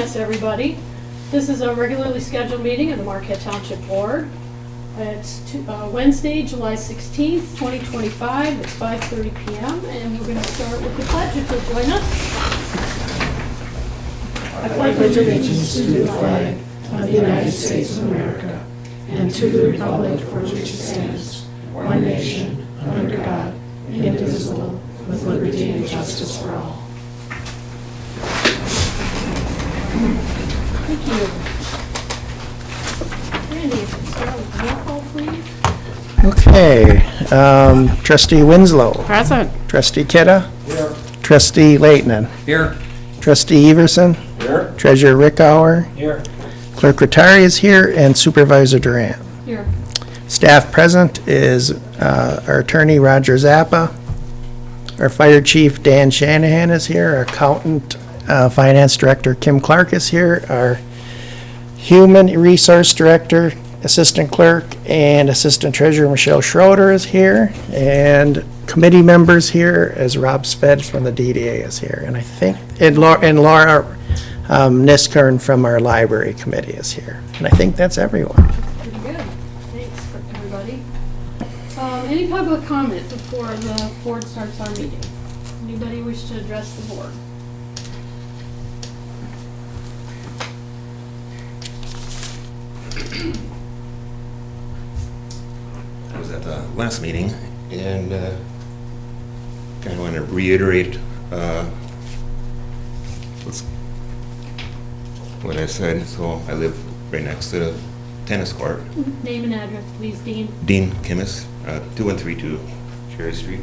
Yes, everybody. This is a regularly scheduled meeting of the Marquette Township Board. It's Wednesday, July 16th, 2025. It's 5:30 p.m. and we're going to start with the pledge. If you'll join us. I pledge allegiance to the flag of the United States of America and to the republic for which it stands, one nation, under God, indivisible, with liberty and justice for all. Thank you. Randy, if you start with roll call, please. Okay, Trustee Winslow. Present. Trustee Kidda. Here. Trustee Leighton. Here. Trustee Everson. Here. Treasurer Rickower. Here. Clerk Rattari is here, and Supervisor Durant. Here. Staff present is our attorney, Roger Zappa. Our fire chief, Dan Shanahan, is here. Our accountant, finance director, Kim Clark, is here. Our human resource director, assistant clerk, and assistant treasurer, Michelle Schroeder, is here. And committee members here, as Rob Sved from the DDA is here. And I think, and Laura Niskern from our library committee is here. And I think that's everyone. Pretty good. Thanks for everybody. Any public comment before the board starts our meeting? Anybody wish to address the board? I was at the last meeting and kind of want to reiterate what I said. So I live right next to the tennis court. Name and address, please, Dean. Dean Kimmis, 2132 Cherry Street.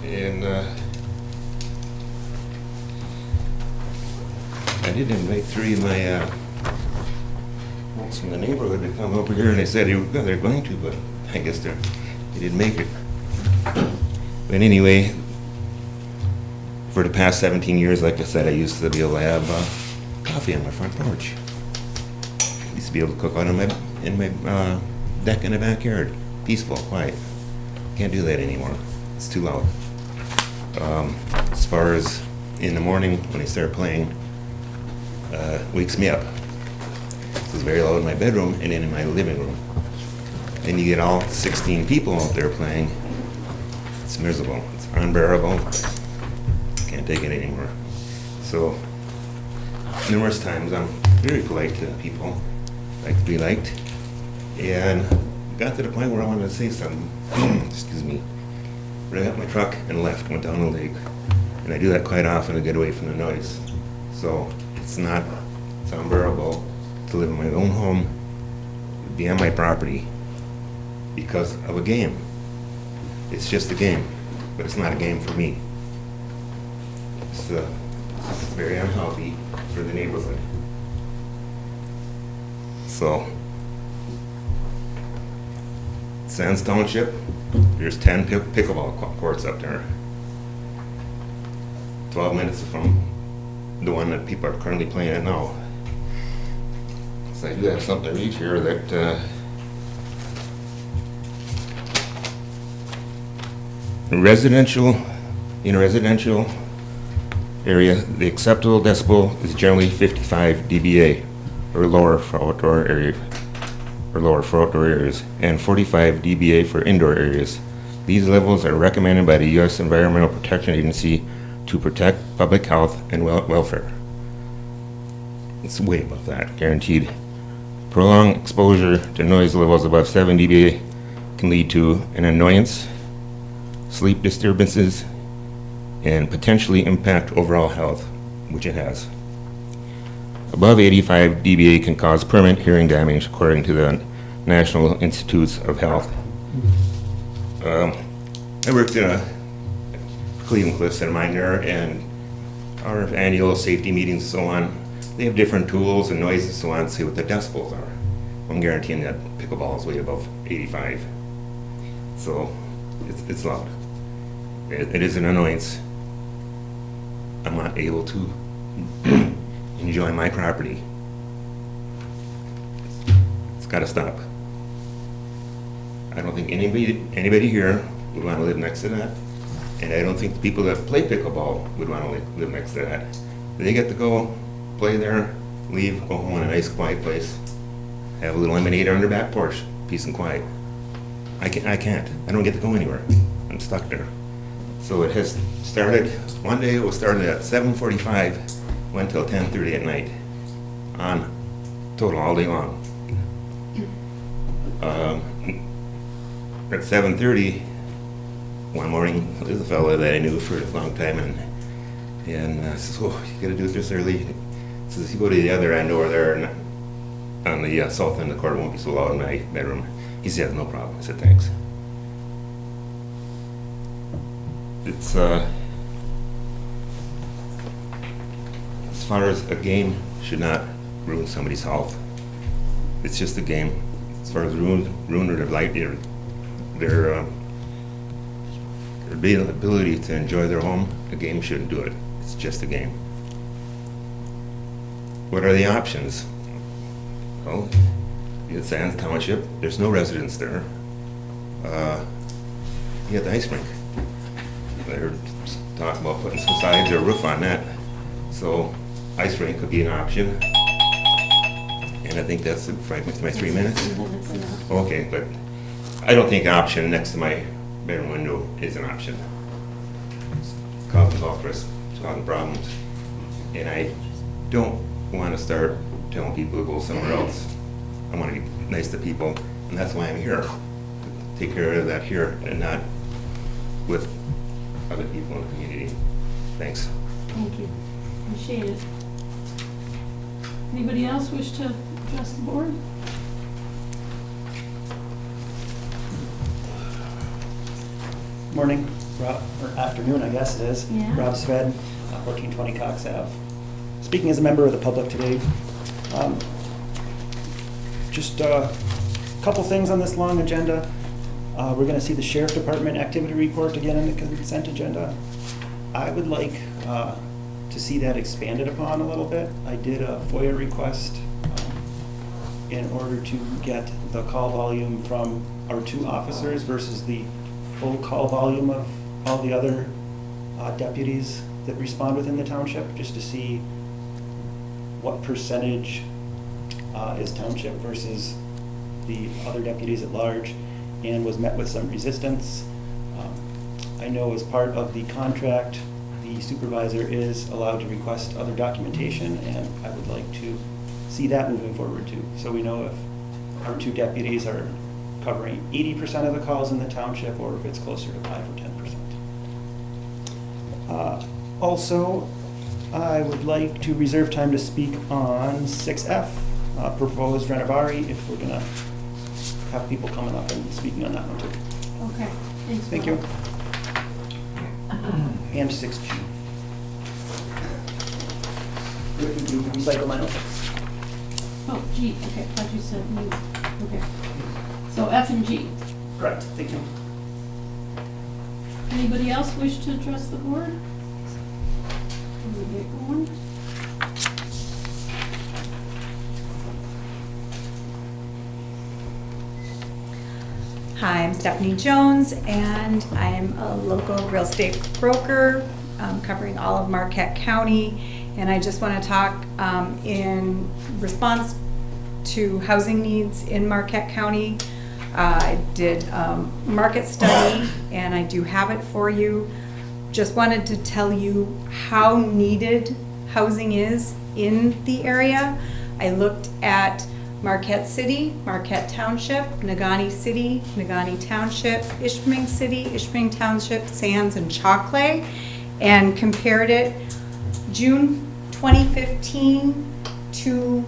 And I did invite three of my folks from the neighborhood to come over here, and they said they're going to, but I guess they didn't make it. But anyway, for the past 17 years, like I said, I used to be able to have coffee on my front porch. I used to be able to cook out in my deck in the backyard. Peaceful, quiet. Can't do that anymore. It's too loud. As far as in the morning when they start playing, wakes me up. It's very loud in my bedroom and then in my living room. Then you get all 16 people out there playing. It's miserable. It's unbearable. Can't take it anymore. So, numerous times I'm very polite to people, like to be liked, and got to the point where I wanted to say something. Excuse me. But I got my truck and left, went down the lake, and I do that quite often to get away from the noise. So it's unbearable to live in my own home, be on my property because of a game. It's just a game, but it's not a game for me. It's very unhealthy for the neighborhood. So, Sands Township, there's 10 pickleball courts up there. 12 minutes from the one that people are currently playing at now. So I do have something to read here that in a residential area, the acceptable decibel is generally 55 dBA or lower for outdoor areas, and 45 dBA for indoor areas. These levels are recommended by the U.S. Environmental Protection Agency to protect public health and welfare. It's way above that, guaranteed. Prolonged exposure to noise levels above 7 dBA can lead to an annoyance, sleep disturbances, and potentially impact overall health, which it has. Above 85 dBA can cause permanent hearing damage, according to the National Institutes of Health. I worked in a Cleveland Cliffs and mine there, and our annual safety meetings and so on, they have different tools and noises and so on to see what the decibels are. I'm guaranteeing that pickleball is way above 85. So it's loud. It is an annoyance. I'm not able to enjoy my property. It's got to stop. I don't think anybody here would want to live next to that, and I don't think the people that play pickleball would want to live next to that. They get to go play there, leave, go home in a nice quiet place, have a little lemonade on their back porch, peace and quiet. I can't. I don't get to go anywhere. I'm stuck there. So it has started, one day it was started at 7:45, went till 10:30 at night, on total all day long. At 7:30, one morning, there's a fellow that I knew for a long time, and says, "Oh, you gotta do it this early." Says, "You go to the other end over there, and on the south end of the court, it won't be so loud in my bedroom." He said, "No problem." I said, "Thanks." It's as far as a game should not ruin somebody's health. It's just a game. As far as ruin their life, their ability to enjoy their home, a game shouldn't do it. It's just a game. What are the options? Well, you got Sands Township. There's no residents there. You got the ice rink. They're talking about putting some sides or roof on that. So ice rink could be an option. And I think that's my 3 minutes. Okay, but I don't think option next to my bedroom window is an option. It's causing all stress, it's causing problems. And I don't want to start telling people to go somewhere else. I want to be nice to people, and that's why I'm here. To take care of that here and not with other people in the community. Thanks. Thank you. Appreciate it. Anybody else wish to address the board? Morning, Rob, or afternoon, I guess it is. Yeah. Rob Sved, 1420 Cox Ave. Speaking as a member of the public today, just a couple things on this long agenda. We're going to see the Sheriff Department activity report again in the consent agenda. I would like to see that expanded upon a little bit. I did a FOIA request in order to get the call volume from our 2 officers versus the full call volume of all the other deputies that respond within the township, just to see what percentage is township versus the other deputies at large, and was met with some resistance. I know as part of the contract, the supervisor is allowed to request other documentation, and I would like to see that moving forward too. So we know if our 2 deputies are covering 80% of the calls in the township, or if it's closer to 5 or 10%. Also, I would like to reserve time to speak on 6F, proposed renovari, if we're gonna have people coming up and speaking on that one too. Okay. Thanks, Thank Rob. you. And 6G. Recycle my notes. Oh, G, okay, I thought you said U. Okay. So F and G. Correct, thank you. Anybody else wish to address the board? Can we get going? Hi, I'm Stephanie Jones, and I'm a local real estate broker covering all of Marquette County. And I just want to talk in response to housing needs in Marquette County. I did a market study, and I do have it for you. Just wanted to tell you how needed housing is in the area. I looked at Marquette City, Marquette Township, Negaunee City, Negaunee Township, Ishpeming City, Ishpeming Township, Sands, and Choclaw, and compared it June 2015 to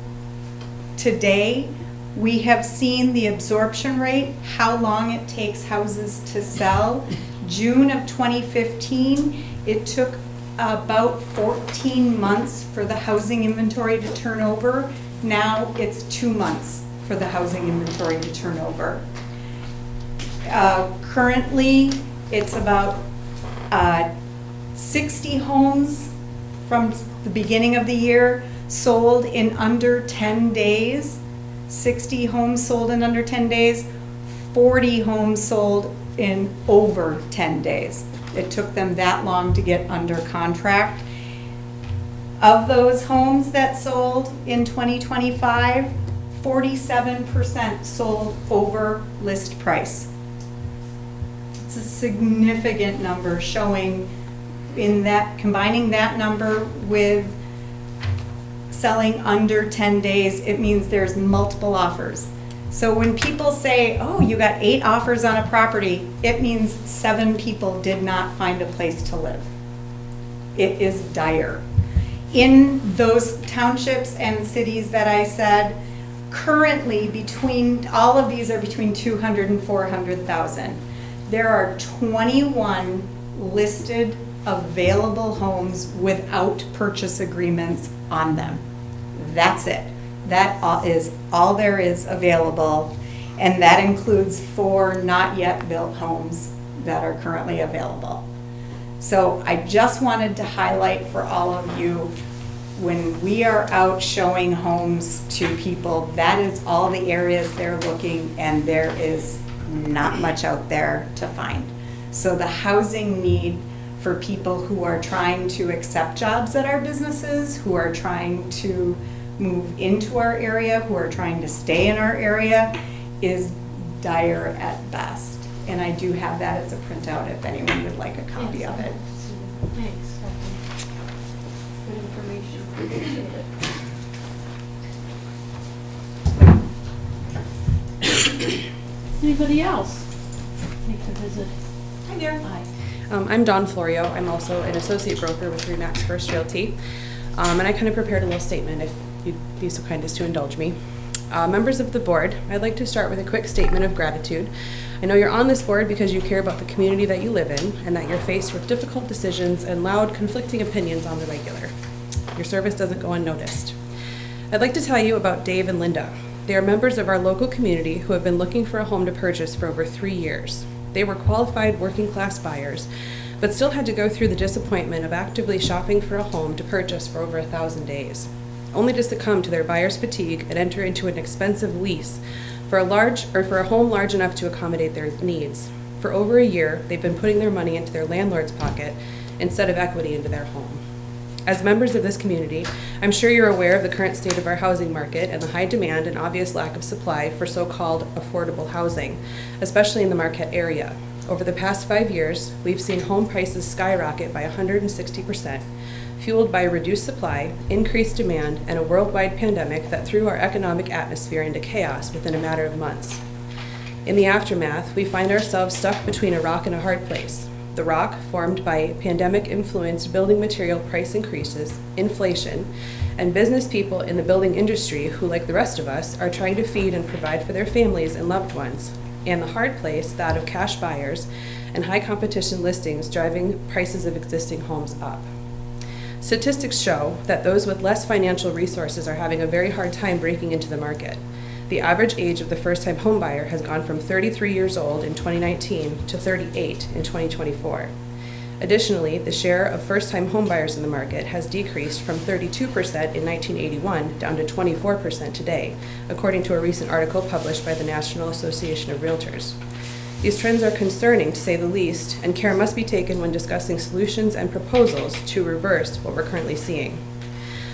today. We have seen the absorption rate, how long it takes houses to sell. June of 2015, it took about 14 months for the housing inventory to turn over. Now it's 2 months for the housing inventory to turn over. Currently, it's about 60 homes from the beginning of the year sold in under 10 days. 60 homes sold in under 10 days, 40 homes sold in over 10 days. It took them that long to get under contract. Of those homes that in 2025, 47% sold over list price. It's a significant number, showing in that, combining that number with selling under 10 days, it means there's multiple offers. So when people say, oh, you got 8 offers on a property, it means 7 people did not find a place to live. It is dire. In those townships and cities that I said, currently between, all of these are between 200 and 400,000. There are 21 listed available homes without purchase agreements on them. That's it. That is all there is available, and that includes 4 not yet built homes that are currently available. So I just wanted to highlight for all of you, when we are out showing homes to people, that is all the areas they're looking, and there is not much out there to find. So the housing need for people who are trying to accept jobs at our businesses, who are trying to move into our area, who are trying to stay in our area, is dire at best. And I do have that as a printout if anyone would like a copy of it. Thanks. Good information. Appreciate it. Anybody else make the visit? Hi there. Hi. I'm Dawn Florio. I'm also an associate broker with Remax First Realty. And I kind of prepared a little statement, if you'd be so kind as to indulge me. Members of the board, I'd like to start with a quick statement of gratitude. I know you're on this board because you care about the community that you live in and that you're faced with difficult decisions and loud, conflicting opinions on the regular. Your service doesn't go unnoticed. I'd like to tell you about Dave and Linda. They are members of our local community who have been looking for a home to purchase for over 3 years. They were qualified working class buyers, but still had to go through the disappointment of actively shopping for a home to purchase for over 1,000 days, only to succumb to their buyer's fatigue and enter into an expensive lease for a home large enough to accommodate their needs. For over a year, they've been putting their money into their landlord's pocket instead of equity into their home. As members of this community, I'm sure you're aware of the current state of our housing market and the high demand and obvious lack of supply for so-called affordable housing, especially in the Marquette area. Over the past 5 years, we've seen home prices skyrocket by 160%, fueled by reduced supply, increased demand, and a worldwide pandemic that threw our economic atmosphere into chaos within a matter of months. In the aftermath, we find ourselves stuck between a rock and a hard place. The rock, formed by pandemic-influenced building material price increases, inflation, and business people in the building industry who, like the rest of us, are trying to feed and provide for their families and loved ones. And the hard place, that of cash buyers and high competition listings driving prices of existing homes up. Statistics show that those with less financial resources are having a very hard time breaking into the market. The average age of the first-time homebuyer has gone from 33 years old in 2019 to 38 in 2024. Additionally, the share of first-time homebuyers in the market has decreased from 32% in 1981 down to 24% today, according to a recent article published by the National Association of Realtors. These trends are concerning, to say the least, and care must be taken when discussing solutions and proposals to reverse what we're currently seeing.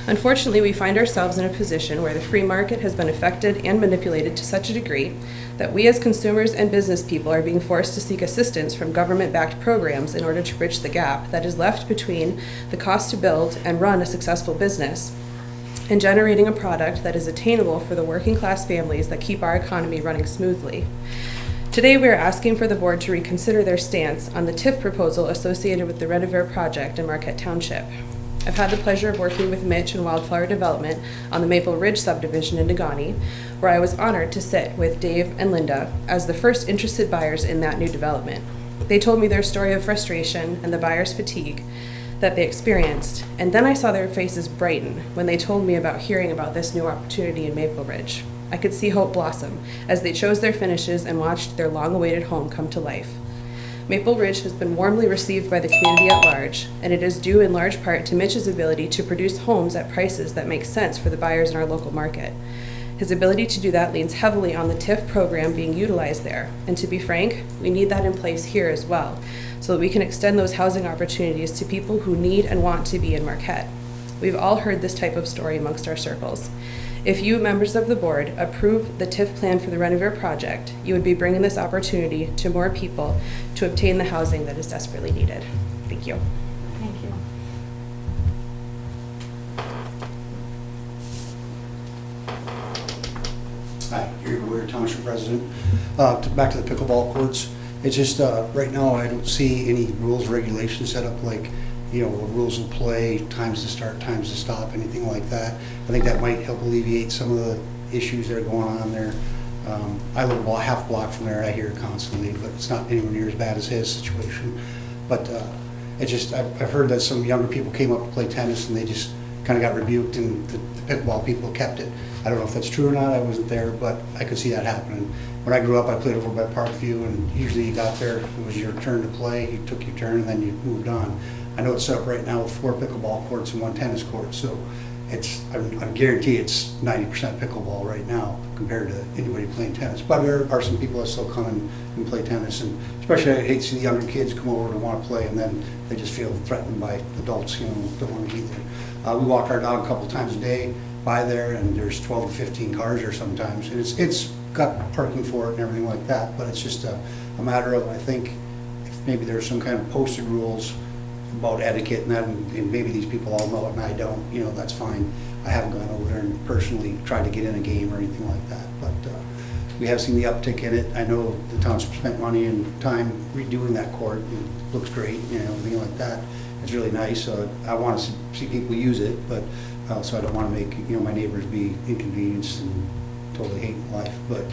Unfortunately, we find ourselves in a position where the free market has been affected and manipulated to such a degree that we as consumers and business people are being forced to seek assistance from government-backed programs in order to bridge the gap that is left between the cost to build and run a successful business and generating a product that is attainable for the working class families that keep our economy running smoothly. Today, we are asking for the board to reconsider their stance on the TIF proposal associated with the Renovare project in Marquette Township. I've had the pleasure of working with Mitch and Wildflower Development on the Maple Ridge subdivision in Negaunee, where I was honored to sit with Dave and Linda as the first interested buyers in that new development. They told me their story of frustration and the buyer's fatigue that they experienced, and then I saw their faces brighten when they told me about hearing about this new opportunity in Maple Ridge. I could see hope blossom as they chose their finishes and watched their long-awaited home come to life. Maple Ridge has been warmly received by the community at large, and it is due in large part to Mitch's ability to produce homes at prices that make sense for the buyers in our local market. His ability to do that leans heavily on the TIF program being utilized there, and to be frank, we need that in place here as well, so that we can extend those housing opportunities to people who need and want to be in Marquette. We've all heard this type of story amongst our circles. If you, members of the board, approve the TIF plan for the Renovare project, you would be bringing this opportunity to more people to obtain the housing that is desperately needed. Thank you. Thank you. Hi, Gary Boyer, Township President. Back to the pickleball courts. It's just, right now, I don't see any rules, regulations set up like, rules of play, times to start, times to stop, anything like that. I think that might help alleviate some of the issues that are going on there. I live a half block from there, I hear it constantly, but it's not anywhere near as bad as his situation. But it's just, I've heard that some younger people came up to play tennis and they just kind of got rebuked and the pickleball people kept it. I don't know if that's true or not, I wasn't there, but I could see that happening. When I grew up, I played over by Parkview, and usually you got there, it was your turn to play, you took your turn, and then you moved on. I know it's set up right now with 4 pickleball courts and 1 tennis court, so I guarantee it's 90% pickleball right now compared to anybody playing tennis. But there are some people that still come and play tennis, and especially I hate to see the younger kids come over and want to play, and then they just feel threatened by adults, don't want to be there. We walk our dog a couple times a day by there, and there's 12 to 15 cars there sometimes, and it's got parking for it and everything like that, but it's just a matter of, I think, if maybe there's some kind of posted rules about etiquette and that, and maybe these people all know it and I don't, that's fine. I haven't gone over there and personally tried to get in a game or anything like that, but we have seen the uptick in it. I know the township spent money and time redoing that court, and it looks great, everything like that. It's really nice, so I want to see people use it, but so I don't want to make, my neighbors be inconvenienced and totally hate life. But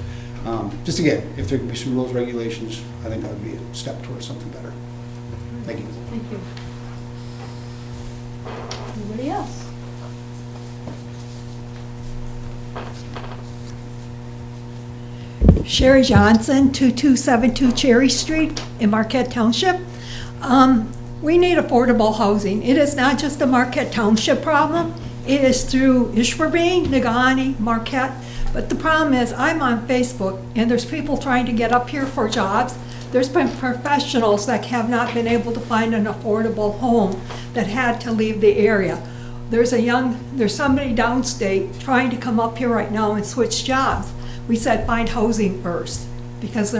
just again, if there could be some rules, regulations, I think that would be a step towards something better. Thank you. Thank you. Anybody else? Sherry Johnson, 2272 Cherry Street in Marquette Township. We need affordable housing. It is not just a Marquette Township problem. It is through Ishpeming, Negaunee, Marquette. But the problem is, I'm on Facebook, and there's people trying to get up here for jobs. There's been professionals that have not been able to find an affordable home that had to leave the area. There's somebody downstate trying to come up here right now and switch jobs. We said find housing first, because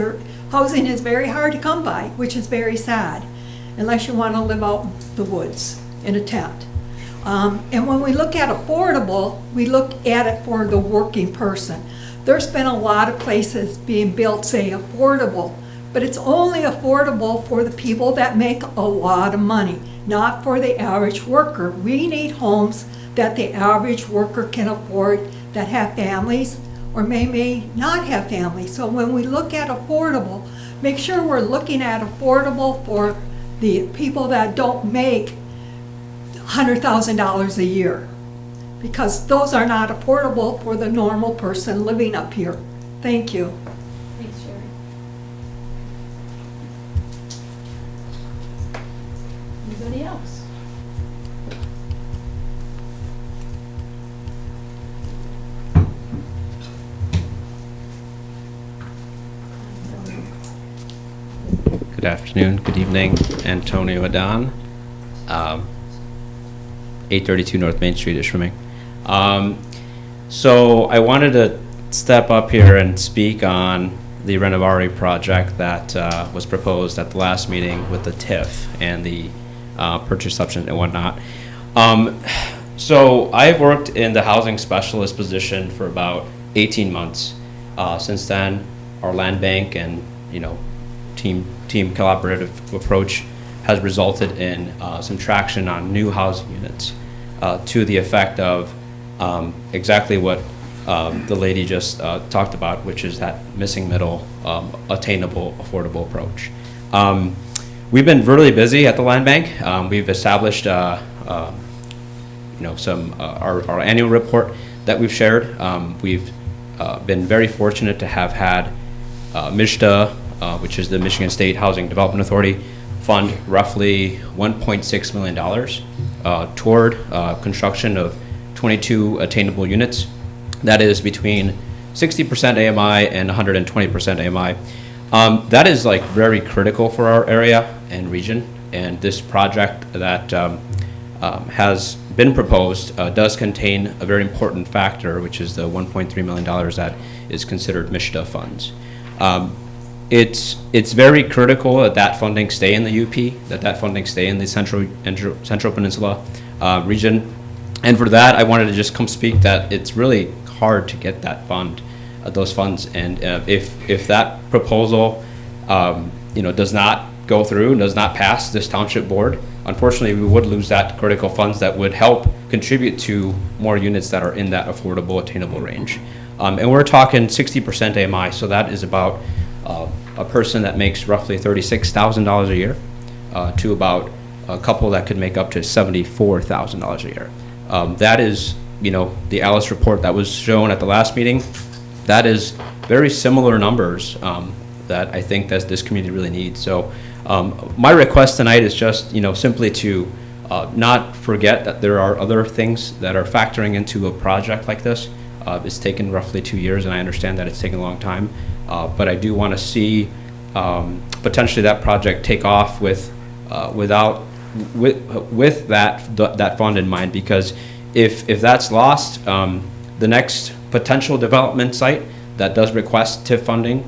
housing is very hard to come by, which is very sad, unless you want to live out in the woods in a tent. And when we look at affordable, we look at it for the working person. There's been a lot of places being built, say affordable, but it's only affordable for the people that make a lot of money, not for the average worker. We need homes that the average worker can afford, that have families or may not have families. So when we look at affordable, make sure we're looking at affordable for the people that don't make $100,000 a year, because those are not affordable for the normal person living up here. Thank you. Thanks, Sherry. Anybody else? Good afternoon, good evening. Antonio Adan, 832 North Main Street, Ishpeming. So I wanted to step up here and speak on the Renovare project that was proposed at the last meeting with the TIF and the purchase option and whatnot. So I've worked in the housing specialist position for about 18 months. Since then, our land bank and team collaborative approach has resulted in some traction on new housing units to the effect of exactly what the lady just talked about, which is that missing middle, attainable, affordable approach. We've been really busy at the land bank. We've established our annual report that we've shared. We've been very fortunate to have had MISHDA, which is the Michigan State Housing Development Authority, fund roughly $1.6 million toward construction of 22 attainable units. That is between 60% AMI and 120% AMI. That is like very critical for our area and region. And this project that has been proposed does contain a very important factor, which is the $1.3 million that is considered MISHDA funds. It's very critical that that funding stay in the UP, that funding stay in the Central Peninsula region. And for that, I wanted to just come speak that it's really hard to get that fund, those funds. And if that proposal, does not go through, does not pass this township board, unfortunately, we would lose that critical funds that would help contribute to more units that are in that affordable, attainable range. And we're talking 60% AMI, so that is about a person that makes roughly $36,000 a year to about a couple that could make up to $74,000 a year. That is, the Alice report that was shown at the last meeting, that is very similar numbers that I think that this community really needs. So my request tonight is just, simply to not forget that there are other things that are factoring into a project like this. It's taken roughly 2 years, and I understand that it's taken a long time, but I do want to see potentially that project take off with that fund in mind, because if that's lost, the next potential development site that does request TIF funding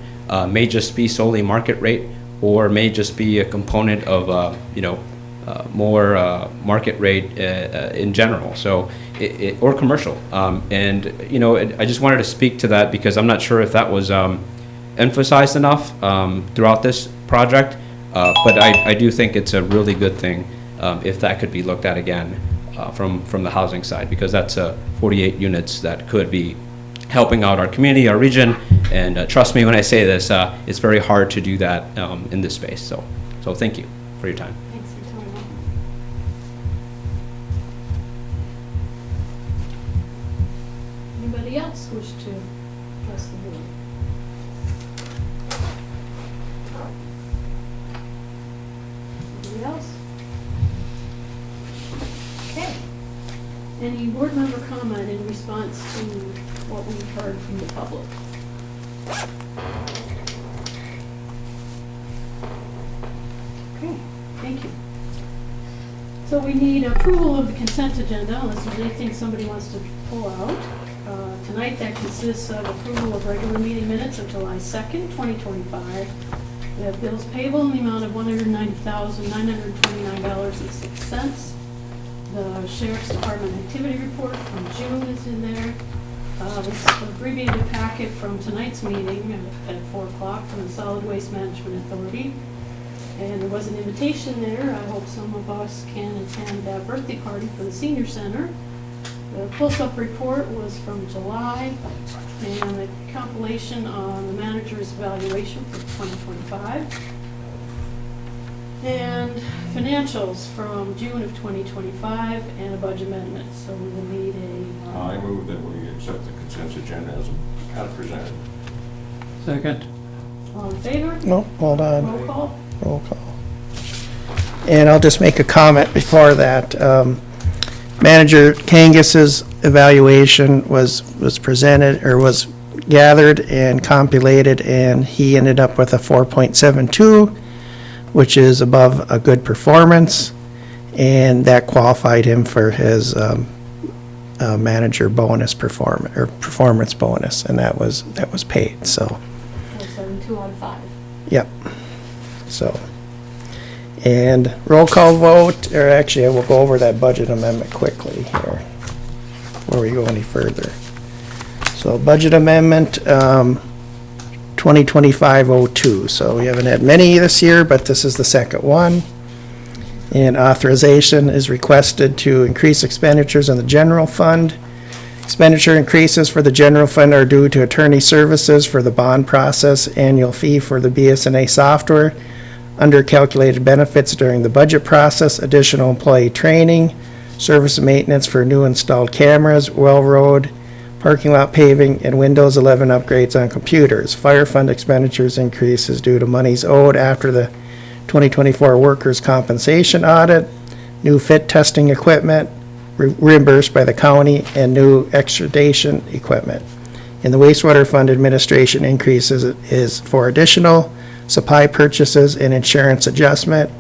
may just be solely market rate, or may just be a component of more market rate in general, so or commercial. And I just wanted to speak to that because I'm not sure if that was emphasized enough throughout this project, but I do think it's a really good thing if that could be looked at again from the housing side, because that's 48 units that could be helping out our community, our region, and trust me when I say this, it's very hard to do that in this space. So thank you for your time. Thanks for telling me. Anybody else wish to address the board? Anybody else? Okay. Any board member comment in response to what we've heard from the public? Okay, thank you. So we need approval of the consent agenda, unless there's anything somebody wants to pull out. Tonight, that consists of approval of regular meeting minutes of July 2nd, 2025. We have bills payable in the amount of $190,929.06. The Sheriff's Department activity report from June is in there. This is the abbreviated packet from tonight's meeting at 4 o'clock from the Solid Waste Management Authority. And there was an invitation there. I hope some of us can attend that birthday party for the senior center. The close-up report was from July, and a compilation on the manager's evaluation for 2025. And financials from June of 2025, and a budget amendment. So we will need a... I move that we accept the consent agenda as presented. Second. All in favor? No, hold on. Roll call? Roll call. And I'll just make a comment before that. Manager Kangus's evaluation was presented, or was gathered and compulated, and he ended up with a 4.72, which is above a good performance, and that qualified him for his manager bonus performance bonus, and that was paid. So, 4.72 out of 5. yep. So, and roll call vote, or actually, I will go over that budget amendment quickly here before we go any further. So, budget amendment 2025-02. So we haven't had many this year, but this is the second one. And authorization is requested to increase expenditures in the general fund. Expenditure increases for the general fund are due to attorney services for the bond process, annual fee for the BSNA software, under calculated benefits during the budget process, additional employee training, service and maintenance for new installed cameras, well road, parking lot paving, and Windows 11 upgrades on computers. Fire fund expenditures increases due to monies owed after the 2024 workers' compensation audit, new fit testing equipment reimbursed by the county, and new extradition equipment. In the wastewater fund, administration increases is for additional supply purchases and insurance adjustment,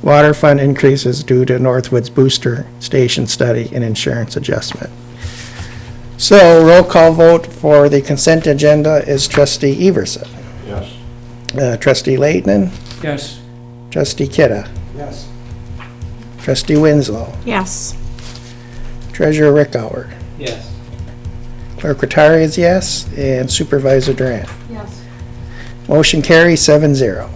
Water fund increases due to Northwood's booster station study and insurance adjustment. So roll call vote for the consent agenda is trustee Everson, Yes. trustee Leighton, Yes. trustee Kidda, Yes. trustee Winslow, Yes. treasurer Rickower, Yes. clerk Rattari is yes, and supervisor Durant. Yes. Motion carries 7-0.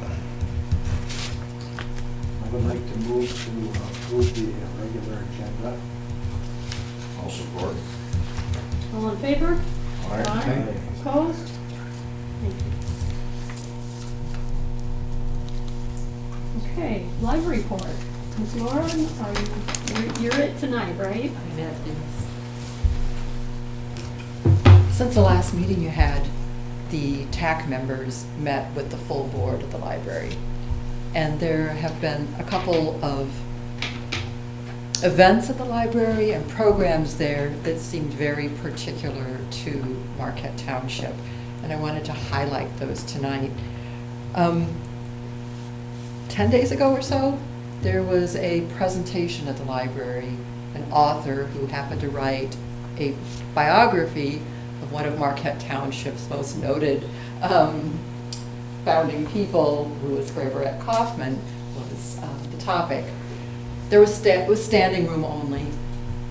I would like to move to approve the regular agenda. I'll support. All in favor? Aye. Opposed? Thank you. Okay, library report. Ms. Lauren, you're it tonight, right? Since the last meeting you had, the TAC members met with the full board at the library. And there have been a couple of events at the library and programs there that seemed very particular to Marquette Township. And I wanted to highlight those tonight. 10 days ago or so, there was a presentation at the library, an author who happened to write a biography of one of Marquette Township's most noted founding people, Louis Graverette Kaufman, was the topic. There was standing room only.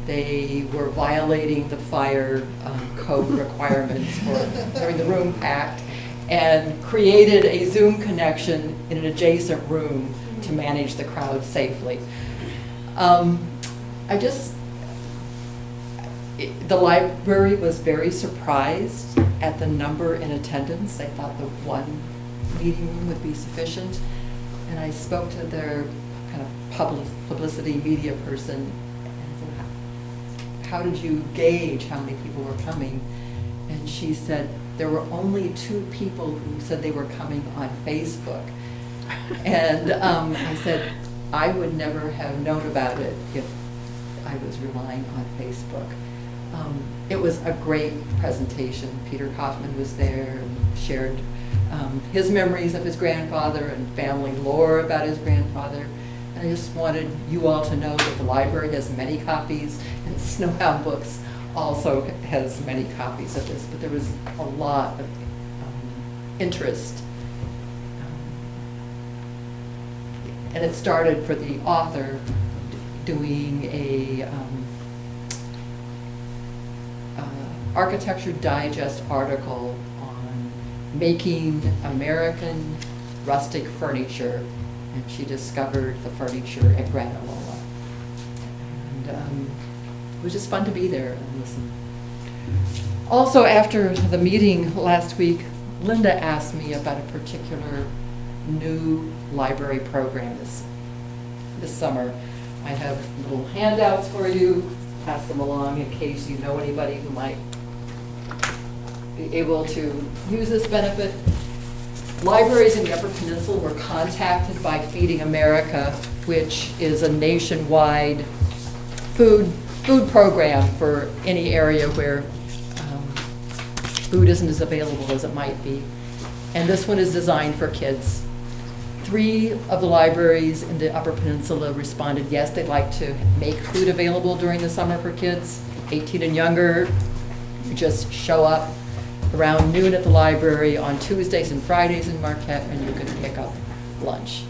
They were violating the fire code requirements for having the room packed, and created a Zoom connection in an adjacent room to manage the crowd safely. The library was very surprised at the number in attendance. They thought the one meeting room would be sufficient. And I spoke to their kind of publicity media person and said, how did you gauge how many people were coming? And she said, there were only 2 people who said they were coming on Facebook. And I said, I would never have known about it if I was relying on Facebook. It was a great presentation. Peter Kaufman was there and shared his memories of his grandfather and family lore about his grandfather. And I just wanted you all to know that the library has many copies, and Snowhound Books also has many copies of this, but there was a lot of interest. And it started for the author doing a Architecture Digest article on making American rustic furniture, and she discovered the furniture at Granalola. And it was just fun to be there and listen. Also, after the meeting last week, Linda asked me about a particular new library program this summer. I have little handouts for you, pass them along in case you know anybody who might be able to use this benefit. Libraries in the Upper Peninsula were contacted by Feeding America, which is a nationwide food program for any area where food isn't as available as it might be. And this one is designed for kids. 3 of the libraries in the Upper Peninsula responded yes, they'd like to make food available during the summer for kids. 18 and younger, you just show up around noon at the library on Tuesdays and Fridays in Marquette, and you can pick up lunch.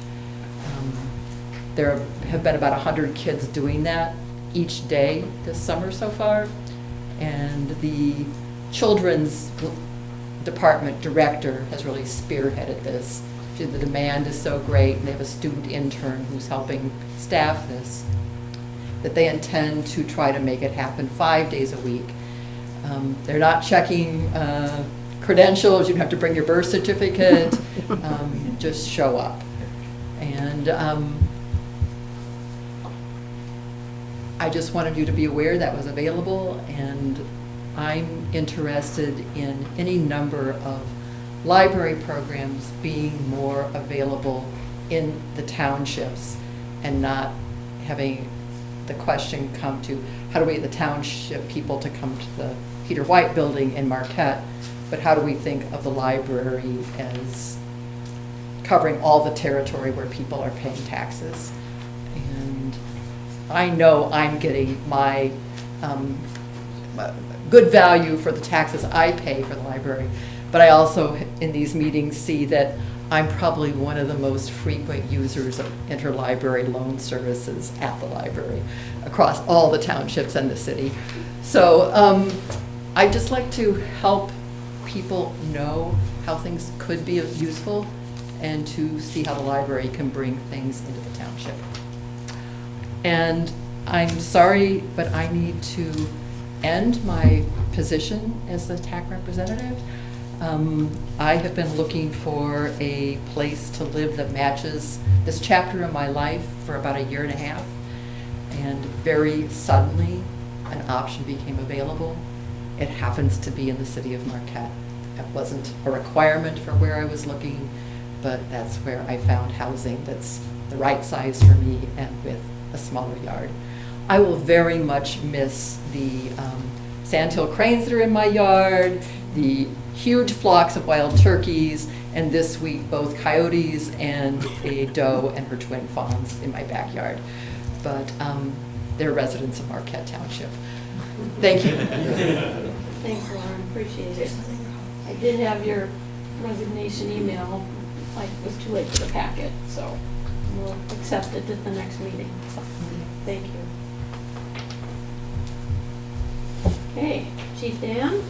There have been about 100 kids doing that each day this summer so far, and the children's department director has really spearheaded this. The demand is so great, and they have a student intern who's helping staff this, that they intend to try to make it happen 5 days a week. They're not checking credentials. You don't have to bring your birth certificate. Just show up. And I just wanted you to be aware that was available, and I'm interested in any number of library programs being more available in the townships, and not having the question come to, how do we get the township people to come to the Peter White building in Marquette, but how do we think of the library as covering all the territory where people are paying taxes? I know I'm getting my good value for the taxes I pay for the library, but I also, in these meetings, see that I'm probably one of the most frequent users of interlibrary loan services at the library across all the townships and the city. So I just like to help people know how things could be useful and to see how the library can bring things into the township. And I'm sorry, but I need to end my position as the TAC representative. I have been looking for a place to live that matches this chapter in my life for about 1.5 years, and very suddenly an option became available. It happens to be in the city of Marquette. It wasn't a requirement for where I was looking, but that's where I found housing that's the right size for me and with a smaller yard. I will very much miss the sandhill cranes that are in my yard, the huge flocks of wild turkeys, and this week both coyotes and a doe and her twin fawns in my backyard. But they're residents of Marquette Township. Thank you. Thanks, Lauren, appreciate it. I did have your resignation email, like, it was too late for the packet, so we'll accept it at the next meeting. Thank you. Okay, Chief Dan?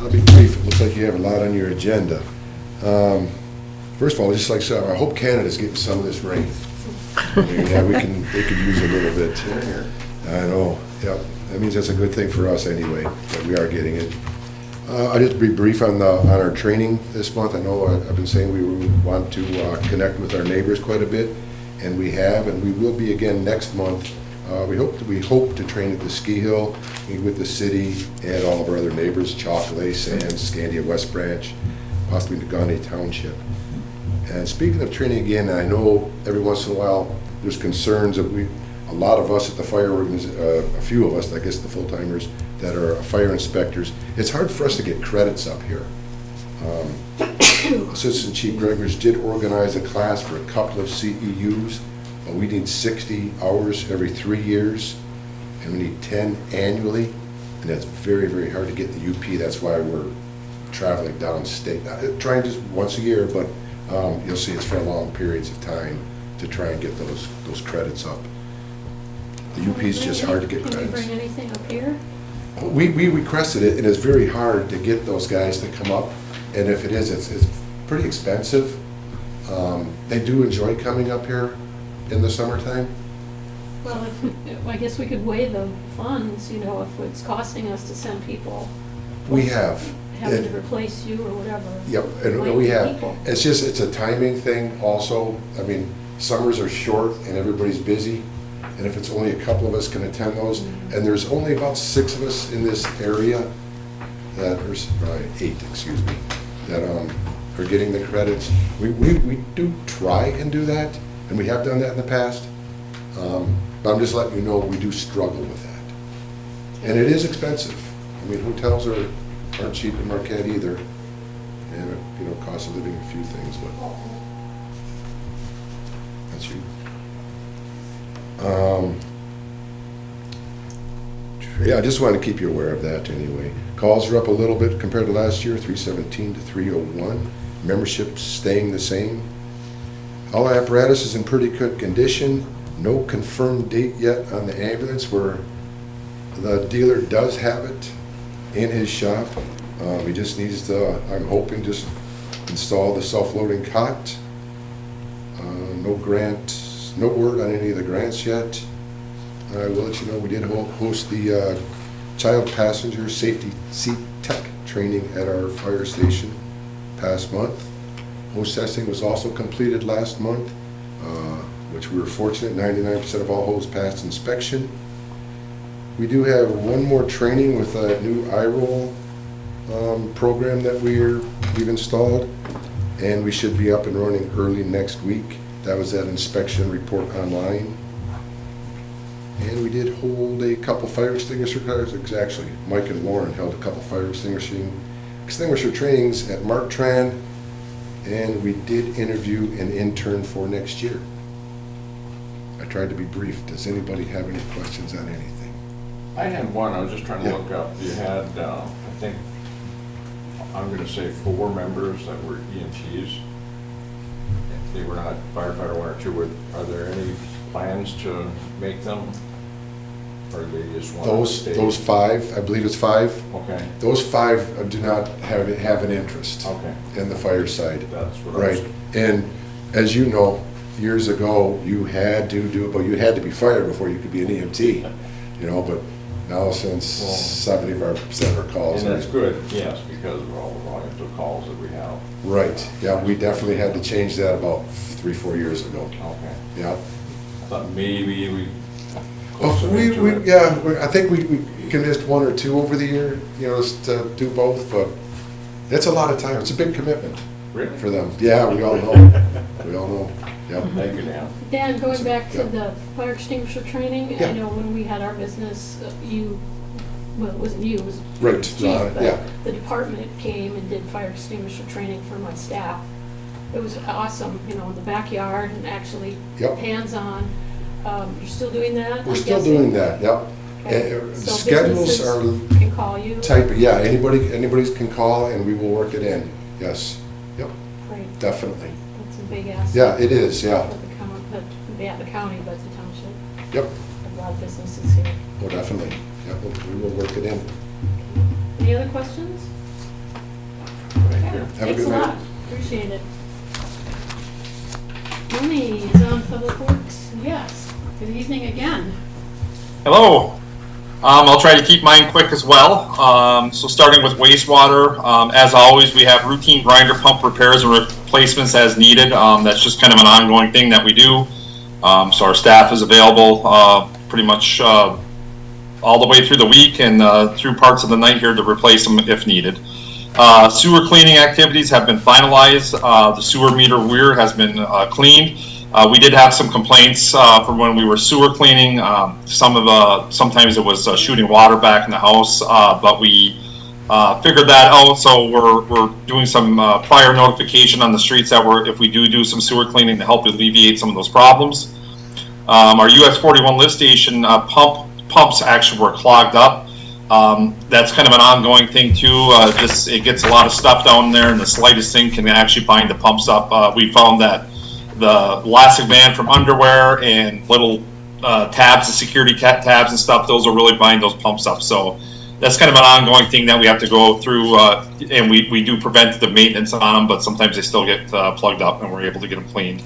I'll be brief. It looks like you have a lot on your agenda. First of all, just like I said, I hope Canada's getting some of this rain. I mean, yeah, they could use a little bit. I know. Yep. That means that's a good thing for us anyway, that we are getting it. I'll just be brief on our training this month. I know I've been saying we want to connect with our neighbors quite a bit, and we have, and we will be again next month. We hope to train at the Ski Hill, meet with the city and all of our other neighbors, Chocolate, Sands, Scandia West Branch, possibly Marquette Township. And speaking of training again, I know every once in a while there's concerns that a lot of us at the fire organization, a few of us, I guess the full-timers that are fire inspectors, it's hard for us to get credits up here. Assistant Chief Gregors did organize a class for a couple of CEUs, but we need 60 hours every 3 years, and we need 10 annually, and that's very, very hard to get in the UP. That's why we're traveling downstate, trying just once a year, but you'll see it's for long periods of time to try and get those credits up. The UP is just hard to get credits. Can you bring anything up here? We requested it, and it's very hard to get those guys to come up, and if it is, it's pretty expensive. They do enjoy coming up here in the summertime. Well, I guess we could weigh the funds, you know, if it's costing us to send people. We have. Having to replace you or whatever. Yep, and we have. It's a timing thing also. I mean, summers are short and everybody's busy, and if it's only a couple of us can attend those, and there's only about 6 of us in this area that are, 8, excuse me, that are getting the credits. We do try and do that, and we have done that in the past, but I'm just letting you know we do struggle with that. And it is expensive. I mean, hotels aren't cheap in Marquette either, and you know, cost of living, a few things, but that's you. Yeah, I just want to keep you aware of that anyway. Calls are up a little bit compared to last year, 317 to 301. Membership staying the same. All apparatus is in pretty good condition. No confirmed date yet on the ambulance, where the dealer does have it in his shop. He just needs to, I'm hoping, just install the self-loading cot. No grant, no word on any of the grants yet. I will let you know we did host the child passenger safety seat tech training at our fire station past month. Hose testing was also completed last month, which we were fortunate, 99% of all hose passed inspection. We do have one more training with a new iRoll program that we've installed, and we should be up and running early next week. That was that inspection report online. And we did hold a couple fire extinguisher cars. Actually, Mike and Lauren held a couple fire extinguishing extinguisher trainings at Mark Tran, and we did interview an intern for next year. I tried to be brief. Does anybody have any questions on anything? I had one, I was just trying to Yeah. look up. You had, I think, I'm gonna say 4 members that were EMTs. They were not firefighter 1 or 2. Are there any plans to make them? Or they just want to stay? Those 5, I believe it's 5. Okay, Those 5 do not have an interest okay. in the fire side. That's what I was. Right. And as you know, years ago, you had to you had to be fired before you could be an EMT, you know, but now since Well, 70% of our calls. And that's good, yes, because of all the volumes of calls that we have. Right, yeah, we definitely had to change that about 3-4 years ago. Okay. Yeah. I thought maybe we. Oh, I think we convinced 1 or 2 over the year, you know, just to do both, but it's a lot of time. It's a big commitment Really? for them. Yeah, we all know. We all know. Yep. Thank you, Dan. Dan, going back to Yeah. the fire extinguisher training, Yeah. I know when we had our business, well, it wasn't you, it was Right, Chief, yeah. but the department came and did fire extinguisher training for my staff. It was awesome, you know, in the backyard and actually Yep. hands-on. You're still doing that? We're I'm still guessing? doing that, yep. Okay. And So schedules businesses are Can call you? type, yeah, anybody can call and we will work it in, yes, yep, Great, definitely. that's a big asset. Yeah, it is, yeah, For the county, but, yeah, the county, but the township, yep, a lot of businesses here. well, definitely, yep, we will work it in. Any other questions? Thank you. Have a Thanks good a night. lot, appreciate it. Money is on Public Works, yes, good evening again. Hello. I'll try to keep mine quick as well. So starting with wastewater, as always, we have routine grinder pump repairs and replacements as needed. That's just kind of an ongoing thing that we do. So our staff is available pretty much all the way through the week and through parts of the night here to replace them if needed. Sewer cleaning activities have been finalized. The sewer meter weir has been cleaned. We did have some complaints from when we were sewer cleaning. Sometimes it was shooting water back in the house, but we figured that out. So we're doing some prior notification on the streets that if we do some sewer cleaning to help alleviate some of those problems. Our US 41 lift station pumps actually were clogged up. That's kind of an ongoing thing too. It gets a lot of stuff down there, and the slightest thing can actually bind the pumps up. We found that the elastic band from underwear and little tabs, the security tabs and stuff, those will really bind those pumps up. So that's kind of an ongoing thing that we have to go through, and we do preventative maintenance on them, but sometimes they still get plugged up and we're able to get them cleaned.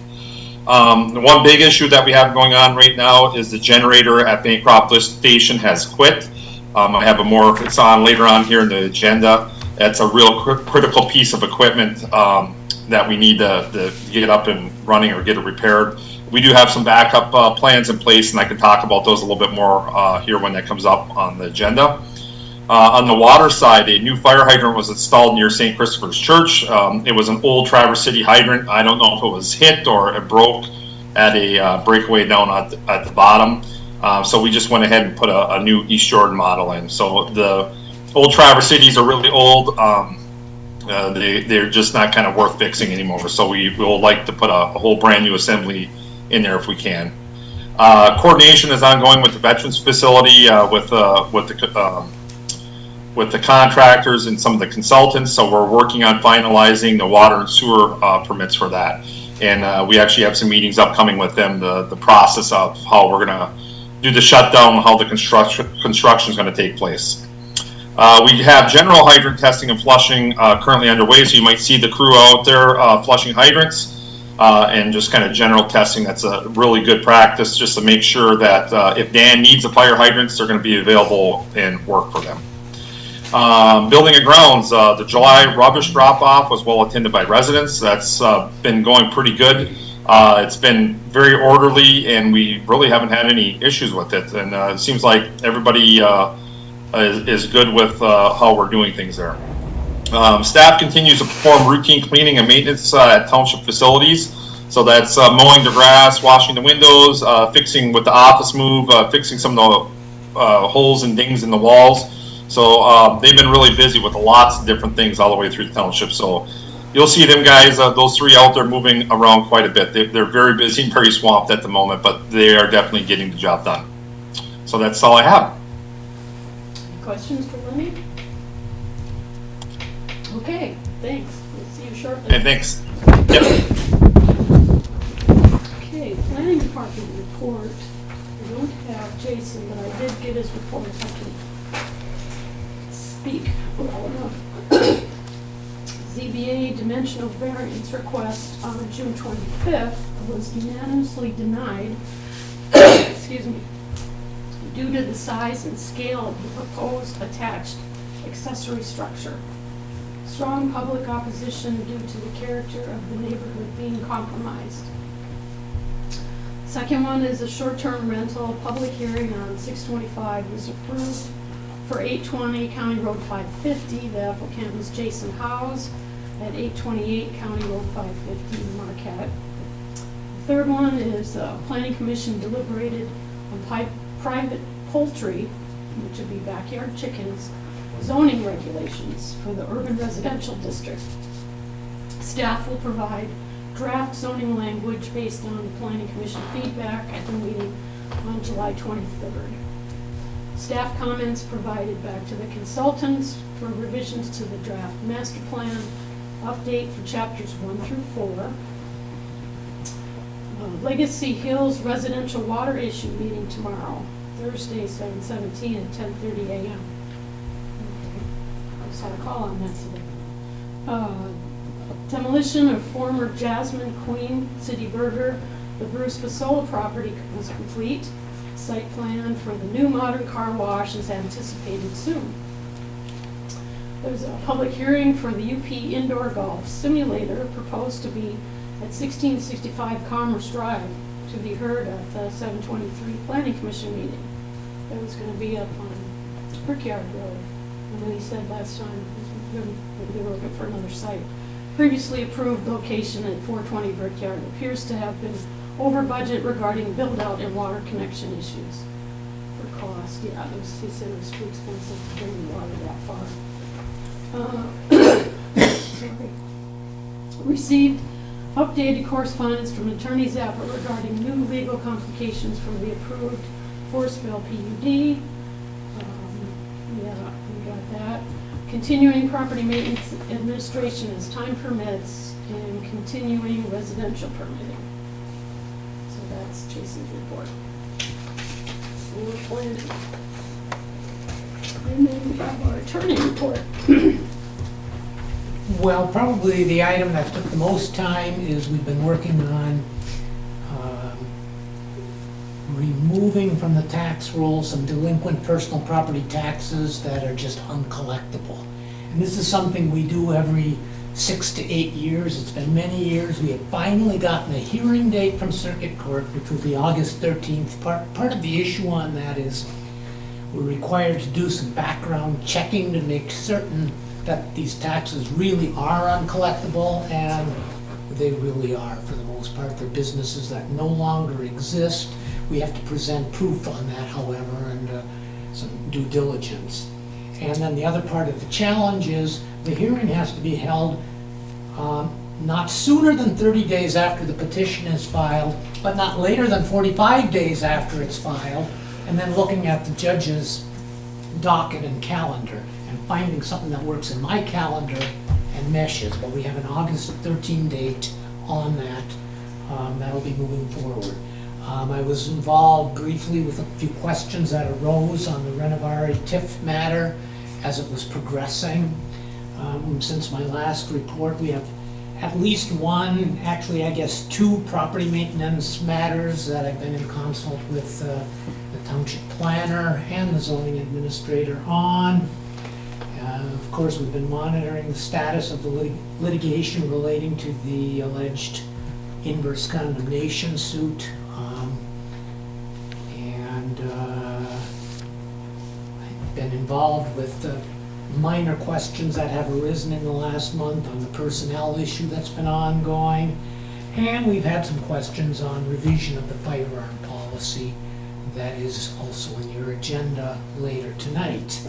The one big issue that we have going on right now is the generator at Bancroft Lift Station has quit. I have it's on later on here in the agenda. It's a real critical piece of equipment that we need to get up and running or get it repaired. We do have some backup plans in place, and I can talk about those a little bit more here when that comes up on the agenda. On the water side, a new fire hydrant was installed near St. Christopher's Church. It was an old Traverse City hydrant. I don't know if it was hit or it broke at a breakaway down at the bottom. So we just went ahead and put a new East Jordan model in. So the old Traverse Cities are really old. They're just not kind of worth fixing anymore. So we will like to put a whole brand new assembly in there if we can. Coordination is ongoing with the veterans facility, with the contractors and some of the consultants. So we're working on finalizing the water and sewer permits for that. And we actually have some meetings upcoming with them, the process of how we're gonna do the shutdown, how the construction is gonna take place. We have general hydrant testing and flushing currently underway, so you might see the crew out there flushing hydrants and just kind of general testing. That's a really good practice just to make sure that if Dan needs a fire hydrants, they're going to be available and work for them. Building and grounds, the July rubbish drop-off was well attended by residents. That's been going pretty good. It's been very orderly, and we really haven't had any issues with it. And it seems like everybody is good with how we're doing things there. Staff continues to perform routine cleaning and maintenance at township facilities. So that's mowing the grass, washing the windows, fixing with the office move, fixing some of the holes and dings in the walls. So they've been really busy with lots of different things all the way through the township. So you'll see them guys, those three out there moving around quite a bit. They're very busy and very swamped at the moment, but they are definitely getting the job done. So that's all I have. Any questions for Lenny? Okay, thanks. We'll see you shortly. And thanks. Yep. Okay, planning department report. I don't have Jason, but I did get his report. I can speak well enough. ZBA dimensional variance request on June 25th was unanimously denied, excuse me, due to the size and scale of the proposed attached accessory structure. Strong public opposition due to the character of the neighborhood being compromised. Second one is a short-term rental. Public hearing on 6/25 was approved for 820 County Road 550. The applicant was Jason Howes at 828 County Road 550 in Marquette. The third one is Planning Commission deliberated on private poultry, which would be backyard chickens, zoning regulations for the urban residential district. Staff will provide draft zoning language based on the Planning Commission feedback at the meeting on July 23rd. Staff comments provided back to the consultants for revisions to the draft master plan, update for chapters 1 through 4. Legacy Hills residential water issue meeting tomorrow, Thursday, 7/17 at 10:30 a.m. I just had a call on that today. Demolition of former Jasmine Queen City Burger, the Bruce Pasola property was complete. Site plan for the new modern car wash is anticipated soon. There's a public hearing for the UP indoor golf simulator proposed to be at 1665 Commerce Drive to be heard at the 7/23 Planning Commission meeting. It was going to be up on Brickyard Road. And then he said last time they were looking for another site. Previously approved location at 420 Brickyard appears to have been over budget regarding build-out and water connection issues. For cost, yeah, he said it was too expensive to bring the water that far. Sorry. Received updated correspondence from Attorney Zappa regarding new legal complications for the approved Forestville PUD. Yeah, we got that. Continuing property maintenance administration as time permits and continuing residential permitting. So that's Jason's report. And then we have our attorney report. Well, probably the item that took the most time is we've been working on removing from the tax roll some delinquent personal property taxes that are just uncollectible. And this is something we do every 6 to 8 years. It's been many years. We have finally gotten a hearing date from Circuit Court, which will be August 13th. Part of the issue on that is we're required to do some background checking to make certain that these taxes really are uncollectible, and they really are for the most part. They're businesses that no longer exist. We have to present proof on that, however, and some due diligence. And then the other part of the challenge is the hearing has to be held not sooner than 30 days after the petition is filed, but not later than 45 days after it's filed, and then looking at the judge's docket and calendar and finding something that works in my calendar and meshes. But we have an August 13 date on that. That'll be moving forward. I was involved briefly with a few questions that arose on the Renovari TIF matter as it was progressing. Since my last report, we have at least one, actually I guess 2 property maintenance matters that I've been in consult with the township planner and the zoning administrator on. Of course, we've been monitoring the status of the litigation relating to the alleged inverse condemnation suit. I've been involved with minor questions that have arisen in the last month on the personnel issue that's been ongoing. And we've had some questions on revision of the firearm policy that is also in your agenda later tonight.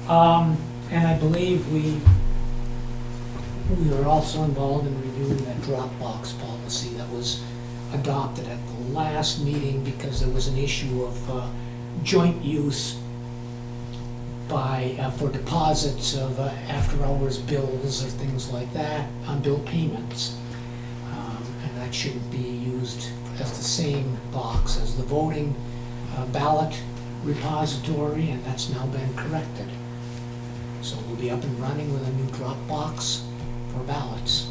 And I believe we were also involved in reviewing that Dropbox policy that was adopted at the last meeting because there was an issue of joint use for deposits of after-hours bills or things like that, unbilled payments. And that shouldn't be used as the same box as the voting ballot repository, and that's now been corrected. So we'll be up and running with a new Dropbox for ballots.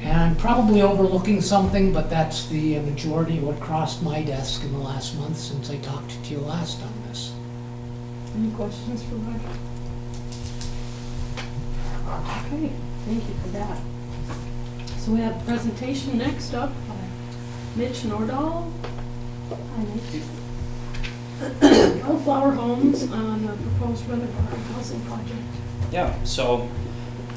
And I'm probably overlooking something, but that's the majority of what crossed my desk in the last month since I talked to you last on this. Any questions for Roger? Okay, thank you for that. So we have a presentation next up by Mitch Nordahl. Hi, Mitch. Wildflower Homes on the proposed Renovare housing project. Yeah, so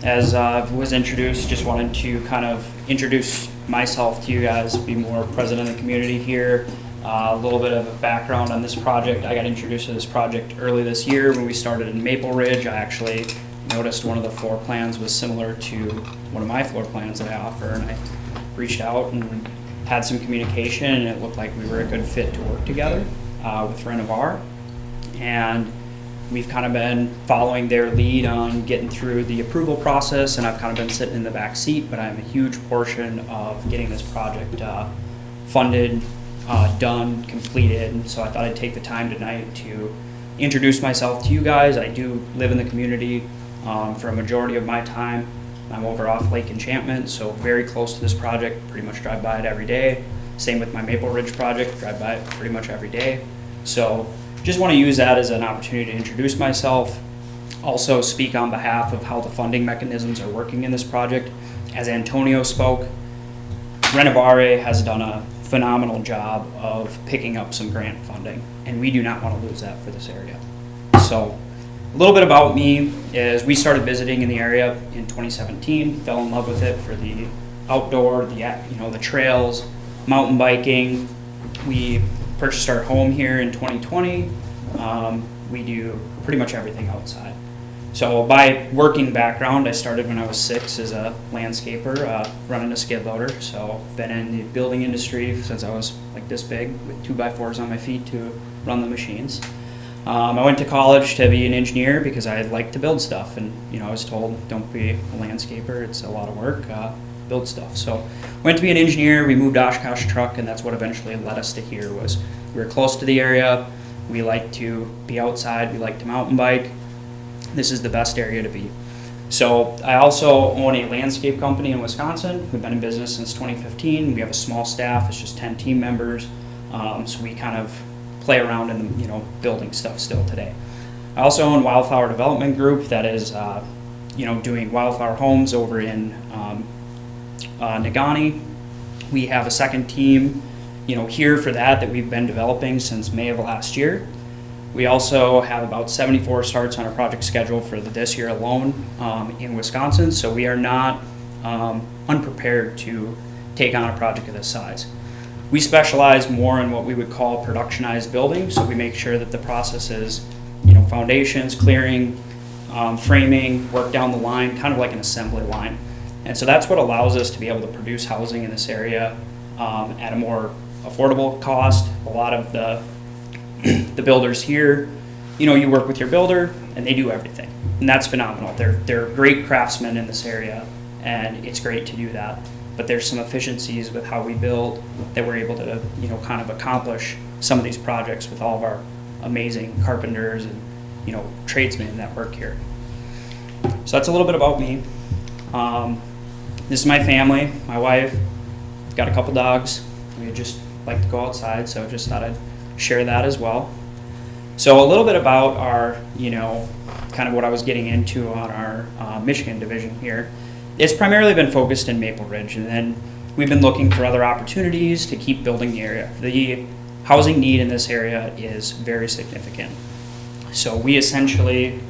as was introduced, just wanted to kind of introduce myself to you guys, be more present in the community here. A little bit of a background on this project. I got introduced to this project early this year when we started in Maple Ridge. I actually noticed one of the floor plans was similar to one of my floor plans that I offer, and I reached out and had some communication, and it looked like we were a good fit to work together with Renovare. And we've kind of been following their lead on getting through the approval process, and I've kind of been sitting in the back seat, but I'm a huge portion of getting this project funded, done, completed. And so I thought I'd take the time tonight to introduce myself to you guys. I do live in the community for a majority of my time. I'm over off Lake Enchantment, so very close to this project, pretty much drive by it every day. Same with my Maple Ridge project, drive by it pretty much every day. So just want to use that as an opportunity to introduce myself, also speak on behalf of how the funding mechanisms are working in this project. As Antonio spoke, Renovare has done a phenomenal job of picking up some grant funding, and we do not want to lose that for this area. So a little bit about me is we started visiting in the area in 2017, fell in love with it for the outdoor, the trails, mountain biking. We purchased our home here in 2020. We do pretty much everything outside. So by working background, I started when I was 6 as a landscaper, running a skid loader. So been in the building industry since I was like this big with 2x4s on my feet to run the machines. I went to college to be an engineer because I like to build stuff, and I was told, don't be a landscaper, it's a lot of work, build stuff. So went to be an engineer. We moved Oshkosh truck, and that's what eventually led us to here. Was we were close to the area, we like to be outside, we like to mountain bike. This is the best area to be. So I also own a landscape company in Wisconsin. We've been in business since 2015. We have a small staff, it's just 10 team members. So we kind of play around in the, building stuff still today. I also own Wildflower Development Group that is, doing wildflower homes over in Negaunee. We have a second team, here for that we've been developing since May of last year. We also have about 74 starts on our project schedule for this year alone in Wisconsin, so we are not unprepared to take on a project of this size. We specialize more in what we would call productionized building, so we make sure that the process is, foundations, clearing, framing, work down the line, kind of like an assembly line. And so that's what allows us to be able to produce housing in this area at a more affordable cost. A lot of the builders here, you work with your builder and they do everything, and that's phenomenal. They're great craftsmen in this area, and it's great to do that. But there's some efficiencies with how we build that we're able to, kind of accomplish some of these projects with all of our amazing carpenters and, tradesmen that work here. So that's a little bit about me. This is my family, my wife, got a couple dogs. We just like to go outside, so just thought I'd share that as well. So a little bit about our, kind of what I was getting into on our Michigan division here. It's primarily been focused in Maple Ridge, and then we've been looking for other opportunities to keep building the area. The housing need in this area is very significant. So we essentially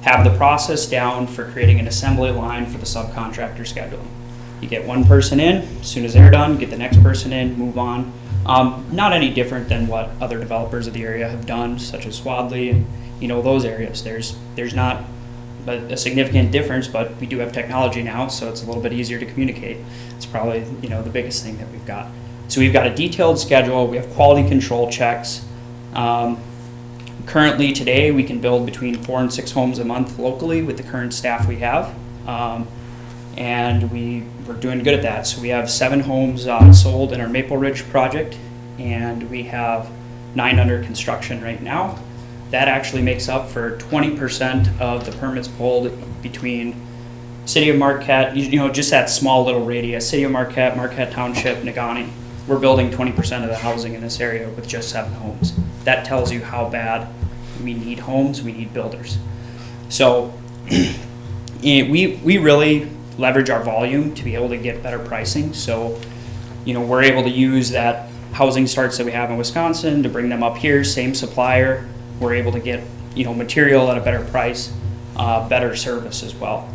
have the process down for creating an assembly line for the subcontractor scheduling. You get one person in, as soon as they're done, get the next person in, move on. Not any different than what other developers of the area have done, such as Swadley and, those areas. There's not a significant difference, but we do have technology now, so it's a little bit easier to communicate. It's probably, the biggest thing that we've got. So we've got a detailed schedule, we have quality control checks. Currently today, we can build between 4 and 6 homes a month locally with the current staff we have. And we're doing good at that. So we have 7 homes sold in our Maple Ridge project, and we have 9 under construction right now. That actually makes up for 20% of the permits pulled between City of Marquette, just that small little radius, City of Marquette, Marquette Township, Negaunee. We're building 20% of the housing in this area with just 7 homes. That tells you how bad we need homes, we need builders. So we really leverage our volume to be able to get better pricing. So, we're able to use that housing starts that we have in Wisconsin to bring them up here, same supplier. We're able to get, material at a better price, better service as well.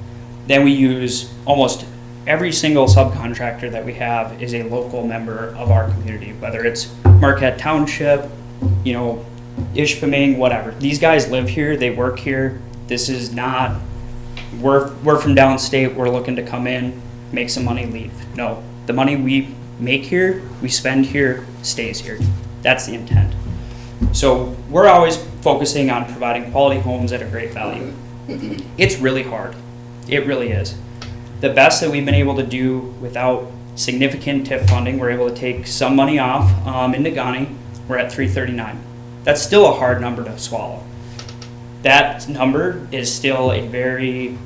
Then we use almost every single subcontractor that we have is a local member of our community, whether it's Marquette Township, Ishpeming, whatever. These guys live here, they work here. This is not, we're from downstate, we're looking to come in, make some money, leave. No, the money we make here, we spend here, stays here. That's the intent. So we're always focusing on providing quality homes at a great value. It's really hard. It really is. The best that we've been able to do without significant TIF funding, we're able to take some money off in Negaunee. We're at 339. That's still a hard number to swallow. That number is still a very,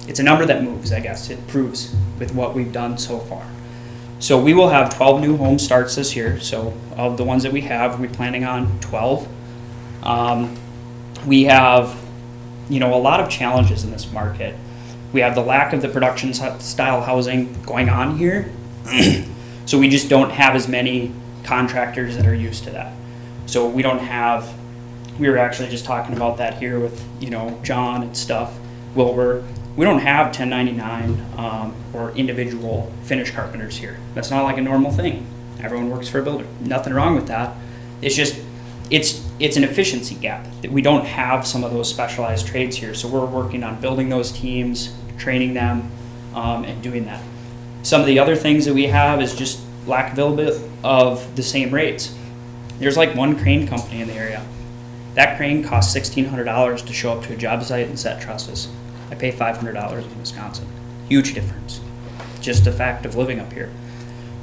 it's a number that moves, I guess. It proves with what we've done so far. So we will have 12 new home starts this year. So of the ones that we have, we're planning on 12. We have, a lot of challenges in this market. We have the lack of the production style housing going on here. So we just don't have as many contractors that are used to that. So we don't have, we were actually just talking about that here with, John and stuff, Wilbur. We don't have 1099 or individual finish carpenters here. That's not like a normal thing. Everyone works for a builder. Nothing wrong with that. It's just, it's an efficiency gap that we don't have some of those specialized trades here. So we're working on building those teams, training them, and doing that. Some of the other things that we have is just lack availability of the same rates. There's like one crane company in the area. That crane costs $1,600 to show up to a job site and set trusses. I pay $500 in Wisconsin. Huge difference. Just a fact of living up here.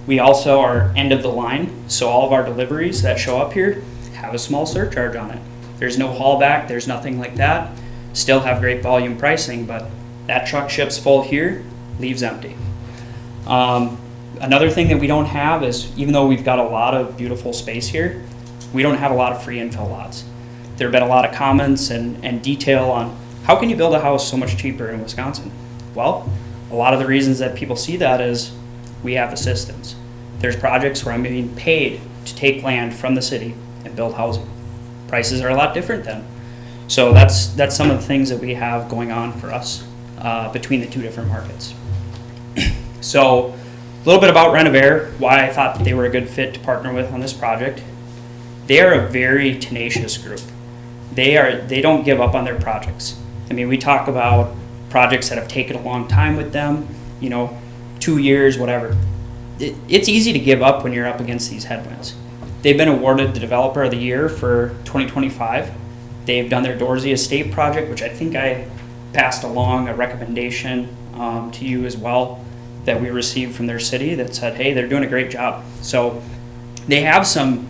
We also are end of the line, so all of our deliveries that show up here have a small surcharge on it. There's no haulback, there's nothing like that. Still have great volume pricing, but that truck ships full here, leaves empty. Another thing that we don't have is, even though we've got a lot of beautiful space here, we don't have a lot of free infill lots. There have been a lot of comments and detail on how can you build a house so much cheaper in Wisconsin? Well, a lot of the reasons that people see that is we have assistance. There's projects where I'm being paid to take land from the city and build housing. Prices are a lot different then. So that's some of the things that we have going on for us between the 2 different markets. So a little bit about Renovair, why I thought that they were a good fit to partner with on this project. They are a very tenacious group. They don't give up on their projects. I mean, we talk about projects that have taken a long time with them, 2 years, whatever. It's easy to give up when you're up against these headwinds. They've been awarded the Developer of the Year for 2025. They've done their Dorsey Estate project, which I think I passed along a recommendation to you as well that we received from their city that said, hey, they're doing a great job. So they have some,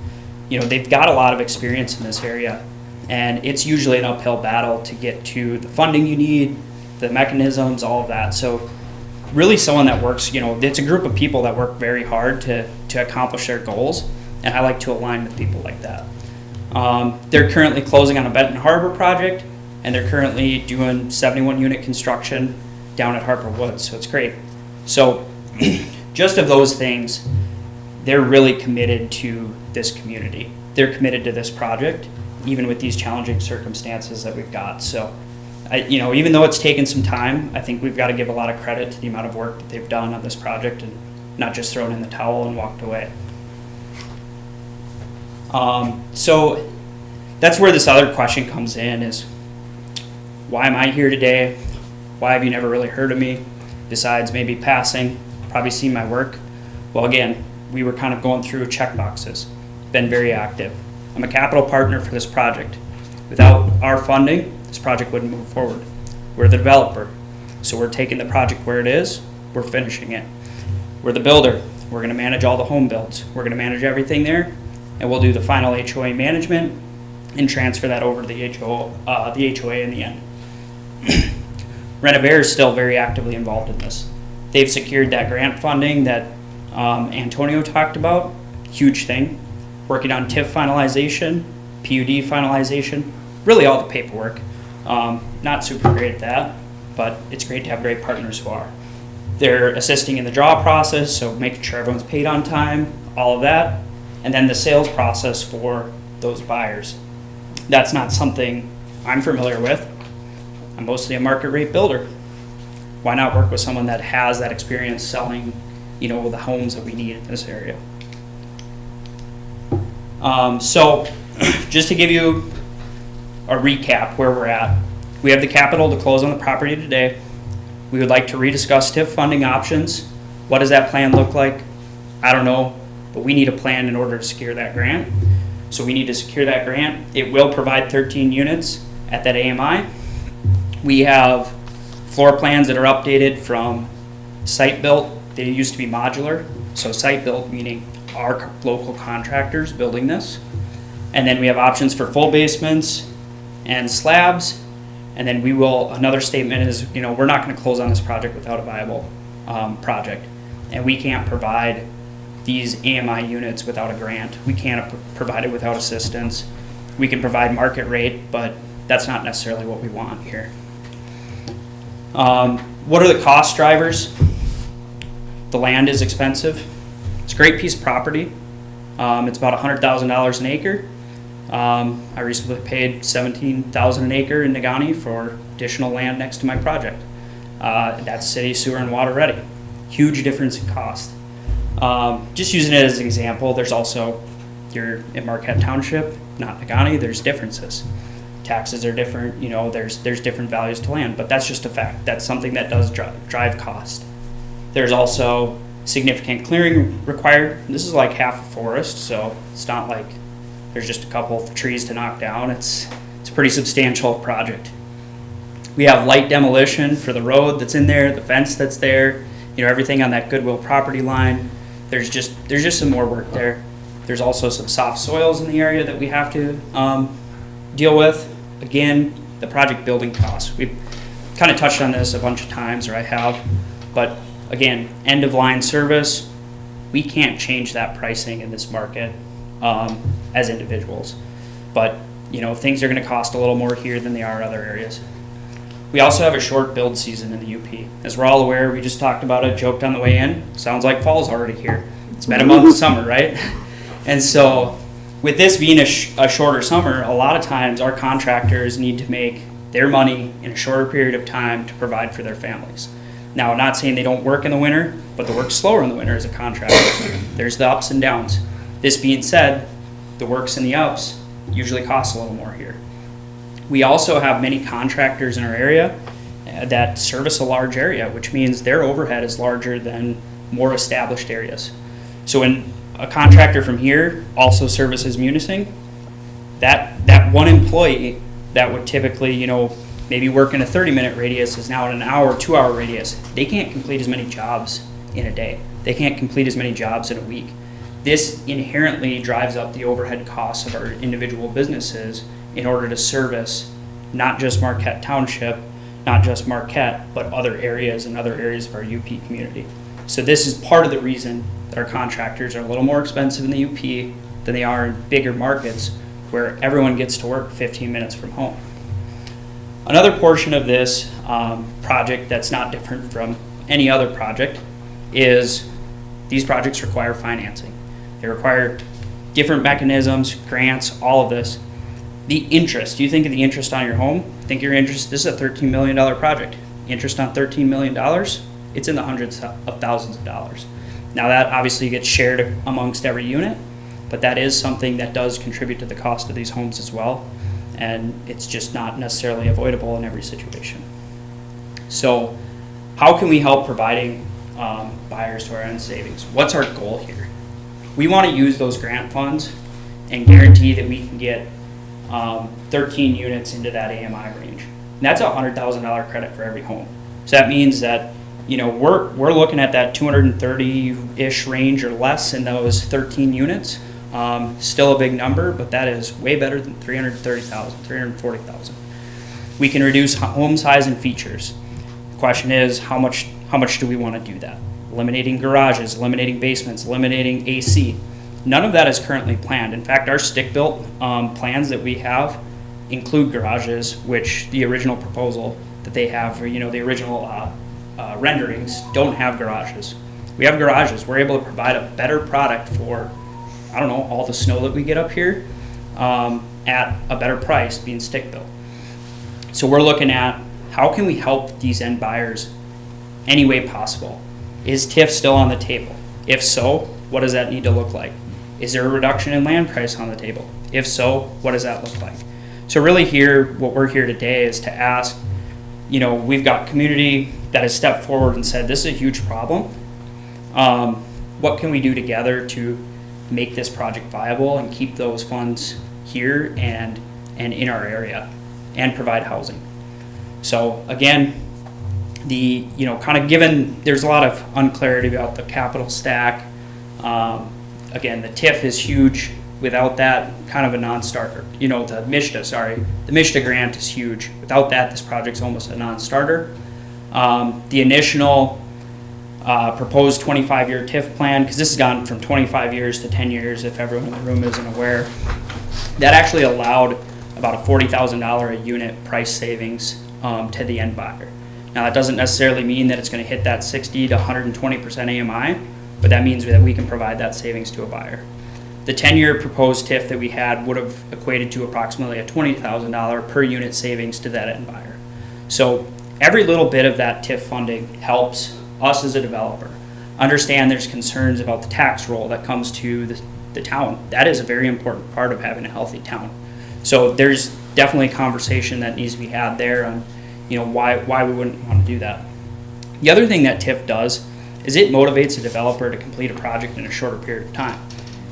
they've got a lot of experience in this area. And it's usually an uphill battle to get to the funding you need, the mechanisms, all of that. So really someone that works, it's a group of people that work very hard to accomplish their goals. And I like to align with people like that. They're currently closing on a Benton Harbor project, and they're currently doing 71 unit construction down at Harper Woods. So it's great. So just of those things, they're really committed to this community. They're committed to this project, even with these challenging circumstances that we've got. So, even though it's taken some time, I think we've got to give a lot of credit to the amount of work that they've done on this project and not just thrown in the towel and walked away. So that's where this other question comes in is, why am I here today? Why have you never really heard of me? Besides maybe passing, probably seen my work. Well, again, we were kind of going through check boxes, been very active. I'm a capital partner for this project. Without our funding, this project wouldn't move forward. We're the developer, so we're taking the project where it is, we're finishing it. We're the builder, we're gonna manage all the home builds. We're gonna manage everything there, and we'll do the final HOA management and transfer that over to the HOA in the end. Renovair is still very actively involved in this. They've secured that grant funding that Antonio talked about, huge thing. Working on TIF finalization, PUD finalization, really all the paperwork. Not super great at that, but it's great to have great partners who are. They're assisting in the draw process, so making sure everyone's paid on time, all of that. And then the sales process for those buyers. That's not something I'm familiar with. I'm mostly a market rate builder. Why not work with someone that has that experience selling, the homes that we need in this area? So just to give you a recap where we're at, we have the capital to close on the property today. We would like to rediscuss TIF funding options. What does that plan look like? I don't know, but we need a plan in order to secure that grant. So we need to secure that grant. It will provide 13 units at that AMI. We have floor plans that are updated from site built. They used to be modular. So site built meaning our local contractors building this. And then we have options for full basements and slabs. And then another statement is, we're not going to close on this project without a viable project. And we can't provide these AMI units without a grant. We can't provide it without assistance. We can provide market rate, but that's not necessarily what we want here. What are the cost drivers? The land is expensive. It's a great piece of property. It's about $100,000 an acre. I recently paid $17,000 an acre in Negaunee for additional land next to my project. That's city, sewer, and water ready. Huge difference in cost. Just using it as an example, there's also, you're in Marquette Township, not Negaunee, there's differences. Taxes are different, there's different values to land, but that's just a fact. That's something that does drive cost. There's also significant clearing required. This is like half a forest, so it's not like there's just a couple of trees to knock down. It's a pretty substantial project. We have light demolition for the road that's in there, the fence that's there, everything on that Goodwill property line. There's just some more work there. There's also some soft soils in the area that we have to deal with. Again, the project building costs. We've kind of touched on this a bunch of times, or I have, but again, end of line service, we can't change that pricing in this market as individuals. But things are going to cost a little more here than they are in other areas. We also have a short build season in the UP. As we're all aware, we just talked about it, joked on the way in. Sounds like fall's already here. It's been a month of summer, right? And so with this being a shorter summer, a lot of times our contractors need to make their money in a shorter period of time to provide for their families. Now, I'm not saying they don't work in the winter, but the work's slower in the winter as a contractor. There's the ups and downs. This being said, the works in the ups usually cost a little more here. We also have many contractors in our area that service a large area, which means their overhead is larger than more established areas. So when a contractor from here also services Munising, that one employee that would typically, maybe work in a 30-minute radius is now in an hour, 2-hour radius. They can't complete as many jobs in a day. They can't complete as many jobs in a week. This inherently drives up the overhead costs of our individual businesses in order to service not just Marquette Township, not just Marquette, but other areas and other areas of our UP community. So this is part of the reason that our contractors are a little more expensive in the UP than they are in bigger markets where everyone gets to work 15 minutes from home. Another portion of this project that's not different from any other project is these projects require financing. They require different mechanisms, grants, all of this. The interest, you think of the interest on your home, think your interest, this is a $13 million project. Interest on $13 million, it's in the hundreds of thousands of dollars. Now that obviously gets shared amongst every unit, but that is something that does contribute to the cost of these homes as well, and it's just not necessarily avoidable in every situation. So how can we help providing buyers to our end savings? What's our goal here? We want to use those grant funds and guarantee that we can get 13 units into that AMI range. And that's a $100,000 credit for every home. So that means that, you know, we're looking at that 230-ish range or less in those 13 units. Still a big number, but that is way better than 330,000, 340,000. We can reduce home size and features. The question is, how much do we want to do that? Eliminating garages, eliminating basements, eliminating AC. None of that is currently planned. In fact, our stick-built plans that we have include garages, which the original proposal that they have, or, you know, the original renderings don't have garages. We have garages. We're able to provide a better product for, I don't know, all the snow that we get up here at a better price being stick-built. So we're looking at how can we help these end buyers any way possible. Is TIF still on the table? If so, what does that need to look like? Is there a reduction in land price on the table? If so, what does that look like? So really here, what we're here today is to ask, you know, we've got community that has stepped forward and said, this is a huge problem. What can we do together to make this project viable and keep those funds here and in our area and provide housing? So again, kind of given, there's a lot of unclarity about the capital stack. Again, the TIF is huge. Without that, kind of a non-starter. You know, the MSHDA grant is huge. Without that, this project's almost a non-starter. The initial proposed 25-year TIF plan, because this has gone from 25 years to 10 years, if everyone in the room isn't aware, that actually allowed about a $40,000 a unit price savings to the end buyer. Now, that doesn't necessarily mean that it's going to hit that 60 to 120% AMI, but that means that we can provide that savings to a buyer. The 10-year proposed TIF that we had would have equated to approximately a $20,000 per unit savings to that end buyer. So every little bit of that TIF funding helps us as a developer understand there's concerns about the tax roll that comes to the town. That is a very important part of having a healthy town. So there's definitely a conversation that needs to be had there on, you know, why we wouldn't want to do that. The other thing that TIF does is it motivates a developer to complete a project in a shorter period of time,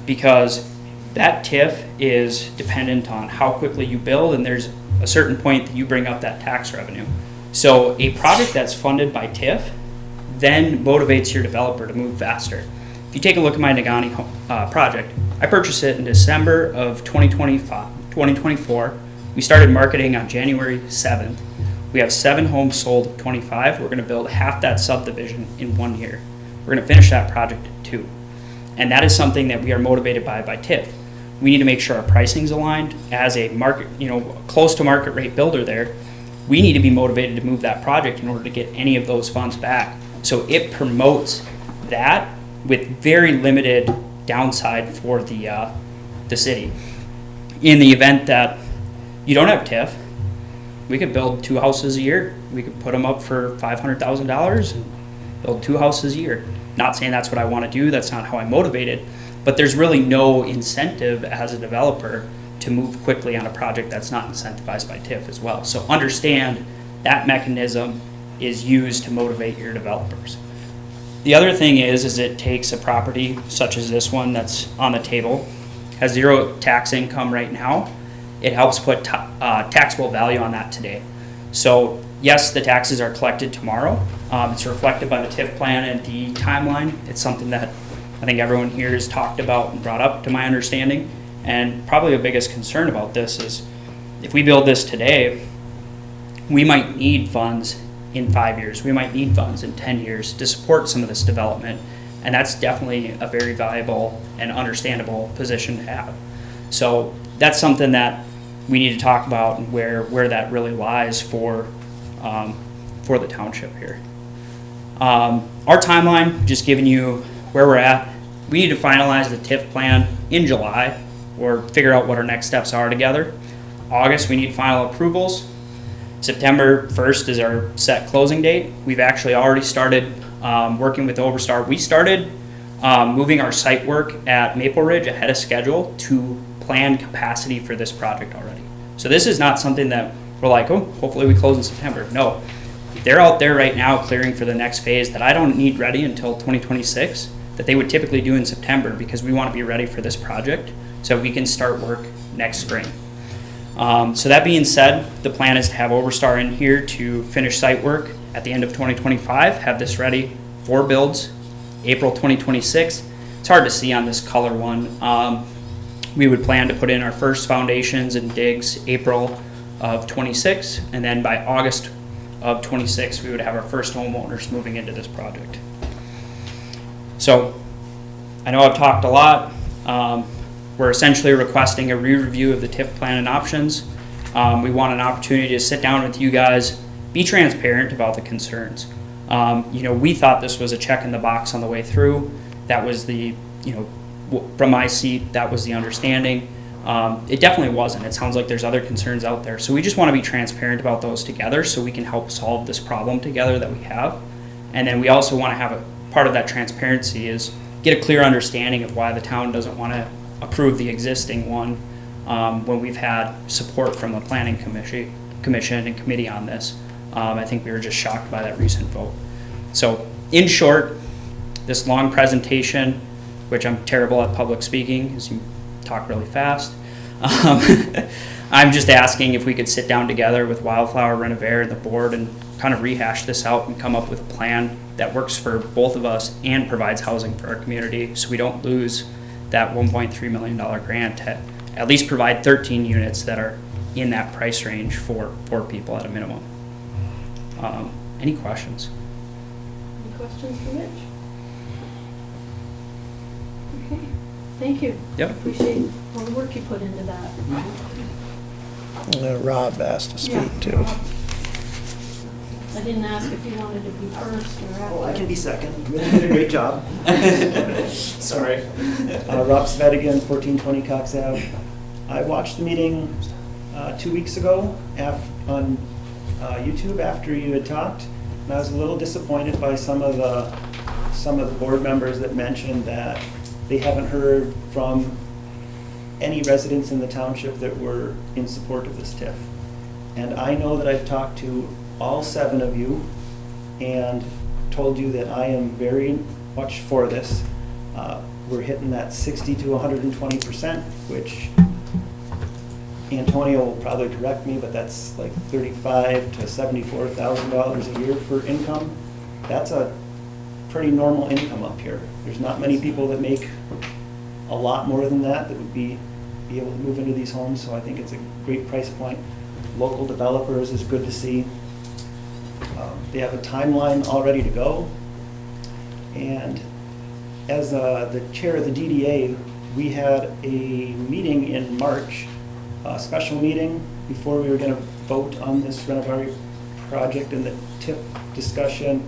because that TIF is dependent on how quickly you build, and there's a certain point that you bring up that tax revenue. So a project that's funded by TIF then motivates your developer to move faster. If you take a look at my Nagani project, I purchased it in December of 2024. We started marketing on January 7th. We have 7 homes sold of 25. We're going to build half that subdivision in 1 year. We're going to finish that project in 2. And that is something that we are motivated by TIF. We need to make sure our pricing's aligned. As a market, close to market rate builder there, we need to be motivated to move that project in order to get any of those funds back. So it promotes that with very limited downside for the city. In the event that you don't have TIF, we could build 2 houses a year. We could put them up for $500,000 and build 2 houses a year. Not saying that's what I want to do, that's not how I'm motivated, but there's really no incentive as a developer to move quickly on a project that's not incentivized by TIF as well. So understand that mechanism is used to motivate your developers. The other thing is it takes a property such as this one that's on the table, has 0 tax income right now. It helps put taxable value on that today. So yes, the taxes are collected tomorrow. It's reflected by the TIF plan and the timeline. It's something that I think everyone here has talked about and brought up, to my understanding. And probably the biggest concern about this is if we build this today, we might need funds in 5 years. We might need funds in 10 years to support some of this development. And that's definitely a very valuable and understandable position to have. So that's something that we need to talk about, and where that really lies for the township here. Our timeline, just giving you where we're at. We need to finalize the TIF plan in July, or figure out what our next steps are together. August, we need final approvals. September 1st is our set closing date. We've actually already started working with Overstar. We started moving our site work at Maple Ridge ahead of schedule to plan capacity for this project already. So this is not something that we're like, oh, hopefully we close in September. No, they're out there right now clearing for the next phase that I don't need ready until 2026, that they would typically do in September, because we want to be ready for this project so we can start work next spring. So that being said, the plan is to have Overstar in here to finish site work at the end of 2025, have this ready for builds April 2026. It's hard to see on this color one. We would plan to put in our first foundations and digs April of 26, and then by August of 26, we would have our first homeowners moving into this project. So I know I've talked a lot. We're essentially requesting a re-review of the TIF plan and options. We want an opportunity to sit down with you guys, be transparent about the concerns. We thought this was a check in the box on the way through. That was the, from my seat, that was the understanding. It definitely wasn't. It sounds like there's other concerns out there. So we just want to be transparent about those together so we can help solve this problem together that we have. And then we also want to have a part of that transparency is get a clear understanding of why the town doesn't want to approve the existing one when we've had support from the planning commission and committee on this. I think we were just shocked by that recent vote. So in short, this long presentation, which I'm terrible at public speaking, as you talk really fast. I'm just asking if we could sit down together with Wildflower, Renovare, and the board and kind of rehash this out and come up with a plan that works for both of us and provides housing for our community so we don't lose that $1.3 million grant to at least provide 13 units that are in that price range for people at a minimum. Any questions? Any questions for Mitch? Okay, thank you. Yep. Appreciate all the work you put into that. Rob asked to speak Yeah, too. Rob. I didn't ask if you wanted to be first or after. Oh, I can be second. You did a great job. Sorry. Rob Svedigan, 1420 Cox Ave. I watched the meeting 2 weeks ago on YouTube after you had talked, and I was a little disappointed by some of the board members that mentioned that they haven't heard from any residents in the township that were in support of this TIF. And I know that I've talked to all 7 of you and told you that I am very much for this. We're hitting that 60 to 120%, which Antonio will probably correct me, but that's like $35,000 to $74,000 a year for income. That's a pretty normal income up here. There's not many people that make a lot more than that would be able to move into these homes, so I think it's a great price point. Local developers is good to see. They have a timeline all ready to go. And as the chair of the DDA, we had a meeting in March, a special meeting before we were going to vote on this renovation project and the TIF discussion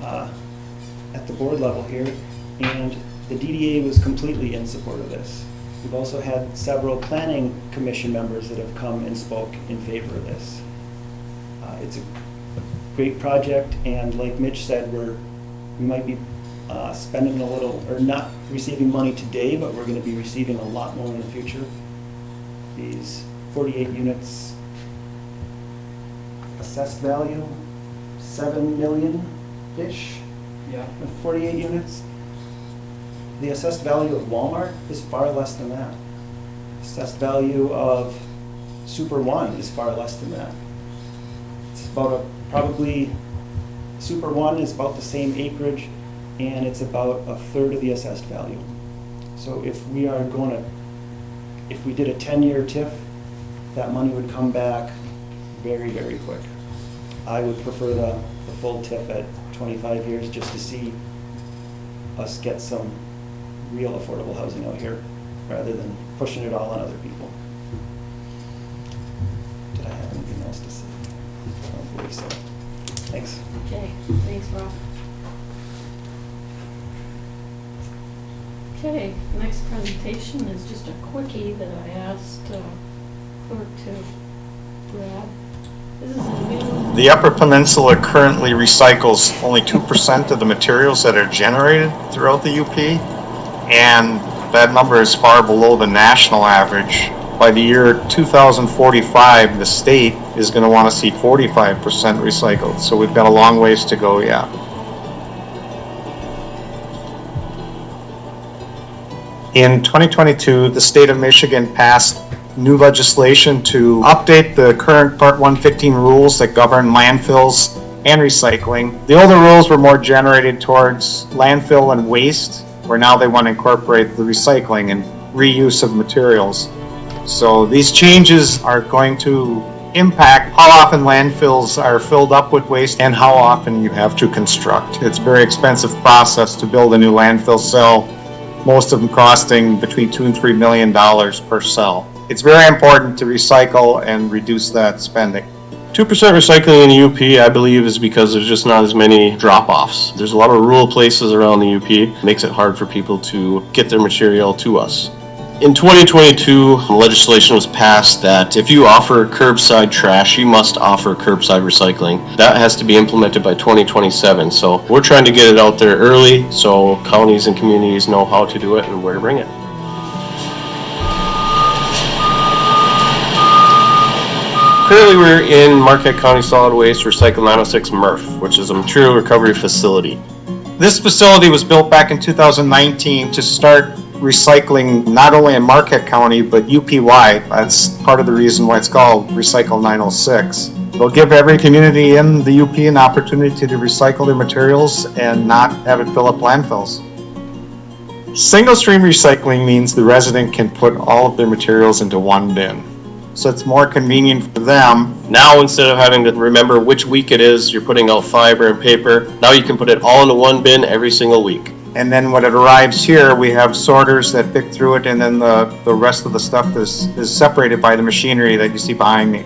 at the board level here. And the DDA was completely in support of this. We've also had several planning commission members that have come and spoke in favor of this. It's a great project, and like Mitch said, we might be spending a little, or not receiving money today, but we're going to be receiving a lot more in the future. These 48 units, assessed value, 7 million-ish, Yeah. with 48 units. The assessed value of Walmart is far less than that. Assessed value of Super One is far less than that. It's about probably, Super One is about the same acreage, and it's about a third of the assessed value. So if we did a 10-year TIF, that money would come back very, very quick. I would prefer the full TIF at 25 years just to see us get some real affordable housing out here rather than pushing it all on other people. Did I have anything else to say? I don't believe so. Thanks. Okay, thanks, Rob. Okay, next presentation is just a quickie that I asked clerk to grab. This is a new, The Upper Peninsula currently recycles only 2% of the materials that are generated throughout the UP, and that number is far below the national average. By the year 2045, the state is going to want to see 45% recycled, so we've got a long ways to go yet. In 2022, the state of Michigan passed new legislation to update the current Part 115 rules that govern landfills and recycling. The older rules were more generated towards landfill and waste, where now they want to incorporate the recycling and reuse of materials. So these changes are going to impact how often landfills are filled up with waste and how often you have to construct. It's a very expensive process to build a new landfill cell, most of them costing between $2 and $3 million per cell. It's very important to recycle and reduce that spending. 2% recycling in the UP, I believe, is because there's just not as many drop-offs. There's a lot of rural places around the UP. It makes it hard for people to get their material to us. In 2022, legislation was passed that if you offer curbside trash, you must offer curbside recycling. That has to be implemented by 2027. So we're trying to get it out there early so counties and communities know how to do it and where to bring it. Currently, we're in Marquette County Solid Waste Recycle 906 MRF, which is a material recovery facility. This facility was built back in 2019 to start recycling not only in Marquette County, but UP-wide. That's part of the reason why it's called Recycle 906. It'll give every community in the UP an opportunity to recycle their materials and not have it fill up landfills. Single stream recycling means the resident can put all of their materials into one bin. So it's more convenient for them. Now, instead of having to remember which week it is, you're putting out fiber and paper, now you can put it all into one bin every single week. And then when it arrives here, we have sorters that pick through it, and then the rest of the stuff is separated by the machinery that you see behind me.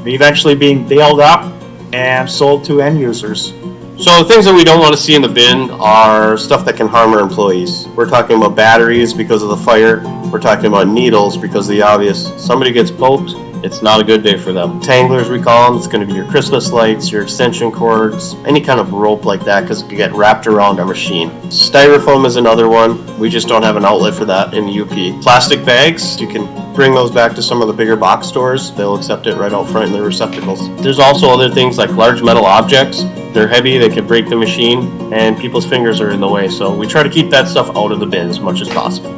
Eventually being baled up and sold to end users. So the things that we don't want to see in the bin are stuff that can harm our employees. We're talking about batteries because of the fire. We're talking about needles because of the obvious. Somebody gets poked, it's not a good day for them. Tanglers, we call them. It's going to be your Christmas lights, your extension cords, any kind of rope like that because it can get wrapped around our machine. Styrofoam is another one. We just don't have an outlet for that in the UP. Plastic bags, you can bring those back to some of the bigger box stores. They'll accept it right out front in their receptacles. There's also other things like large metal objects. They're heavy, they can break the machine, and people's fingers are in the way. So we try to keep that stuff out of the bin as much as possible.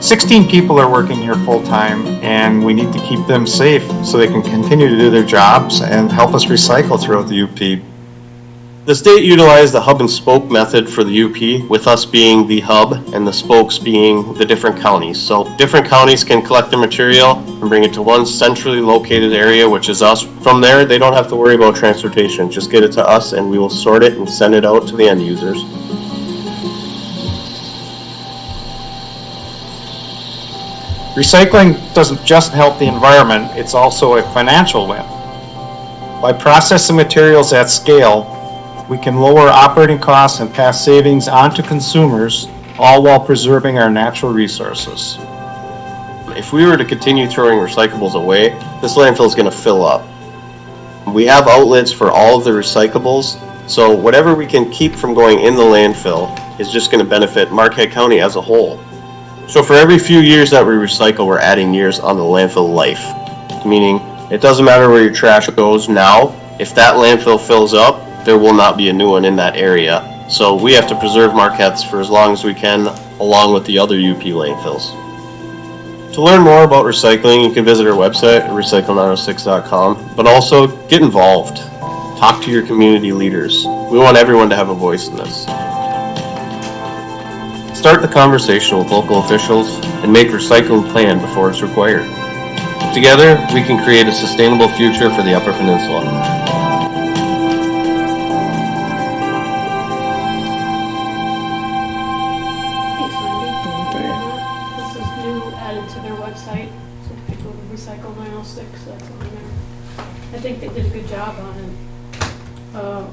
16 people are working here full-time, and we need to keep them safe so they can continue to do their jobs and help us recycle throughout the UP. The state utilized the hub and spoke method for the UP, with us being the hub and the spokes being the different counties. So different counties can collect their material and bring it to one centrally located area, which is us. From there, they don't have to worry about transportation. Just get it to us and we will sort it and send it out to the end users. Recycling doesn't just help the environment, it's also a financial win. By processing materials at scale, we can lower operating costs and pass savings on to consumers, all while preserving our natural resources. If we were to continue throwing recyclables away, this landfill is going to fill up. We have outlets for all of the recyclables, so whatever we can keep from going in the landfill is just going to benefit Marquette County as a whole. So for every few years that we recycle, we're adding years on the landfill life. Meaning, it doesn't matter where your trash goes now, if that landfill fills up, there will not be a new one in that area. So we have to preserve Marquette's for as long as we can, along with the other UP landfills. To learn more about recycling, you can visit our website at recycle906.com, but also get involved. Talk to your community leaders. We want everyone to have a voice in this. Start the conversation with local officials and make a recycling plan before it's required. Together, we can create a sustainable future for the Upper Peninsula. Thanks, Wendy. This is new, added to their website, so if you go to Recycle 906, that's on there. I think they did a good job on it.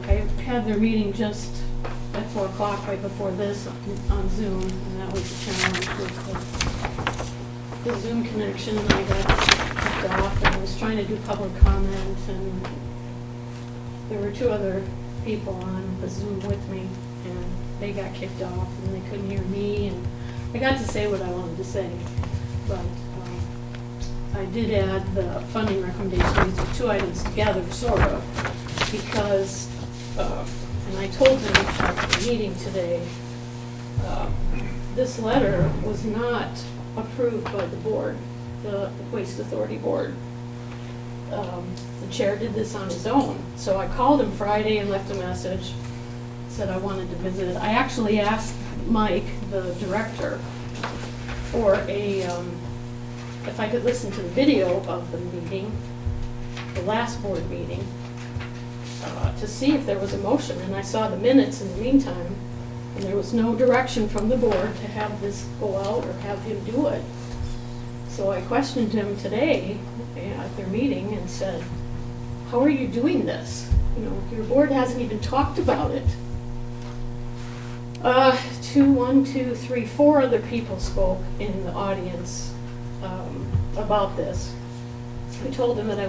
I had their meeting just at 4 o'clock right before this on Zoom, and that was a challenge with the Zoom connection. I got kicked off and I was trying to do public comment, and there were two other people on the Zoom with me, and they got kicked off, and they couldn't hear me, and I got to say what I wanted to say. But I did add the funding recommendations, the two items together, sort of, because, and I told them at the meeting today, this letter was not approved by the board, the Waste Authority Board. The chair did this on his own. So I called him Friday and left a message, said I wanted to visit it. I actually asked Mike, the director, for a, if I could listen to the video of the meeting, the last board meeting, to see if there was a motion. And I saw the minutes in the meantime, and there was no direction from the board to have this go out or have him do it. So I questioned him today at their meeting and said, how are you doing this? You know, your board hasn't even talked about it. 4 other people spoke in the audience about this. I told them that I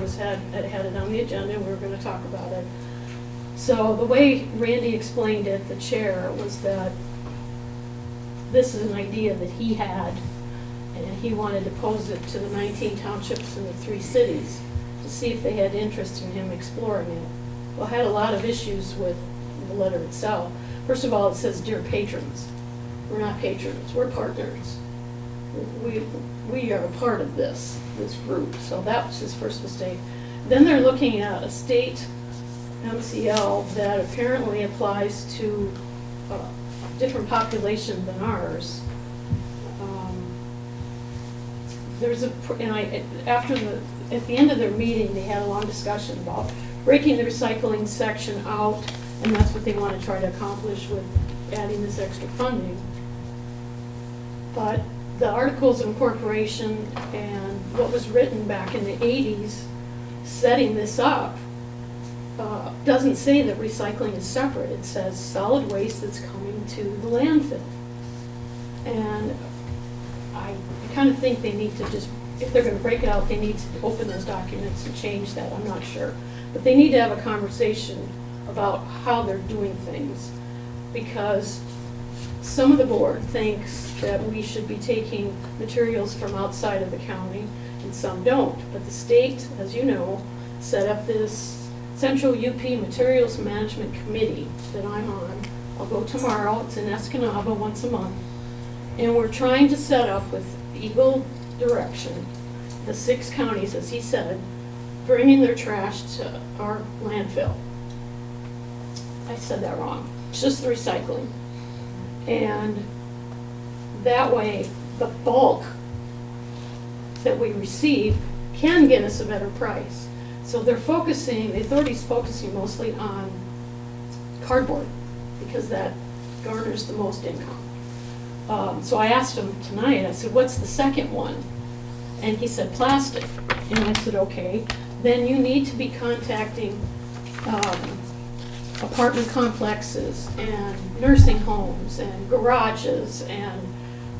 had it on the agenda and we were going to talk about it. So the way Randy explained it, the chair, was that this is an idea that he had, and he wanted to pose it to the 19 townships in the 3 cities to see if they had interest in him exploring it. Well, I had a lot of issues with the letter itself. First of all, it says, "Dear patrons." We're not patrons, we're partners. We are a part of this group, so that was his first mistake. Then they're looking at a state MCL that apparently applies to a different population than ours. At the end of their meeting, they had a long discussion about breaking the recycling section out, and that's what they want to try to accomplish with adding this extra funding. But the Articles of Incorporation and what was written back in the 80s setting this up doesn't say that recycling is separate. It says solid waste that's coming to the landfill. And I kind of think they need to just, if they're going to break it out, they need to open those documents and change that. I'm not sure. But they need to have a conversation about how they're doing things, because some of the board thinks that we should be taking materials from outside of the county, and some don't. But the state, as you know, set up this Central UP Materials Management Committee that I'm on. I'll go tomorrow. It's in Escanaba once a month. And we're trying to set up, with Eagle direction, the 6 counties, as he said, bringing their trash to our landfill. I said that wrong. It's just the recycling. And that way, the bulk that we receive can get us a better price. So the authority's focusing mostly on cardboard, because that garners the most income. So I asked him tonight, I said, what's the second one? And he said, plastic. And I said, okay, then you need to be contacting apartment complexes and nursing homes and garages and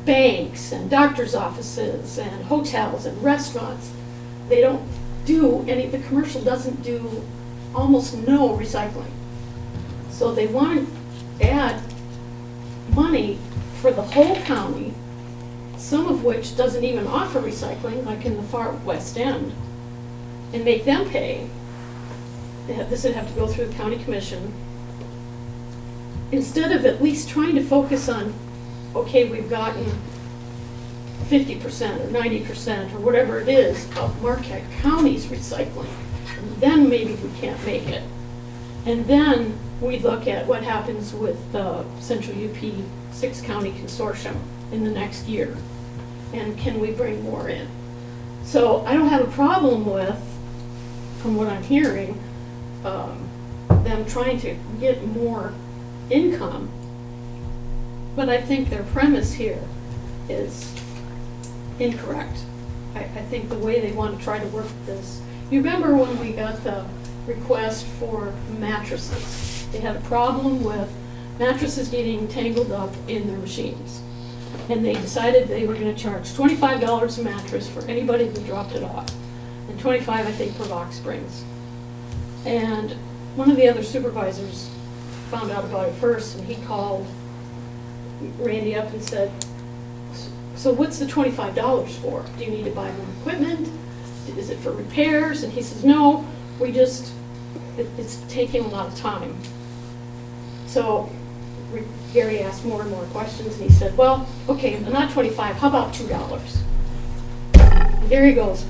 banks and doctor's offices and hotels and restaurants. They don't do the commercial doesn't do almost no recycling. So they want to add money for the whole county, some of which doesn't even offer recycling, like in the far west end, and make them pay. This would have to go through the county commission, instead of at least trying to focus on, okay, we've gotten 50% or 90% or whatever it is of Marquette County's recycling, and then maybe we can't make it. And then we look at what happens with the Central UP 6-county consortium in the next year, and can we bring more in? So I don't have a problem with, from what I'm hearing, them trying to get more income, but I think their premise here is incorrect. I think the way they want to try to work this. You remember when we got the request for mattresses? They had a problem with mattresses getting tangled up in their machines. And they decided they were going to charge $25 a mattress for anybody that dropped it off. And $25, I think, for box springs. And one of the other supervisors found out about it first, and he called Randy up and said, so what's the $25 for? Do you need to buy more equipment? Is it for repairs? And he says, no, it's taking a lot of time. So Gary asked more and more questions, and he said, well, okay, not 25, how about $2? And Gary goes,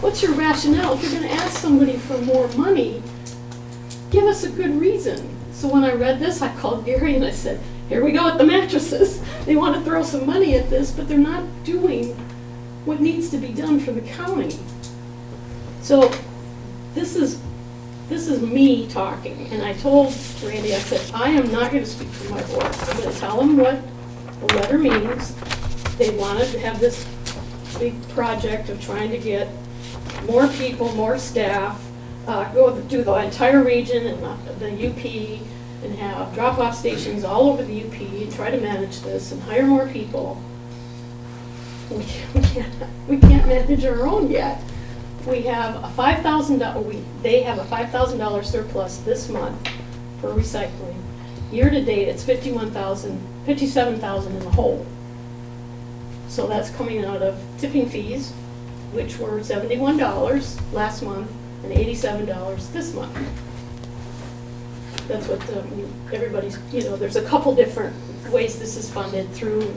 what's your rationale? If you're gonna ask somebody for more money, give us a good reason. So when I read this, I called Gary and I said, here we go with the mattresses. They want to throw some money at this, but they're not doing what needs to be done for the county. So this is me talking, and I told Randy, I said, I am not going to speak for my board. I'm going to tell them what the letter means. They wanted to have this big project of trying to get more people, more staff, go do the entire region and the UP, and have drop-off stations all over the UP, and try to manage this and hire more people. We can't manage our own yet. We have a $5,000. They have a $5,000 surplus this month for recycling. Year to date, it's $57,000 in the hole. So that's coming out of tipping fees, which were $71 last month and $87 this month. That's what everybody's, there's a couple different ways this is funded through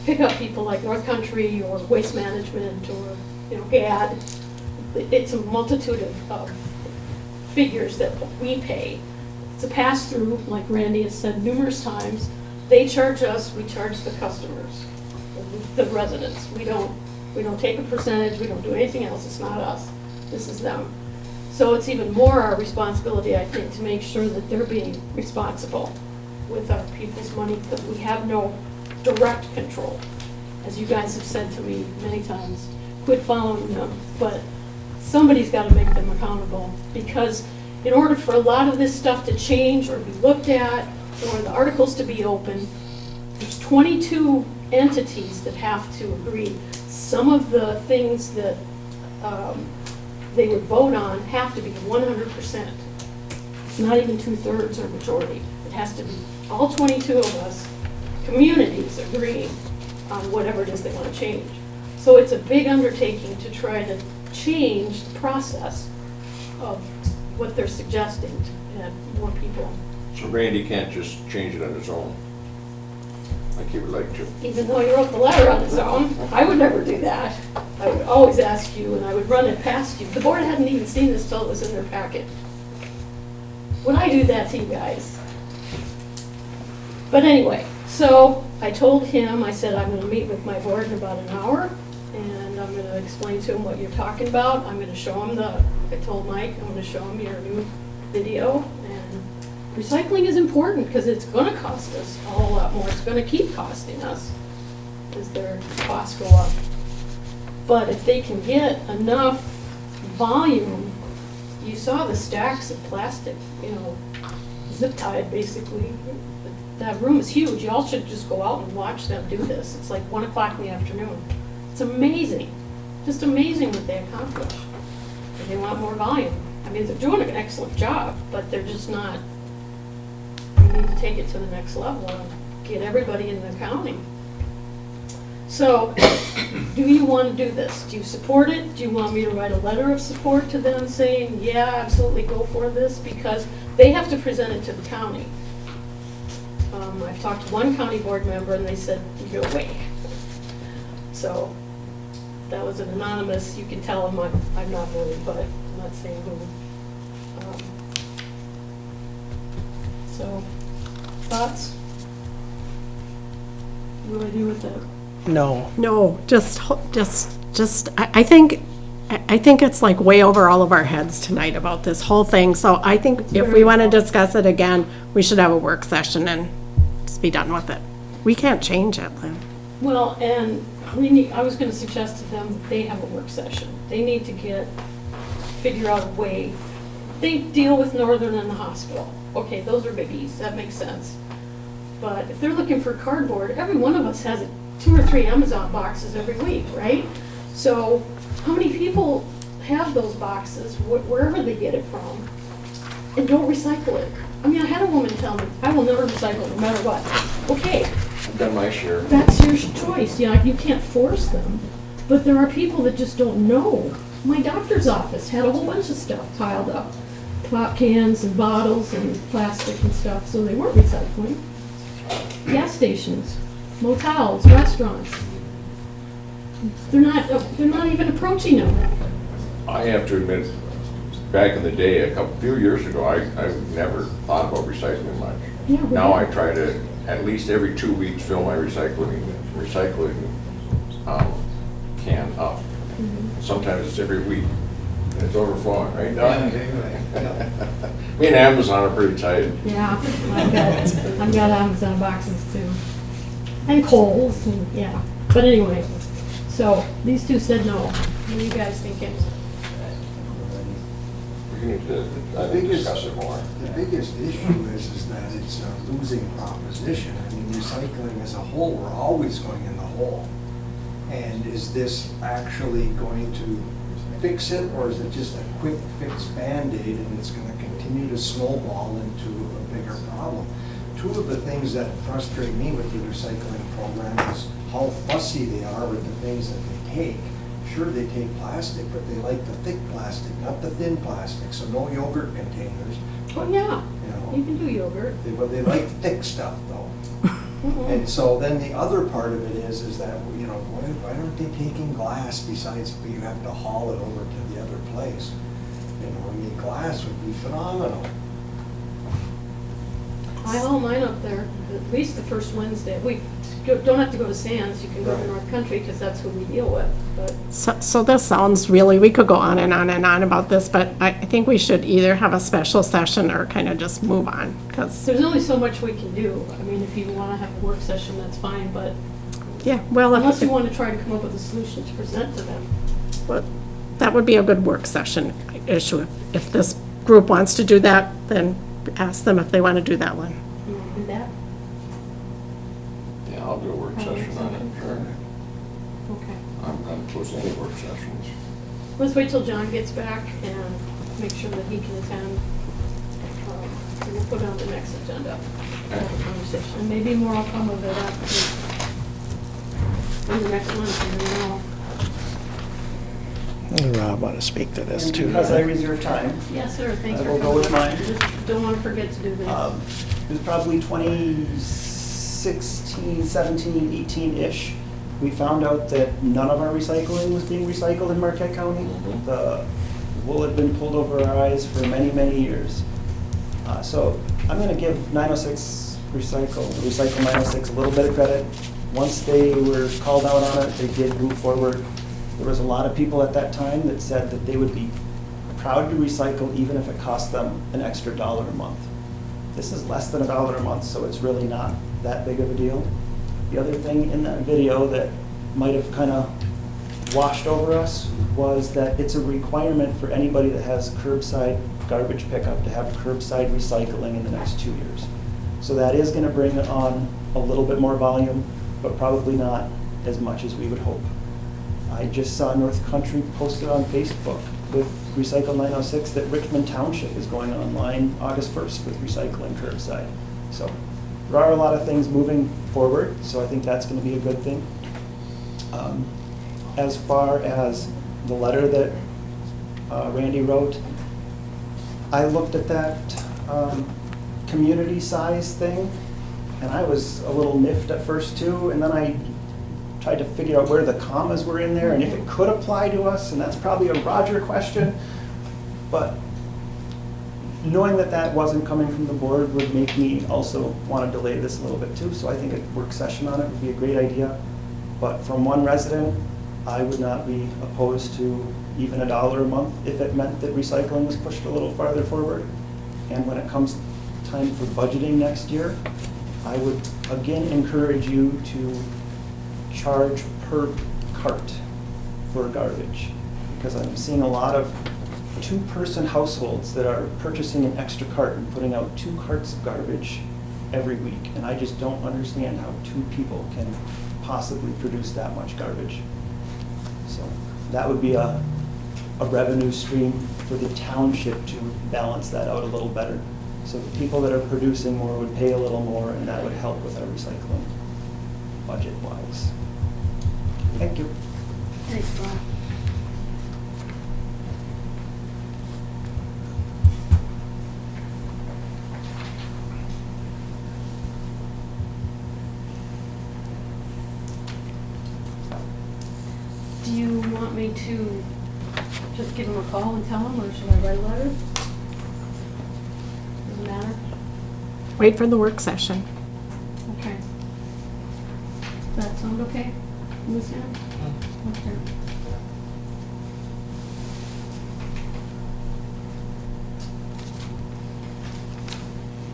pickup people like North Country or Waste Management or, GAD. It's a multitude of figures that we pay. It's a pass-through, like Randy has said numerous times. They charge us, we charge the customers, the residents. We don't take a percentage, we don't do anything else. It's not us, this is them. So it's even more our responsibility, I think, to make sure that they're being responsible with our people's money, because we have no direct control. As you guys have said to me many times, quit following them, but somebody's got to make them accountable, because in order for a lot of this stuff to change or be looked at, or the articles to be open, there's 22 entities that have to agree. Some of the things that they would vote on have to be 100%. It's not even 2/3 or majority. It has to be all 22 of us, communities, agreeing on whatever it is they want to change. So it's a big undertaking to try to change the process of what they're suggesting to add more people. So Randy can't just change it on his own, like he would like to. Even though he wrote the letter on his own, I would never do that. I would always ask you, and I would run it past you. The board hadn't even seen this till it was in their packet. Would I do that to you guys? But anyway, so I told him, I said, I'm going to meet with my board in about an hour, and I'm going to explain to him what you're talking about. I'm going to show him I told Mike, I'm going to show him your new video. And recycling is important because it's going to cost us a whole lot more. It's going to keep costing us as their costs go up. But if they can get enough volume, you saw the stacks of plastic, zip tied basically. That room is huge. Y'all should just go out and watch them do this. It's like 1 o'clock in the afternoon. It's amazing. Just amazing what they accomplish. And they want more volume. I mean, they're doing an excellent job, but they're just not. We need to take it to the next level and get everybody in the county. So, do you want to do this? Do you support it? Do you want me to write a letter of support to them saying, yeah, absolutely go for this? Because they have to present it to the county. I've talked to one county board member and they said, no way. So, that was an anonymous, you can tell them I'm not voting, but I'm not saying who. So, thoughts? What do I do with that? No, I think it's like way over all of our heads tonight about this whole thing. So I think if we want to discuss it again, we should have a work session and just be done with it. We can't change it, Lynn. Well, and I was going to suggest to them that they have a work session. They need to figure out a way. They deal with Northern and the hospital. Okay, those are biggies. That makes sense. But if they're looking for cardboard, every one of us has 2 or 3 Amazon boxes every week, right? So how many people have those boxes, wherever they get it from, and don't recycle it. I mean, I had a woman tell me, I will never recycle no matter what. Okay, I've done my share. that's your choice, you know, you can't force them. But there are people that just don't know. My doctor's office had a whole bunch of stuff piled up. Pop cans and bottles and plastic and stuff, so they weren't recycling. Gas stations, motels, restaurants. They're not even approaching them. I have to admit, back in the day, few years ago, I never thought about recycling much. Yeah, Now I try to, at least every 2 weeks, fill my recycling can up. Sometimes it's every week, and it's overflowing, right? Me and Amazon are pretty tight. Yeah, I've got Amazon boxes too. And Kohl's, and yeah. But anyway, so these two said no. What are you guys thinking? We need to, I think, discuss it more. The biggest issue is that it's a losing proposition. I mean, recycling as a whole, we're always going in the hole. And is this actually going to fix it, or is it just a quick fix Band-Aid and it's going to continue to snowball into a bigger problem? Two of the things that frustrate me with the recycling program is how fussy they are with the things that they take. Sure, they take plastic, but they like the thick plastic, not the thin plastic, so no yogurt containers. Oh, yeah, You know, you can do yogurt. but they like thick stuff, though. And so then the other part of it is that, you know, why aren't they taking glass besides you have to haul it over to the other place? You know, I mean, glass would be phenomenal. I haul mine up there at least the first Wednesday. We don't have to go to Sands, you can go to North Country because that's who we deal with, but. So this sounds really, we could go on and on and on about this, but I think we should either have a special session or kind of just move on, because, There's only so much we can do. I mean, if you want to have a work session, that's fine, but yeah, well, unless you if, want to try to come up with a solution to present to them. but that would be a good work session issue. If this group wants to do that, then ask them if they want to do that one. You want to do that? Yeah, I'll do a work session on it, sure. Okay. I'm opposed to any work sessions. Let's wait till John gets back and make sure that he can attend. And we'll put it on the next agenda, have a conversation. Maybe more will come of it after in the next one, you know. Rob want to speak to this And too. because I reserve time, Yes, sir, thanks I for will coming. go with mine. Just don't want to forget to do this. It was probably 2016, 17, 18-ish. We found out that none of our recycling was being recycled in Marquette County. The wool had been pulled over our eyes for many, many years. So I'm going to give 906 Recycle 906 a little bit of credit. Once they were called out on it, they did move forward. There was a lot of people at that time that said that they would be proud to recycle even if it cost them an extra $1 a month. This is less than $1 a month, so it's really not that big of a deal. The other thing in that video that might have kind of washed over us was that it's a requirement for anybody that has curbside garbage pickup to have curbside recycling in the next 2 years. So that is going to bring on a little bit more volume, but probably not as much as we would hope. I just saw North Country posted on Facebook with Recycle 906 that Richmond Township is going online August 1st with recycling curbside. So there are a lot of things moving forward, so I think that's going to be a good thing. As far as the letter that Randy wrote, I looked at that community size thing, and I was a little miffed at first too, and then I tried to figure out where the commas were in there and if it could apply to us, and that's probably a Roger question, but knowing that that wasn't coming from the board would make me also want to delay this a little bit too, so I think a work session on it would be a great idea. But from one resident, I would not be opposed to even $1 a month if it meant that recycling was pushed a little farther forward. And when it comes time for budgeting next year, I would again encourage you to charge per cart for garbage, because I'm seeing a lot of two-person households that are purchasing an extra cart and putting out 2 carts of garbage every week, and I just don't understand how 2 people can possibly produce that much garbage. So that would be a a revenue stream for the township to balance that out a little better. So the people that are producing more would pay a little more, and that would help with our recycling budget-wise. Thank you. Thanks, Ron. Do you want me to just give him a call and tell him, or should I write a letter? Doesn't matter? Wait for the work session. Okay. Does that sound okay, Ms. Ann? Okay.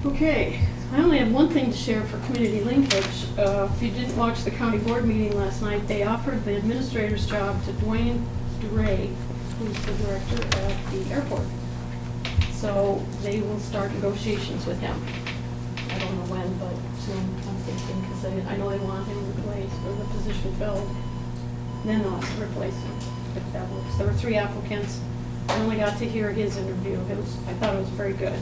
Okay, I only have one thing to share for community linkage. If you didn't watch the county board meeting last night, they offered the administrator's job to Dwayne DeRay, who's the director at the airport. So they will start negotiations with him. I don't know when, but soon, I'm thinking, because I know they want him replaced, or the position filled. Then they'll have to replace him, if that works. There were 3 applicants. I only got to hear his interview. I thought it was very good.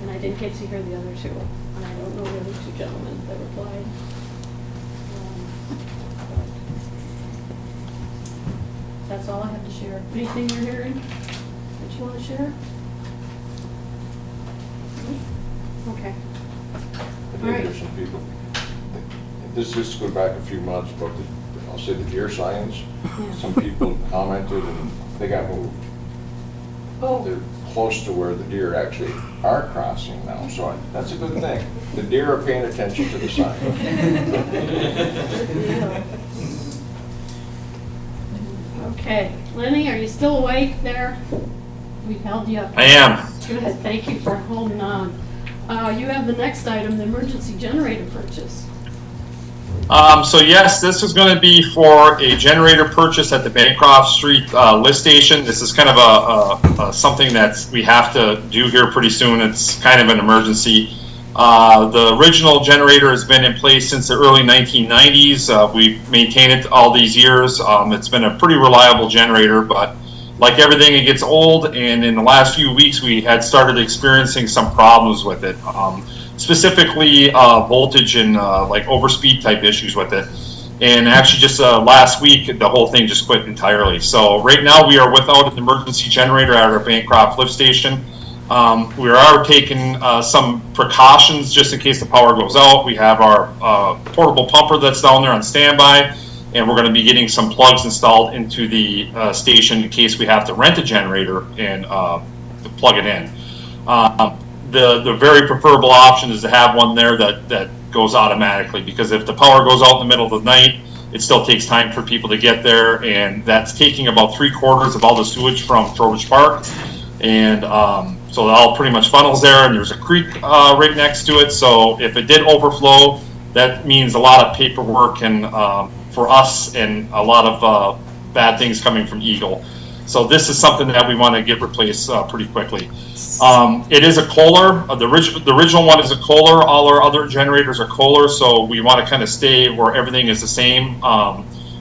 And I didn't get to hear the other 2. And I don't know the other 2 gentlemen that replied. But that's all I have to share. Anything you're hearing that you want to share? Okay. I did hear some people, this just goes back a few months, but I'll say the deer signs, some people commented and they got moved. Oh. They're close to where the deer actually are crossing now, so that's a good thing. The deer are paying attention to the sign. Okay, Lenny, are you still awake there? We've held you up. I am. Good, thank you for holding on. You have the next item, the emergency generator purchase. So yes, this is going to be for a generator purchase at the Bancroft Street lift station. This is kind of a something that we have to do here pretty soon. It's kind of an emergency. The original generator has been in place since the early 1990s. We've maintained it all these years. It's been a pretty reliable generator, but like everything, it gets old, and in the last few weeks we had started experiencing some problems with it. Specifically voltage and like overspeed type issues with it. And actually just last week, the whole thing just quit entirely. So right now we are without an emergency generator at our Bancroft lift station. We are taking some precautions just in case the power goes out. We have our portable pumper that's down there on standby, and we're going to be getting some plugs installed into the station in case we have to rent a generator and plug it in. The very preferable option is to have one there that goes automatically, because if the power goes out in the middle of the night, it still takes time for people to get there, and that's taking about 3/4 of all the sewage from Trowbridge Park. And so it all pretty much funnels there, and there's a creek right next to it, so if it did overflow, that means a lot of paperwork and for us, and a lot of bad things coming from Eagle. So this is something that we want to get replaced pretty quickly. It is a Kohler. The original one is a Kohler. All our other generators are Kohler, so we want to kind of stay where everything is the same.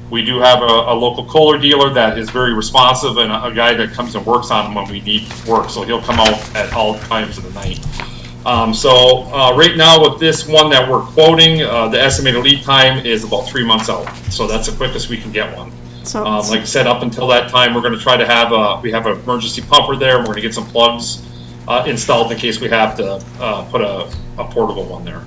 We do have a local Kohler dealer that is very responsive, and a guy that comes and works on them when we need work. So he'll come out at all times of the night. Right now with this one that we're quoting, the estimated lead time is about 3 months out. So that's the quickest we can get one. So, like I said, up until that time, we're going to try to have we have an emergency pumper there. We're going to get some plugs installed in case we have to put a portable one there.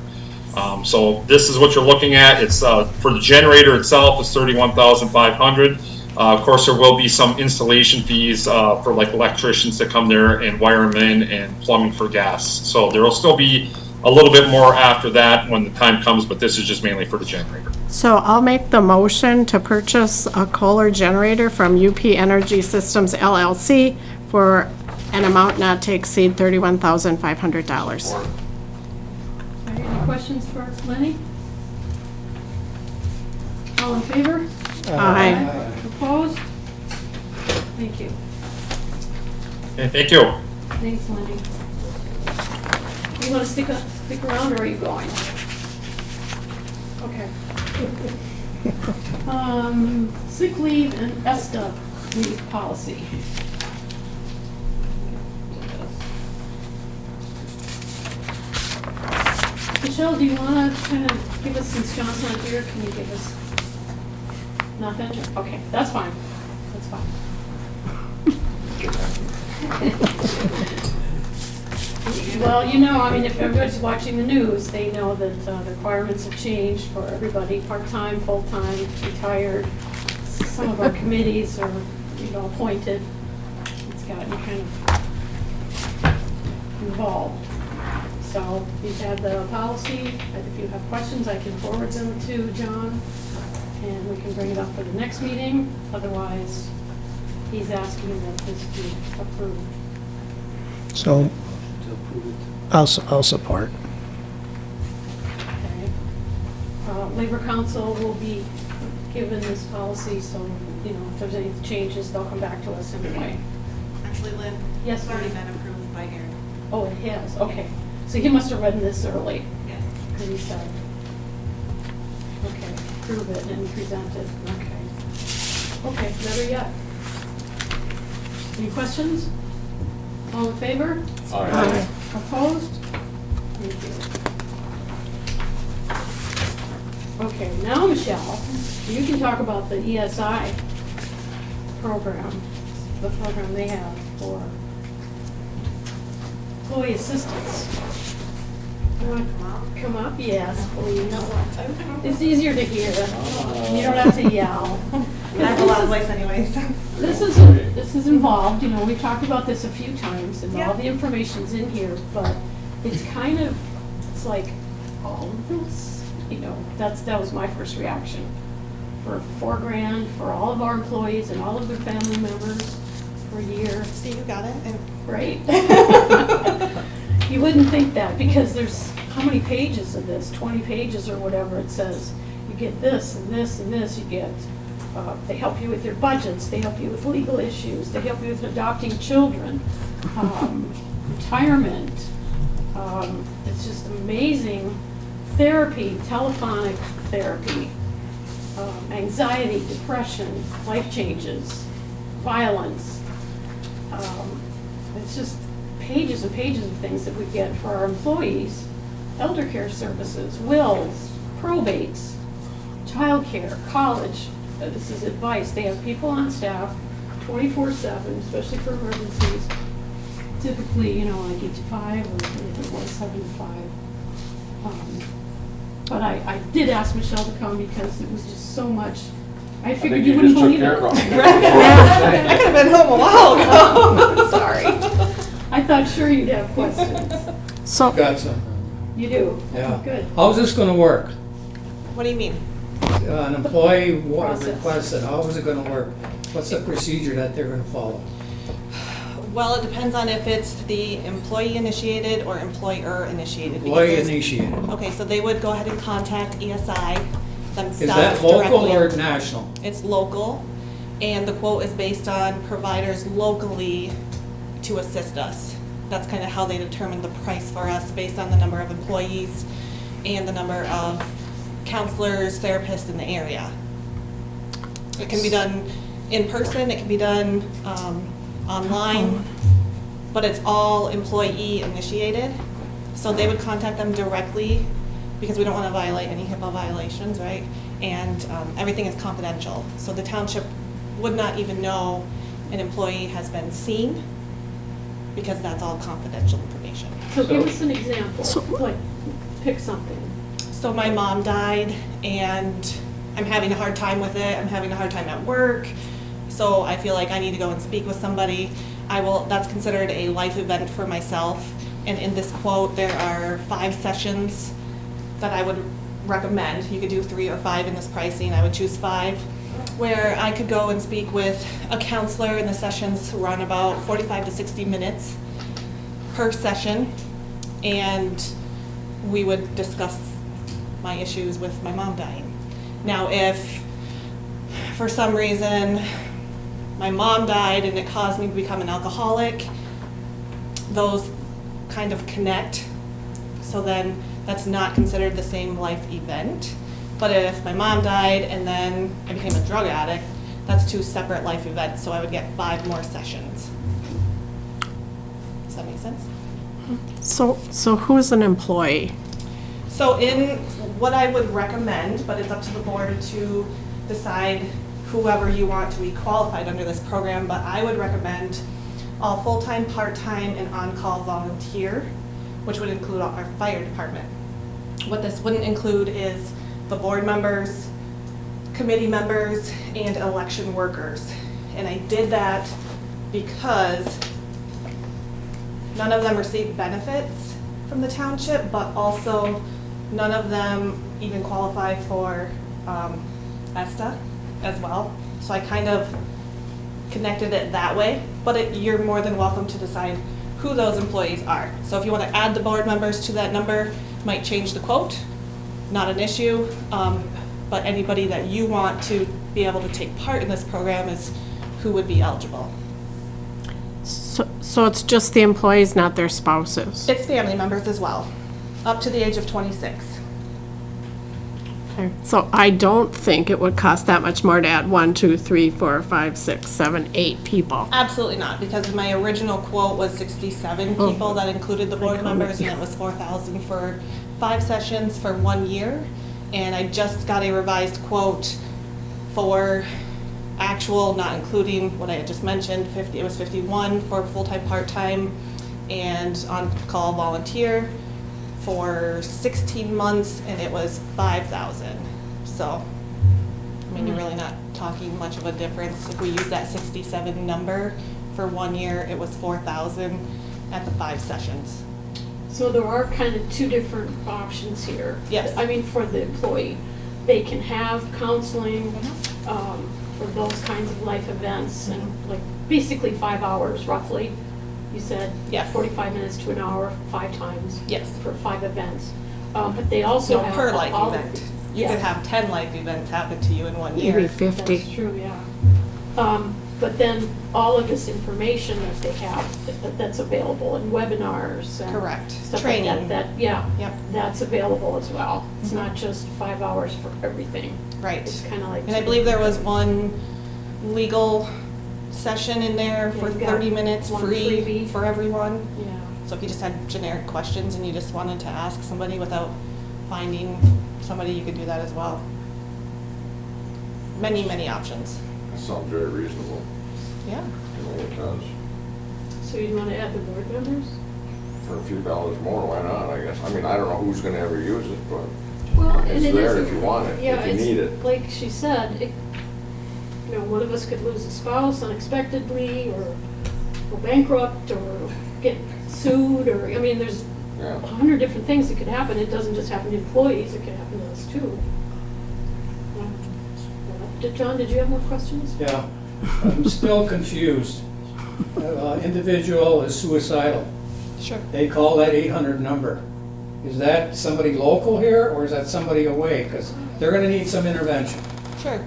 So this is what you're looking at. It's for the generator itself is $31,500. Of course, there will be some installation fees for like electricians to come there and wire them in, and plumbing for gas. So there will still be a little bit more after that when the time comes, but this is just mainly for the generator. so I'll make the motion to purchase a Kohler generator from UP Energy Systems LLC for an amount not to exceed $31,500. Are there any questions for Lenny? All in favor? Aye. Opposed? Thank you. Okay, thank you. Thanks, Lenny. You want to stick around, or are you going? Okay. Sick leave and ESTA leave policy. Michelle, do you want to kind of give us, since John's not here, can you give us nothing? Okay, that's fine. That's fine. Well, you know, I mean, if everybody's watching the news, they know that the requirements have changed for everybody, part-time, full-time, retired. Some of our committees are, you know, appointed. It's gotten kind of involved. So we've had the policy. If you have questions, I can forward them to John, and we can bring it up for the next meeting. Otherwise, he's asking that this be approved. So I'll support. Okay. Labor Council will be given this policy, so, you know, if there's any changes, they'll come back to us anyway. Actually, Lynn, Yes, it's already ma'am. been approved by Aaron. Oh, it has, okay. So he must have read this early. Yes. Because he said, okay, prove it and present it, okay. Okay, better yet. Any questions? All in favor? Aye. Opposed? Thank you. Okay, now Michelle, you can talk about the ESI program, the program they have for employee assistance. You want to come up? Yes, please. It's easier to hear. You don't have to yell. I have a lot of voice anyways. This is involved, you know, we've talked about this a few times, and all the information's in here, but it's kind of, it's like, all of this, you know, that was my first reaction. For $4,000 for all of our employees and all of their family members per year. See, you got it. Right. You wouldn't think that, because there's, how many pages of this? 20 pages or whatever it says. You get this and this and this, you get, they help you with your budgets, they help you with legal issues, they help you with adopting children, retirement. It's just amazing. Therapy, telephonic therapy, anxiety, depression, life changes, violence. It's just pages and pages of things that we get for our employees. Elder care services, wills, probates, childcare, college. This is advice. They have people on staff 24/7, especially for emergencies. Typically, you know, like 8 to 5, or if it was 7 to 5. But I did ask Michelle to come because it was just so much. I figured you wouldn't believe it. I could have been home a while ago. Sorry. I thought sure you'd have questions. So, Got some. You do? Yeah. Good. How's this gonna work? What do you mean? An employee Process. requests it, how is it gonna work? What's the procedure that they're gonna follow? Well, it depends on if it's the employee initiated or employer initiated. Employee initiated. Okay, so they would go ahead and contact ESI themselves Is that local directly. or national? It's local, and the quote is based on providers locally to assist us. That's kind of how they determine the price for us, based on the number of employees and the number of counselors, therapists in the area. It can be done in person, it can be done online, but it's all employee initiated. So they would contact them directly, because we don't want to violate any HIPAA violations, right? And everything is confidential. So the township would not even know an employee has been seen, because that's all confidential information. So give us an example. Like, pick something. So my mom died, and I'm having a hard time with it. I'm having a hard time at work. So I feel like I need to go and speak with somebody. That's considered a life event for myself. And in this quote, there are 5 sessions that I would recommend. You could do 3 or 5 in this pricing. I would choose 5, where I could go and speak with a counselor, and the sessions run about 45 to 60 minutes per session. And we would discuss my issues with my mom dying. Now, if for some reason my mom died and it caused me to become an alcoholic, those kind of connect. So then that's not considered the same life event. But if my mom died and then I became a drug addict, that's 2 separate life events, so I would get 5 more sessions. Does that make sense? so who's an employee? So in what I would recommend, but it's up to the board to decide whoever you want to be qualified under this program, but I would recommend all full-time, part-time, and on-call volunteer, which would include our fire department. What this wouldn't include is the board members, committee members, and election workers. And I did that because none of them receive benefits from the township, but also none of them even qualify for ESTA as well. So I kind of connected it that way, but you're more than welcome to decide who those employees are. So if you want to add the board members to that number, might change the quote, not an issue, but anybody that you want to be able to take part in this program is who would be eligible. So it's just the employees, not their spouses? It's family members as well, up to the age of 26. Okay. So I don't think it would cost that much more to add 1, 2, 3, 4, 5, 6, 7, 8 people. Absolutely not, because my original quote was 67 people that included the board members, and it was $4,000 for 5 sessions for 1 year. And I just got a revised quote for actual, not including what I had just mentioned, it was 51 for full-time, part-time, and on-call volunteer for 16 months, and it was 5,000. So, I mean, you're really not talking much of a difference. If we use that 67 number for 1 year, it was 4,000 at the 5 sessions. So there are kind of two different options here. Yes. I mean, for the employee, they can have counseling for those kinds of life events, and like basically 5 hours roughly. You said, Yes. 45 minutes to an hour, 5 times. Yes. For 5 events. But they also No, have. per life all- event. You Yeah. could have 10 life events happen to you in 1 year. Maybe 50. That's true, yeah. But then all of this information that they have, that's available in webinars and. Correct. Stuff Training. like that, yeah. Yep. That's available as well. It's not just 5 hours for everything. Right. It's kind of like. And I believe there was one legal session in there for They've got 30 minutes one free freebie. for everyone. Yeah. So if you just had generic questions and you just wanted to ask somebody without finding somebody, you could do that as well. Many, many options. That sounds very reasonable. Yeah. To me, it does. So you'd want to add the board members? For a few dollars more, why not, I guess? I mean, I don't know who's gonna ever use it, but Well, and it's it there is. if you want it, Yeah, if you it's need it. like she said, one of us could lose a spouse unexpectedly, or go bankrupt, or get sued, or, I mean, there's Yeah. 100 different things that could happen. It doesn't just happen to employees, it could happen to us too. John, did you have more questions? Yeah, I'm still confused. Individual is suicidal. Sure. They call that 800 number. Is that somebody local here, or is that somebody away? Because they're gonna need some intervention. Sure.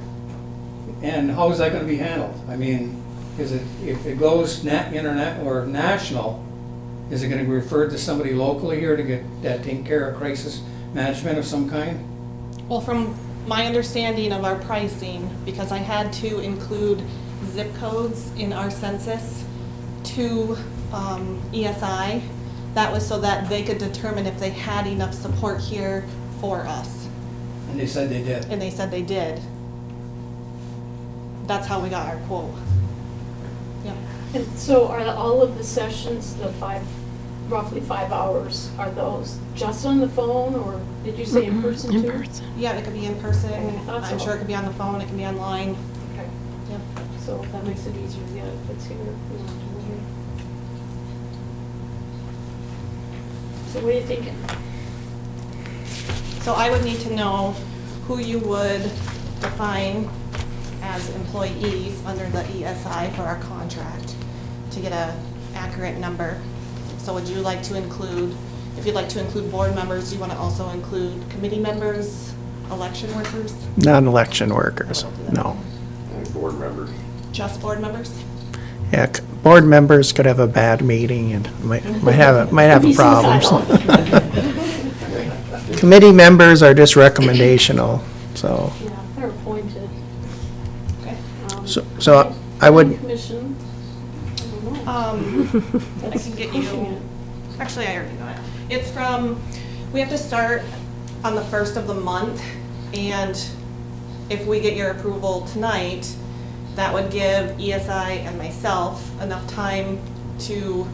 And how is that gonna be handled? I mean, is it, if it goes internet or national, is it gonna be referred to somebody locally here to get that taken care of, crisis management of some kind? Well, from my understanding of our pricing, because I had to include zip codes in our census to ESI, that was so that they could determine if they had enough support here for us. And they said they did. And they said they did. That's how we got our quote. Yeah. And so are all of the sessions, roughly 5 hours, are those just on the phone, or did you say in person too? In person. Yeah, it could be in person. Okay, I thought I'm so. sure it could be on the phone, it can be online. Okay. Yep. So that makes it easier, yeah, if it's here. So what are you thinking? So I would need to know who you would define as employees under the ESI for our contract to get a accurate number. So would you like to include, if you'd like to include board members, do you want to also include committee members, election workers? Non-election workers, no. And board members. Just board members? Yeah, board members could have a bad meeting and might have Be problems. suicidal. Committee members are just recommendational, so. Yeah, they're appointed. Okay. So I would, Commission, I don't know. I can get you, actually I already know it. It's from, we have to start on the first of the month, and if we get your approval tonight, that would give ESI and myself enough time to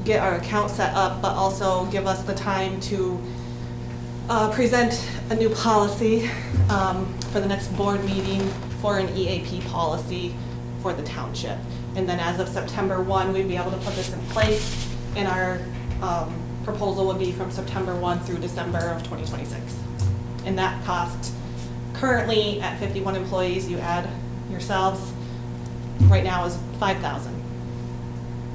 get our account set up, but also give us the time to present a new policy for the next board meeting for an EAP policy for the township. And then as of September 1, we'd be able to put this in place, and our proposal would be from September 1 through December of 2026. And that cost, currently at 51 employees, you add yourselves, right now is $5,000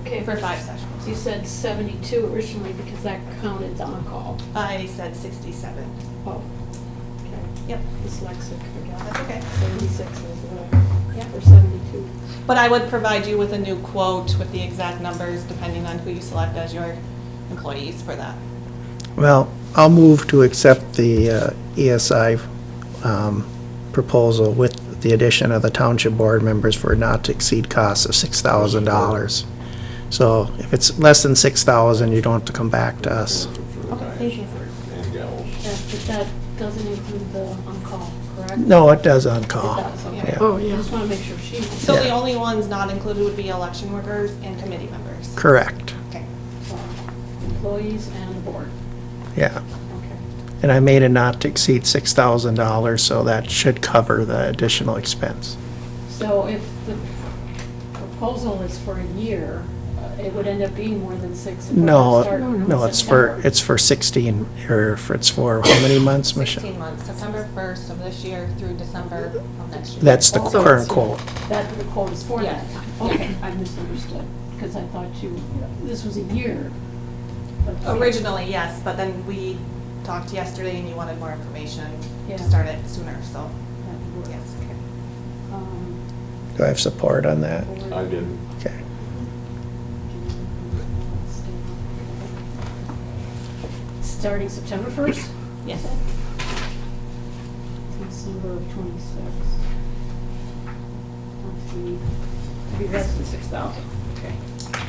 Okay. for 5 sessions. You said 72 originally because that counted on-call. I said 67. Oh, okay. Yep. Dyslexic, forgot. That's okay. 76 is or 72. But I would provide you with a new quote with the exact numbers depending on who you select as your employees for that. Well, I'll move to accept the ESI proposal with the addition of the township board members for not to exceed costs of $6,000. So if it's less than 6,000, you don't have to come back to us. Okay, thank you. And gals. But that doesn't include the on-call, correct? No, it does on call. It does, okay. Yeah. Oh, yeah. I just want to make sure she knows. So the only ones not included would be election workers and committee members. Correct. Okay. So, employees and the board. Yeah. Okay. And I made it not to exceed $6,000, so that should cover the additional expense. So if the proposal is for a year, it would end up being more than 6. if we're No, gonna start in no, September. it's for 16, or it's for how many months, Michelle? 16 months, September 1st of this year through December of next year. That's the Also, current it's- quote. That the quote is for that Yes. time. Okay, I misunderstood, because I thought this was a year. But- Originally, yes, but then we talked yesterday and you wanted more information Yeah. to start it sooner, so, That works. yes. Do I have support on that? I did. Okay. Starting September 1st? Yes. December of 26. Let's see, to be less than 6,000. Okay.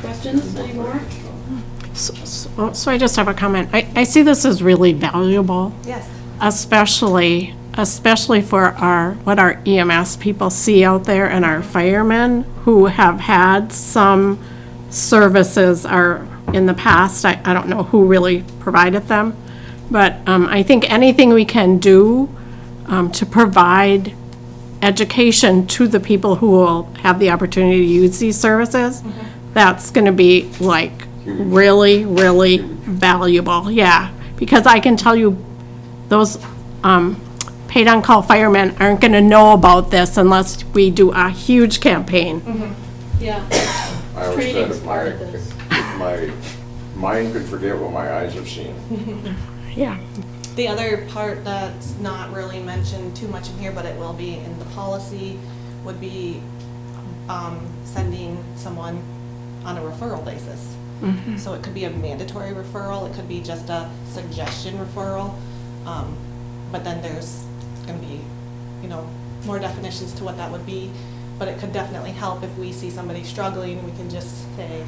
Questions anymore? So I just have a comment. I see this as really valuable, Yes. especially for what our EMS people see out there and our firemen who have had some services in the past. I don't know who really provided them, but I think anything we can do to provide education to the people who will have the opportunity to use these services, that's going to be like really, really valuable. Yeah, because I can tell you those paid on-call firemen aren't going to know about this unless we do a huge campaign. Yeah. I always said Training's if part of this. my mind could forget what my eyes have seen. Yeah. The other part that's not really mentioned too much in here, but it will be in the policy, would be sending someone on a referral basis. So it could be a mandatory referral, it could be just a suggestion referral, but then there's gonna be, more definitions to what that would be. But it could definitely help if we see somebody struggling, we can just say,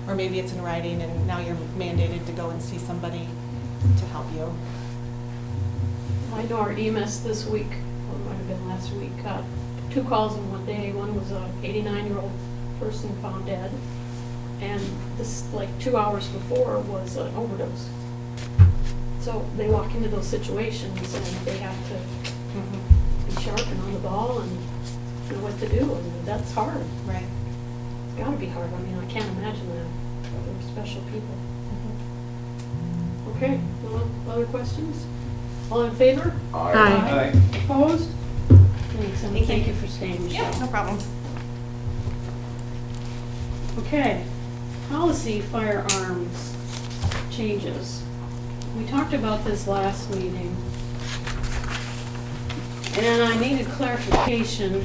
or maybe it's in writing and now you're mandated to go and see somebody to help you. I know our EMS this week, or it might have been last week, got 2 calls in one day. One was a 89-year-old person found dead, and this, 2 hours before, was an overdose. So they walk into those situations and they have to be sharp and on the ball and know what to do, and that's hard. Right. It's gotta be hard. I mean, I can't imagine that. They're special people. Okay, no other questions? All in favor? Aye. Opposed? Thanks, and thank you for staying, Michelle. Yeah, no problem. Okay, policy firearms changes. We talked about this last meeting, and I needed clarification,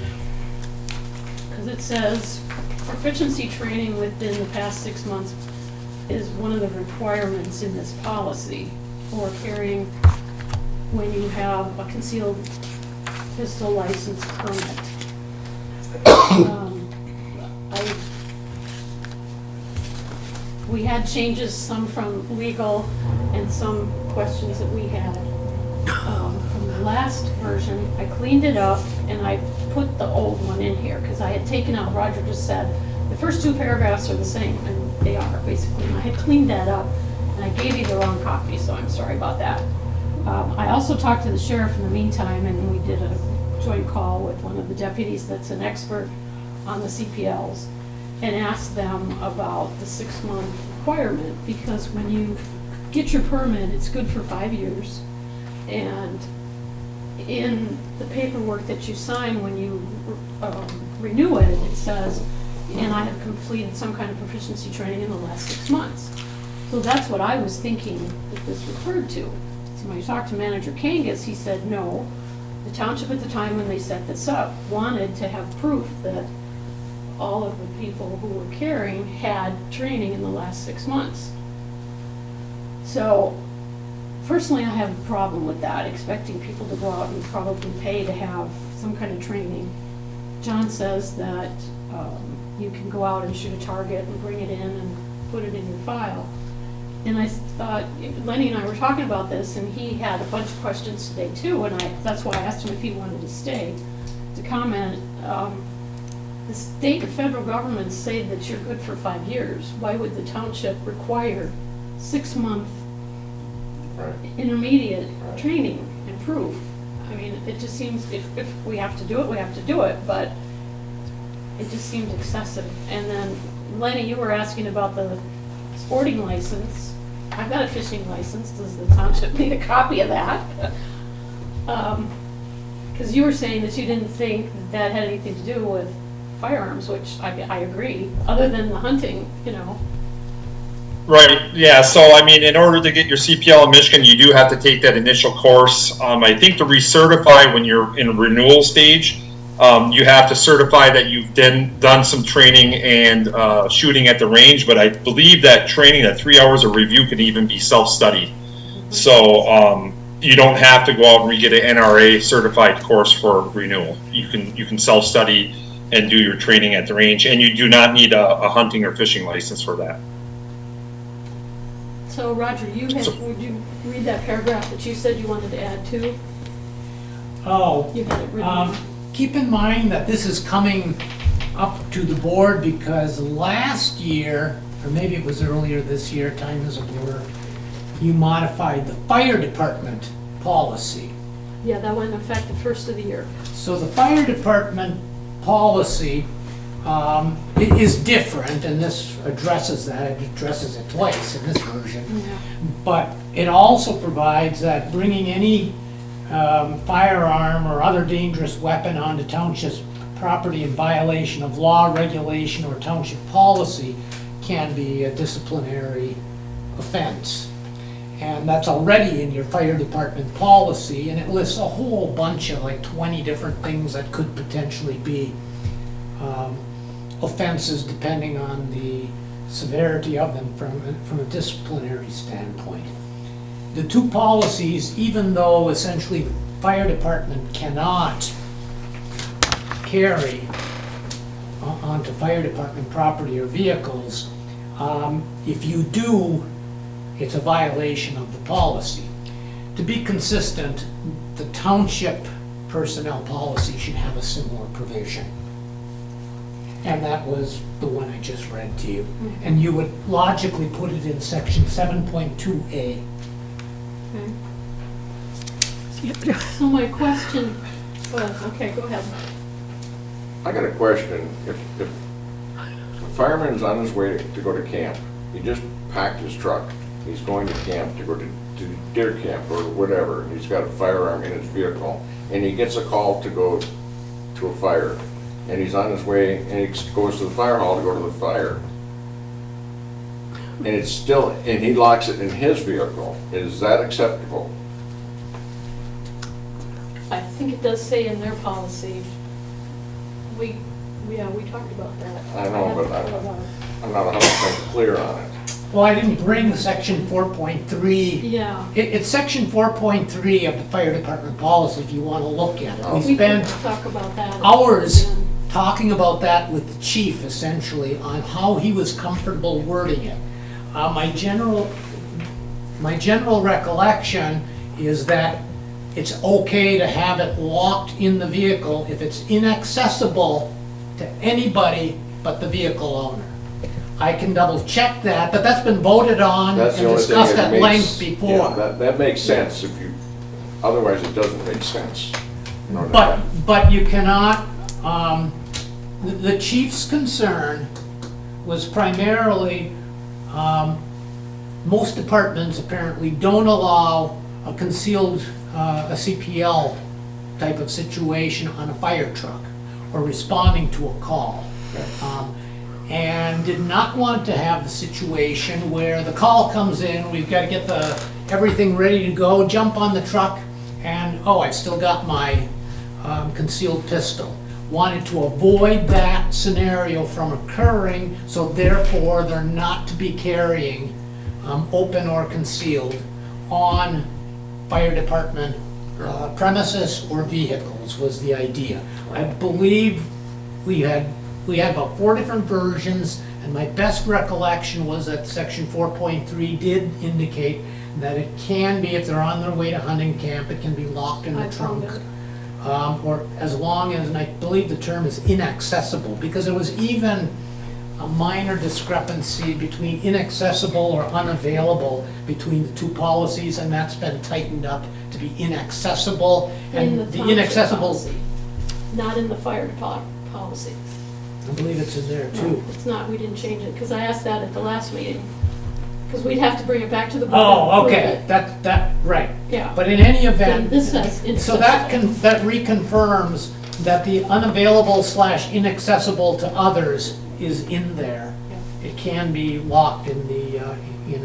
because it says proficiency training within the past 6 months is one of the requirements in this policy for carrying when you have a concealed pistol license permit. We had changes, some from legal and some questions that we had. last version, I cleaned it up and I put the old one in here because I had taken out, Roger just said, the first two paragraphs are the same, and they are basically. And I had cleaned that up and I gave you the wrong copy, so I'm sorry about that. I also talked to the sheriff in the meantime, and we did a joint call with one of the deputies that's an expert on the CPLs, and asked them about the 6-month requirement, because when you get your permit, it's good for 5 years. And in the paperwork that you sign when you renew it, it says, and I have completed some kind of proficiency training in the last 6 months. So that's what I was thinking that this referred to. So when I talked to Manager Kangas, he said, no, the township at the time when they set this up wanted to have proof that all of the people who were carrying had training in the last 6 months. So personally, I have a problem with that, expecting people to go out and probably pay to have some kind of training. John says that you can go out and shoot a target and bring it in and put it in your file. And I thought, Lenny and I were talking about this, and he had a bunch of questions today too, and that's why I asked him if he wanted to stay to comment. The state and federal governments say that you're good for 5 years. Why would the township require 6-month intermediate training and proof? I mean, it just seems, if we have to do it, we have to do it, but it just seems excessive. And then, Lenny, you were asking about the sporting license. I've got a fishing license. Does the township need a copy of that? Because you were saying that you didn't think that had anything to do with firearms, which I agree, other than the hunting, you know. Right, yeah, so I mean, in order to get your CPL in Michigan, you do have to take that initial course. I think to recertify when you're in a renewal stage, you have to certify that you've done some training and shooting at the range, but I believe that training, that 3 hours of review, can even be self-studied. So you don't have to go out and re-get an NRA certified course for renewal. You can self-study and do your training at the range, and you do not need a hunting or fishing license for that. So Roger, would you read that paragraph that you said you wanted to add to? Oh, You had it written. keep in mind that this is coming up to the board because last year, or maybe it was earlier this year, time is a blur, you modified the fire department policy. Yeah, that went in effect the first of the year. So the fire department policy is different, and this addresses that. It addresses it twice in this version. Yeah. But it also provides that bringing any firearm or other dangerous weapon onto township property in violation of law, regulation, or township policy can be a disciplinary offense. And that's already in your fire department policy, and it lists a whole bunch of like 20 different things that could potentially be offenses depending on the severity of them from a disciplinary standpoint. The two policies, even though essentially the fire department cannot carry onto fire department property or vehicles, if you do, it's a violation of the policy. To be consistent, the township personnel policy should have a similar provision. And that was the one I just read to you. And you would logically put it in section 7.2A. Okay. So my question, okay, go ahead. I got a question. If the fireman's on his way to go to camp, he just packed his truck, he's going to camp, to go to deer camp or whatever, and he's got a firearm in his vehicle, and he gets a call to go to a fire, and he's on his way, and he goes to the fire hall to go to the fire, and it's still, and he locks it in his vehicle, is that acceptable? I think it does say in their policy, we talked about that. I know, but I'm not 100% clear on it. Well, I didn't bring section 4.3. Yeah. It's section 4.3 of the fire department policy if you want to look at it. We can spent talk about that. hours talking about that with the chief essentially on how he was comfortable wording it. My general recollection is that it's okay to have it locked in the vehicle if it's inaccessible to anybody but the vehicle owner. I can double check that, but that's been voted on That's and the only thing discussed that at length makes, before. yeah, that makes sense if you, otherwise it doesn't make sense. You know what I mean? But you cannot, the chief's concern was primarily, most departments apparently don't allow a concealed, a CPL type of situation on a fire truck or responding to a call. And did not want to have the situation where the call comes in, we've got to get everything ready to go, jump on the truck, and, oh, I've still got my concealed pistol. Wanted to avoid that scenario from occurring, so therefore they're not to be carrying open or concealed on fire department premises or vehicles was the idea. I believe we had about 4 different versions, and my best recollection was that section 4.3 did indicate that it can be, if they're on their way to hunting camp, it can be locked in the trunk. Or as long as, and I believe the term is inaccessible, because there was even a minor discrepancy between inaccessible or unavailable between the two policies, and that's been tightened up to be inaccessible. In And the the inaccessible, policy, not in the fire department policy. I believe it's in there too. It's not, we didn't change it, because I asked that at the last meeting. Because we'd have to bring it back to the board. Oh, and okay, approve that, right. Yeah. But in any Then event, this says so that reconfirms that the unavailable / inaccessible to others is in there. It can be locked in the,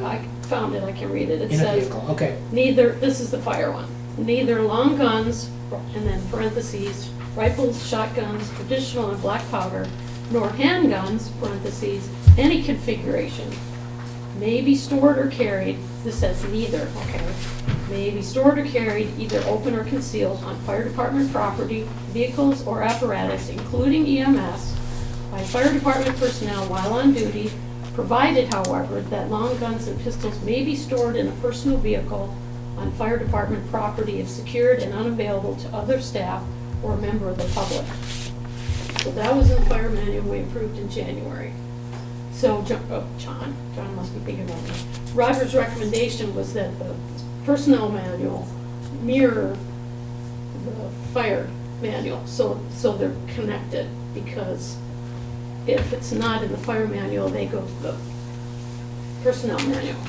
I found it, I can read it. It in a says, vehicle, okay. neither, this is the fire one, neither long guns, and then parentheses, rifles, shotguns, traditional and black powder, nor handguns, parentheses, any configuration, may be stored or carried, this says neither, okay, may be stored or carried, either open or concealed, on fire department property, vehicles, or apparatus, including EMS, by fire department personnel while on duty, provided, however, that long guns and pistols may be stored in a personal vehicle on fire department property if secured and unavailable to other staff or a member of the public. So that was in the fire manual we approved in January. So, John must be thinking about me. Roger's recommendation was that the personnel manual mirror the fire manual, so they're connected, because if it's not in the fire manual, they go to the personnel manual.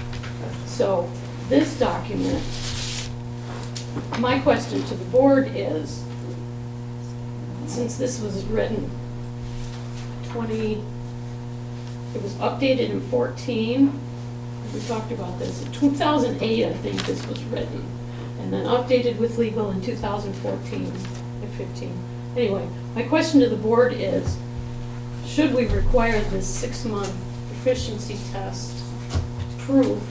So this document, my question to the board is, since this was written it was updated in 14, we talked about this, in 2008 I think this was written, and then updated with legal in 2014 and 15. Anyway, my question to the board is, should we require this 6-month proficiency test proof?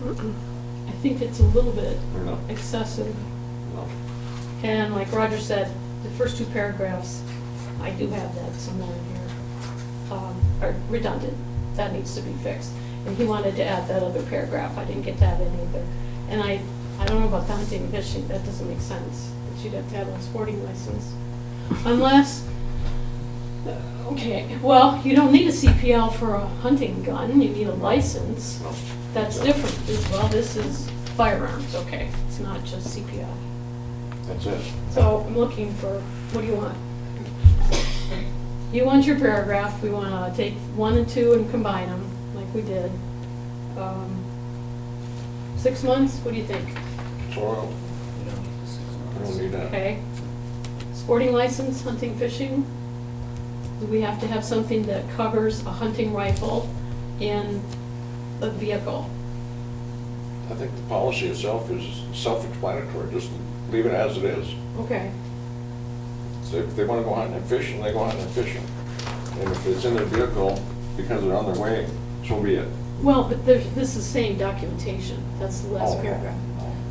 I think it's a little bit excessive. And like Roger said, the first 2 paragraphs, I do have that somewhere in here, are redundant. That needs to be fixed. And he wanted to add that other paragraph. I didn't get that in either. And I don't know about the hunting and fishing. That doesn't make sense. That you'd have to have a sporting license. Unless, okay, well, you don't need a CPL for a hunting gun. You need a license. That's different. Well, this is firearms, okay. It's not just CPL. That's it. So I'm looking for, what do you want? You want your paragraph. We want to take 1 and 2 and combine them, like we did. 6 months, what do you think? Soil. I don't need that. Okay. Sporting license, hunting, fishing. Do we have to have something that covers a hunting rifle in the vehicle? I think the policy itself is self-explanatory, just leave it as it is. Okay. So if they want to go hunting and fishing, they go hunting and fishing. And if it's in their vehicle because they're on their way, so be it. Well, but this is saying documentation. That's the last paragraph.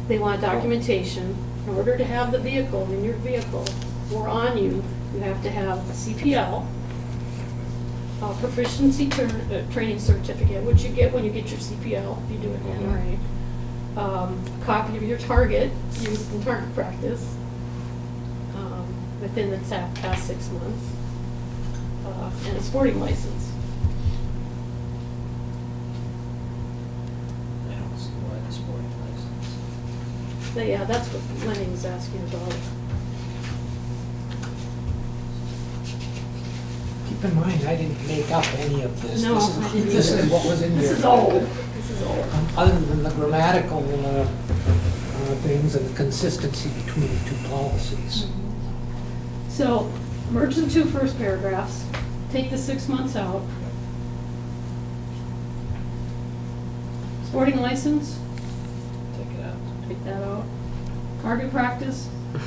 They want documentation. In order to have the vehicle in your vehicle or on you, you have to have a CPL, a proficiency training certificate, which you get when you get your CPL, if you do it in NRA. a copy of your target used in target practice within the past 6 months, and a sporting license. I don't see why the sporting license. So, yeah, that's what Lenny was asking about. Keep in mind, I didn't make up any of this. No, This is- I didn't This either. is what was in This your. is old. This is old. Other than the grammatical things and the consistency between the two policies. So, merge the two first paragraphs, take the 6 months out. Sporting license, Take it out. take that out. Target practice, No.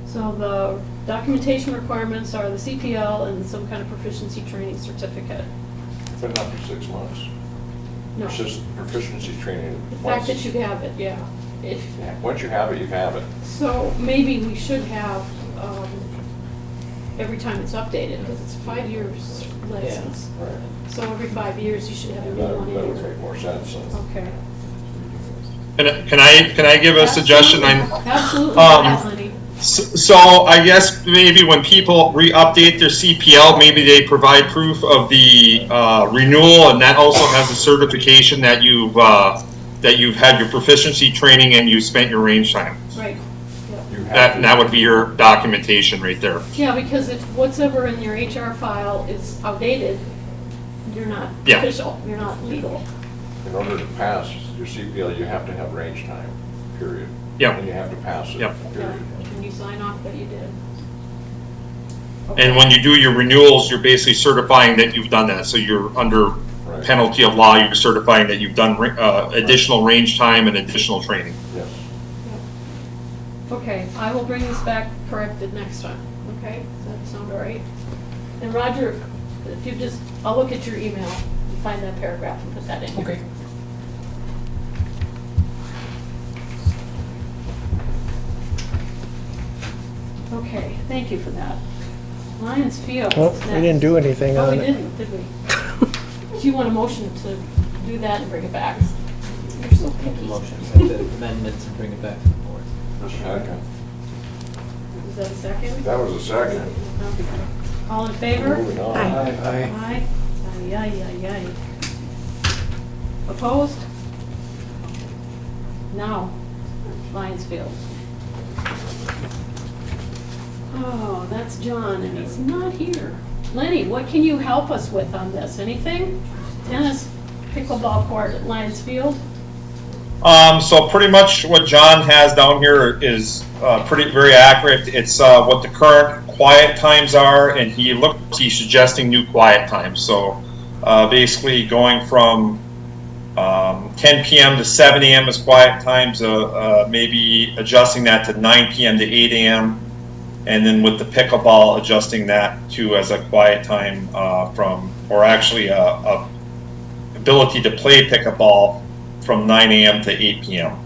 so the documentation requirements are the CPL and some kind of proficiency training certificate. But not for 6 months. No, It's just proficiency training. the fact that you have it, yeah. If, Once you have it, you have it. so maybe we should have, every time it's updated, because it's a 5 years license. Right. So every 5 years, you should have a new That one would in. make more sense. Okay. Can I give a suggestion? Absolutely, Um, Lenny. So I guess maybe when people re-update their CPL, maybe they provide proof of the renewal, and that also has a certification that you've had your proficiency training and you spent your range time. Right. That would be your documentation right there. Yeah, because if whatever in your HR file is outdated, you're not Yeah. official, you're not legal. In order to pass your CPL, you have to have range time, period. Yep. And you have to pass it, Yep. period. Can you sign off that you did? And when you do your renewals, you're basically certifying that you've done that. So you're under penalty of law, you're certifying that you've done additional range time and additional training. Yes. Okay, I will bring this back corrected next time, okay? Does that sound all right? And Roger, if you just, I'll look at your email and find that paragraph and put that in here. Okay. Okay, thank you for that. Lions Field. Well, is we next. didn't do anything Oh, on we it. didn't, did we? Do you want a motion to do that and bring it back? You're so picky. Motion, make the amendments and bring it back to the board. Second. Is that a second? That was a second. Okay. All in favor? Moving on. Aye. Aye. Aye, aye, aye, aye. Opposed? Now, Lions Field. Oh, that's John, and he's not here. Lenny, what can you help us with on this? Anything? Tennis pickleball court at Lions Field? So pretty much what John has down here is very accurate. It's what the current quiet times are, and he's suggesting new quiet times. So basically going from 10 p.m. to 7 a.m. is quiet times, maybe adjusting that to 9 p.m. to 8 a.m. And then with the pickleball, adjusting that to as a quiet time or actually a ability to play pickleball from 9 a.m. to 8 p.m.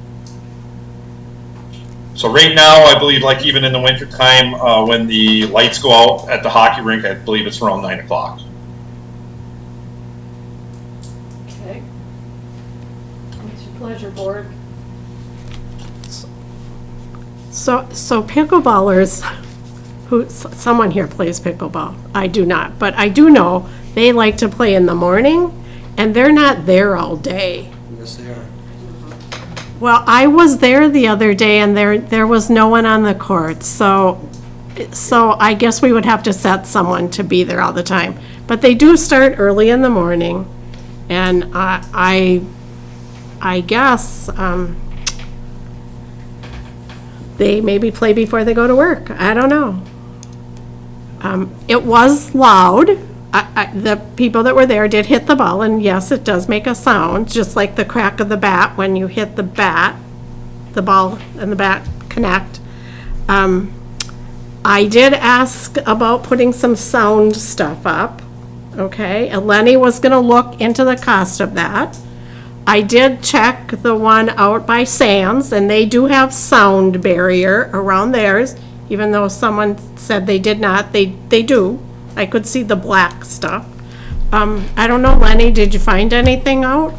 So right now, I believe like even in the winter time, when the lights go out at the hockey rink, I believe it's around 9 o'clock. Okay. What's your pleasure, board? So pickleballers, someone here plays pickleball. I do not, but I do know they like to play in the morning, and they're not there all day. Yes, they are. Well, I was there the other day, and there was no one on the court, so I guess we would have to set someone to be there all the time. But they do start early in the morning, and I guess they maybe play before they go to work. I don't know. It was loud. The people that were there did hit the ball, and yes, it does make a sound, just like the crack of the bat when you hit the bat, the ball and the bat connect. I did ask about putting some sound stuff up, okay? And Lenny was gonna look into the cost of that. I did check the one out by Sam's, and they do have sound barrier around theirs, even though someone said they did not, they do. I could see the black stuff. I don't know, Lenny, did you find anything out?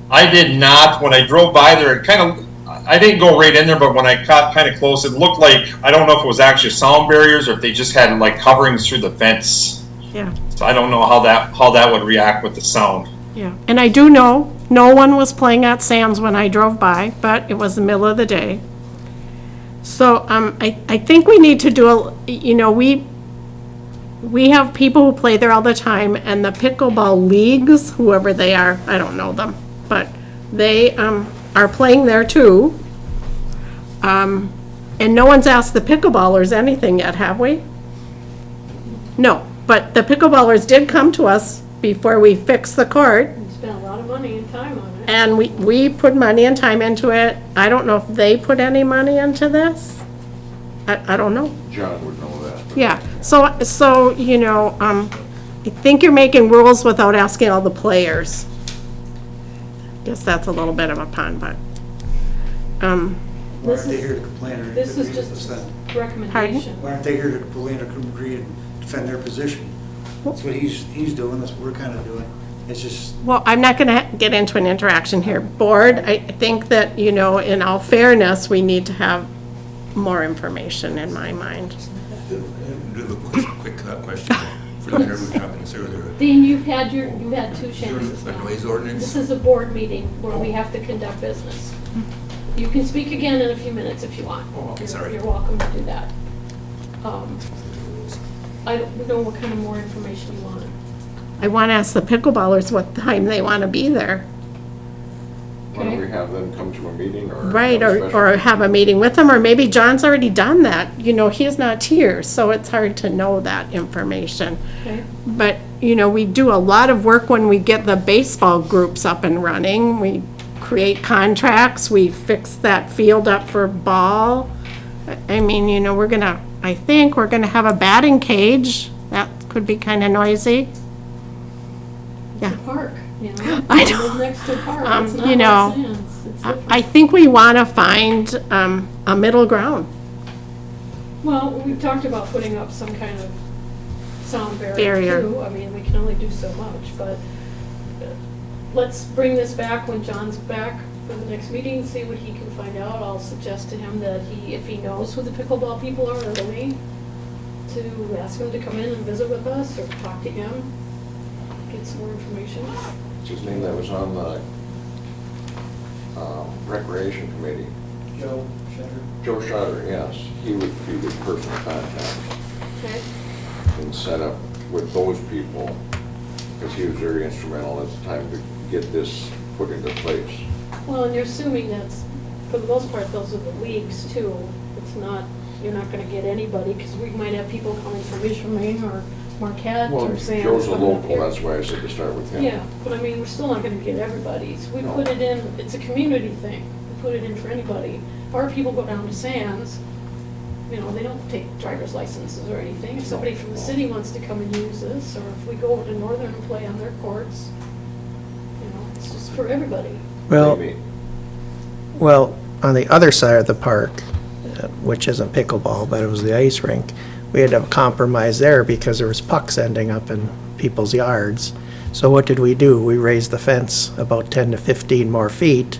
I did not. When I drove by there, I didn't go right in there, but when I got kind of close, it looked like, I don't know if it was actually sound barriers or if they just had like coverings through the fence. Yeah. So I don't know how that would react with the sound. Yeah, and I do know, no one was playing at Sam's when I drove by, but it was the middle of the day. So, I think we need to do we have people who play there all the time, and the pickleball leagues, whoever they are, I don't know them, but they, are playing there too. And no one's asked the pickleballers anything yet, have we? No, but the pickleballers did come to us before we fixed the court. We spent a lot of money and time on it. And we put money and time into it. I don't know if they put any money into this. I don't know. John would know that. Yeah, so, I think you're making rules without asking all the players. Guess that's a little bit of a pun, but, Why aren't they here to complain or This is agree with just us then? a recommendation. Why aren't they here to complain or agree and defend their position? That's what he's doing, that's what we're kind of doing. It's just, well, I'm not gonna get into an interaction here. Board, I think that, in all fairness, we need to have more information in my mind. Quick question for the mayor who was talking this earlier. Dean, you've had two chances A now. noise ordinance? This is a board meeting where we have to conduct business. You can speak again in a few minutes if you want. Oh, okay, sorry. You're welcome to do that. I don't know what kind of more information you want. I wanna ask the pickleballers what time they wanna be there. Why don't we have them come to a meeting or? Right, have a special- or have a meeting with them, or maybe John's already done that. He's not here, so it's hard to know that information. Okay. But, we do a lot of work when we get the baseball groups up and running. We create contracts, we fix that field up for ball. I mean, I think we're gonna have a batting cage. That could be kinda noisy. It's a park, I We live next to a park. It's not you know, Los Angeles. It's different. I think we wanna find, a middle ground. Well, we've talked about putting up some kind of sound barrier Barrier. too. I mean, we can only do so much, but let's bring this back when John's back for the next meeting, see what he can find out. I'll suggest to him that if he knows who the pickleball people are early, to ask him to come in and visit with us or talk to him, get some more information. What's his name that was on the Recreation Committee? Joe Shutter. Joe Shutter, yes. He would be the person to contact Okay? and set up with those people, because he was very instrumental at the time to get this put into place. Well, and you're assuming that's, for the most part, those are the leagues too. It's not, you're not gonna get anybody, because we might have people coming from Maine or Marquette Well, or Sam. Joe's a coming up local, here. that's why I said to start with him. Yeah, but I mean, we're still not gonna get everybody's. We No. put it in, it's a community thing. We put it in for anybody. If our people go down to Sam's, they don't take driver's licenses or anything. If somebody from the city wants to come and use this, or if we go over to Northern and play on their courts, it's just for everybody. Maybe. Well, on the other side of the park, which isn't pickleball, but it was the ice rink, we had to compromise there because there was pucks ending up in people's yards. So what did we do? We raised the fence about 10 to 15 more feet,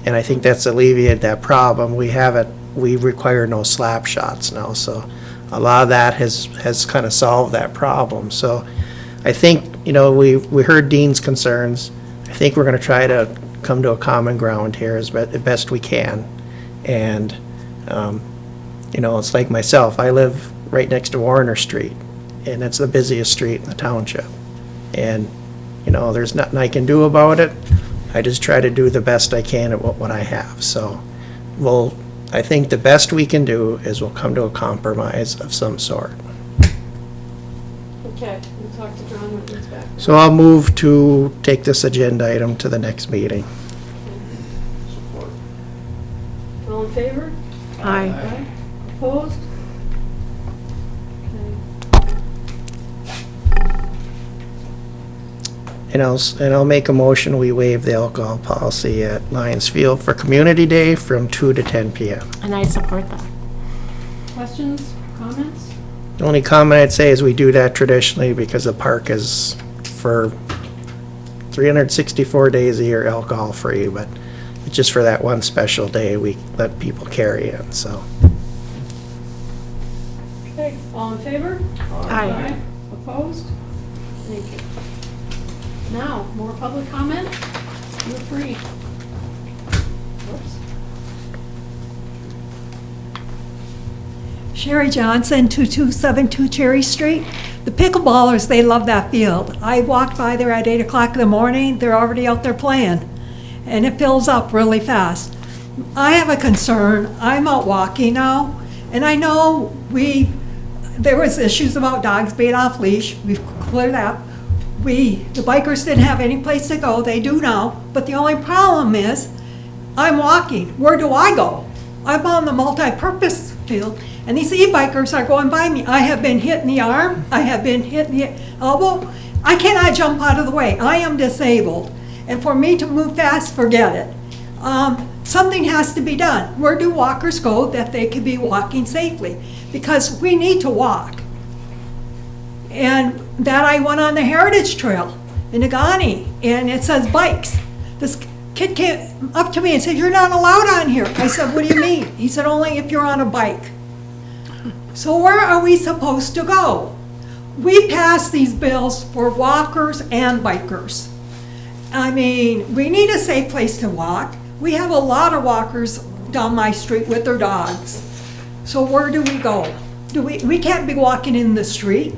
and I think that's alleviated that problem. We require no slap shots now, so a lot of that has kind of solved that problem. So I think, we heard Dean's concerns. I think we're gonna try to come to a common ground here as best we can. And, it's like myself, I live right next to Warner Street, and it's the busiest street in the township. And, there's nothing I can do about it. I just try to do the best I can at what I have. So I think the best we can do is we'll come to a compromise of some sort. Okay, we'll talk to John when he's back. So I'll move to take this agenda item to the next meeting. Support. All in favor? Aye. Opposed? And I'll make a motion, we waive the alcohol policy at Lions Field for Community Day from 2 to 10 p.m. And I support that. Questions, comments? The only comment I'd say is we do that traditionally because the park is for 364 days a year alcohol-free, but it's just for that one special day we let people carry in, so. Okay, all in favor? Aye. Opposed? Thank you. Now, more public comment? You're free. Whoops. Sherry Johnson, 2272 Cherry Street. The pickleballers, they love that field. I walked by there at 8 o'clock in the morning, they're already out there playing, and it fills up really fast. I have a concern. I'm out walking now, and I know there was issues about dogs being off leash. We've cleared that. The bikers didn't have any place to go. They do now, but the only problem is I'm walking. Where do I go? I'm on the multi-purpose field, and these e-bikers are going by me. I have been hit in the arm. I have been hit in the elbow. I cannot jump out of the way. I am disabled. And for me to move fast, forget it. Something has to be done. Where do walkers go that they can be walking safely? Because we need to walk. And that I went on the Heritage Trail in Agani, and it says bikes. This kid came up to me and said, "You're not allowed on here." I said, "What do you mean?" He said, "Only if you're on a bike." So where are we supposed to go? We pass these bills for walkers and bikers. I mean, we need a safe place to walk. We have a lot of walkers down my street with their dogs. So where do we go? We can't be walking in the street.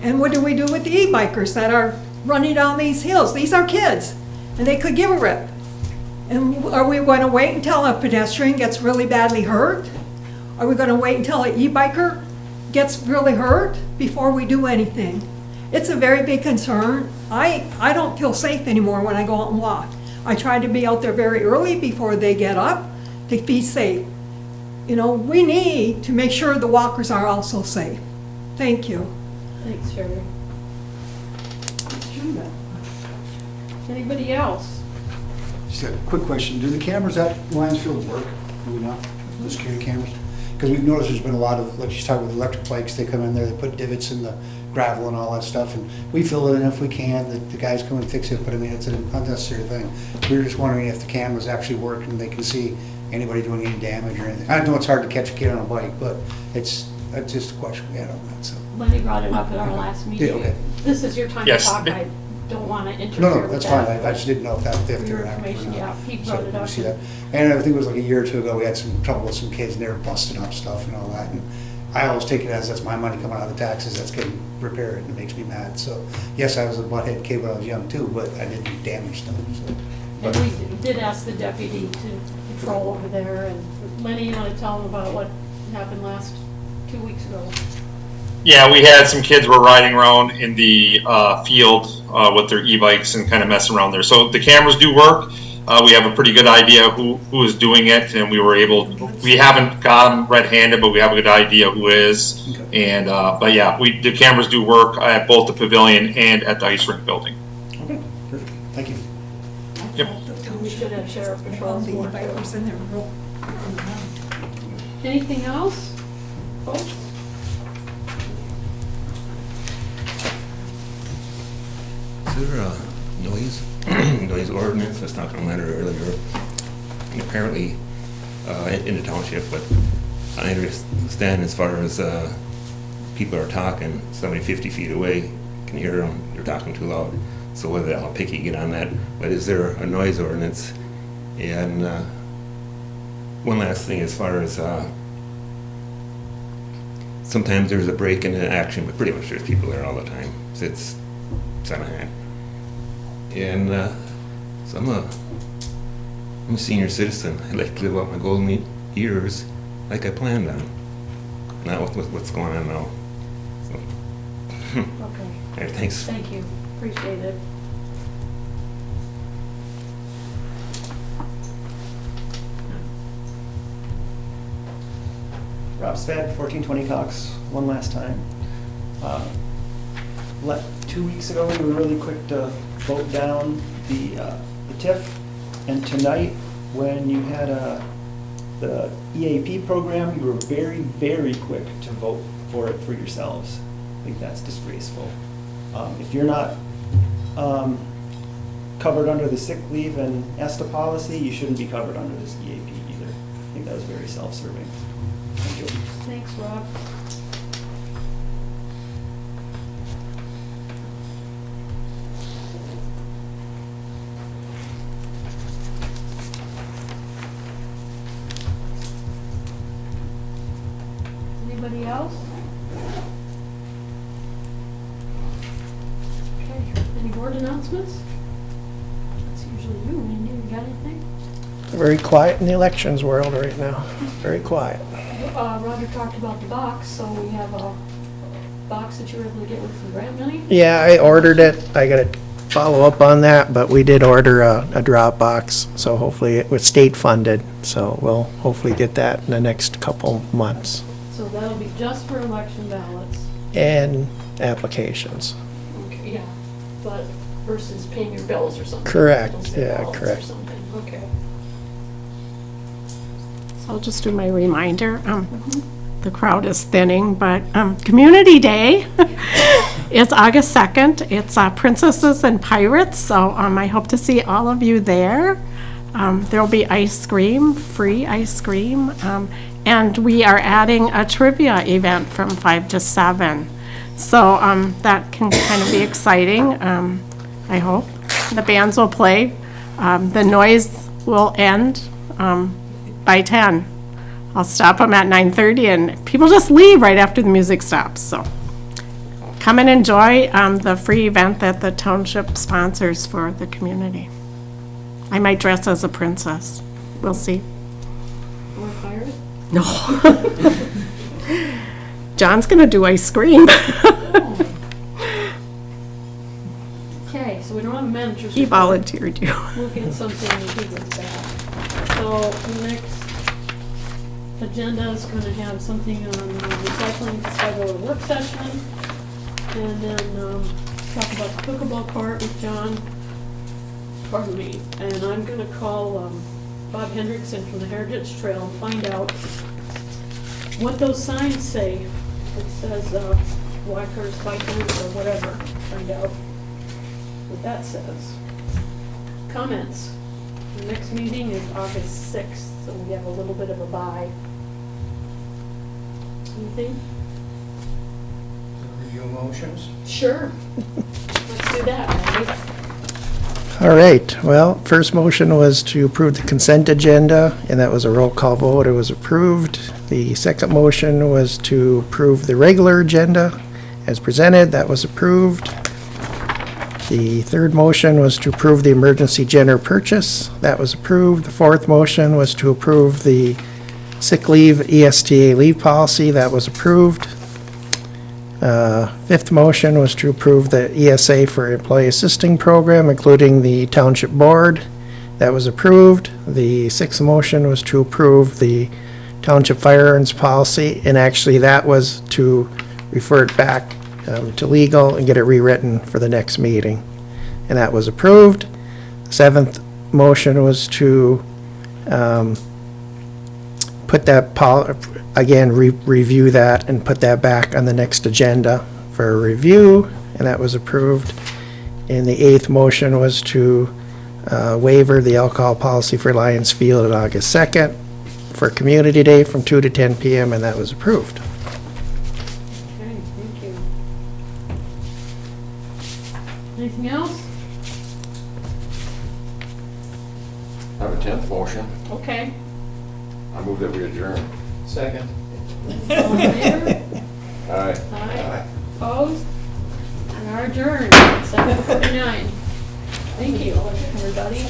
And what do we do with the e-bikers that are running down these hills? These are kids, and they could give a rip. And are we going to wait until a pedestrian gets really badly hurt? Are we going to wait until an e-biker gets really hurt before we do anything? It's a very big concern. I don't feel safe anymore when I go out and walk. I try to be out there very early before they get up to be safe. You know, we need to make sure the walkers are also safe. Thank you. Thanks, Sherry. Anybody else? Just a quick question. Do the cameras at Lionsfield work? Do we not? The security cameras? Because we've noticed there's been a lot of, like she's talking with electric bikes, they come in there, they put divots in the gravel and all that stuff, and we fill it in if we can. The guys come and fix it, but I mean, it's an unnecessary thing. We were just wondering if the cameras actually work and they can see anybody doing any damage or anything. I know it's hard to catch a kid on a bike, but it's just a question we had on that, so. Lenny brought it up at our last meeting. Yeah, okay. This is your time to Yes. talk. I don't want to interfere No, with that's that. fine. I just didn't know if For they're your active or information, not. yeah, he So, brought it you up. see that. And I think it was like a year or two ago, we had some trouble with some kids and they were busting up stuff and all that. And I always take it as that's my money coming out of the taxes that's getting repaired, and it makes me mad. So, yes, I was a butthead kid when I was young too, but I didn't damage stuff, so. And we did ask the deputy to patrol over there, and Lenny, you want to tell them about what happened last 2 weeks ago? Yeah, we had some kids were riding around in the field with their e-bikes and kind of messing around there. So the cameras do work. We have a pretty good idea who is doing it, and we haven't got them red-handed, but we have a good idea who is. And but yeah, the cameras do work at both the pavilion and at the ice rink building. Okay, perfect. Thank you. Yep. We should have sheriff patrols The more. e-bikers in there. Anything else, folks? Is there a noise ordinance? I was talking to Leonard earlier. And apparently, in the township, but I understand as far as people are talking, somebody 50 feet away can hear them, they're talking too loud. So whether I'll picky get on that, but is there a noise ordinance? And one last thing as far as sometimes there's a break in the action, but pretty much there's people there all the time. So it's on hand. And so I'm a senior citizen. I like to live out my golden years like I planned on. Not with what's going on now. So. Okay. All right, thanks. Thank you. Appreciate it. Rob Spad, 1420 Cox, one last time. 2 weeks ago, we were really quick to vote down the TIF, and tonight, when you had a The EAP program, you were very, very quick to vote for it for yourselves. I think that's disgraceful. If you're not covered under the sick leave and ESTA policy, you shouldn't be covered under this EAP either. I think that was very self-serving. Thank you. Thanks, Rob. Anybody else? Okay, any board announcements? That's usually you, Randy, you got anything? Very quiet in the elections world right now. Very quiet. Roger talked about the box, so we have a box that you were able to get with some grant money? Yeah, I ordered it. I gotta follow up on that, but we did order a drop box, so hopefully it was state funded, so we'll hopefully get that in the next couple months. So that'll be just for election ballots? And applications. Okay, yeah, but versus paying your bills or something? Correct, Bills yeah, ballots or correct. something. Okay. So I'll just do my reminder. The crowd is thinning, but Community Day is August 2nd. It's Princesses and Pirates, so I hope to see all of you there. There'll be ice cream, free ice cream, and we are adding a trivia event from 5 to 7. So that can kind of be exciting, I hope. The bands will play. The noise will end by 10. I'll stop them at 9:30, and people just leave right after the music stops. So come and enjoy the free event that the township sponsors for the community. I might dress as a princess. We'll see. Or pirate? No. John's gonna do ice cream. Okay, so we don't have a manager's He report. volunteered you. We'll get something when he gets back. So the next agenda is going to have something on recycling, schedule a work session, and then talk about the pickleball court with John. Pardon me. And I'm going to call Bob Hendrickson from the Heritage Trail and find out what those signs say. It says whackers, bikers, or whatever. Find out what that says. Comments. The next meeting is August 6th, so we have a little bit of a bye. Anything? Review motions? Sure. Let's do that, Randy. All right, well, first motion was to approve the consent agenda, and that was a roll call vote. It was approved. The second motion was to approve the regular agenda as presented. That was approved. The third motion was to approve the emergency generator purchase. That was approved. The fourth motion was to approve the sick leave ESTA leave policy. That was approved. Fifth motion was to approve the ESA for employee assisting program, including the township board. That was approved. The sixth motion was to approve the township firearms policy, and actually that was to refer it back to legal and get it rewritten for the next meeting. And that was approved. Seventh motion was to put that, again, review that and put that back on the next agenda for a review, and that was approved. And the eighth motion was to waiver the alcohol policy for Lions Field on August 2nd for Community Day from 2 to 10 p.m., and that was approved. Okay, thank you. Anything else? I have a 10th motion. Okay. I move that we adjourn. Second. All in favor? Aye. Aye. Opposed? We are adjourned at 7:49. Thank you, everybody.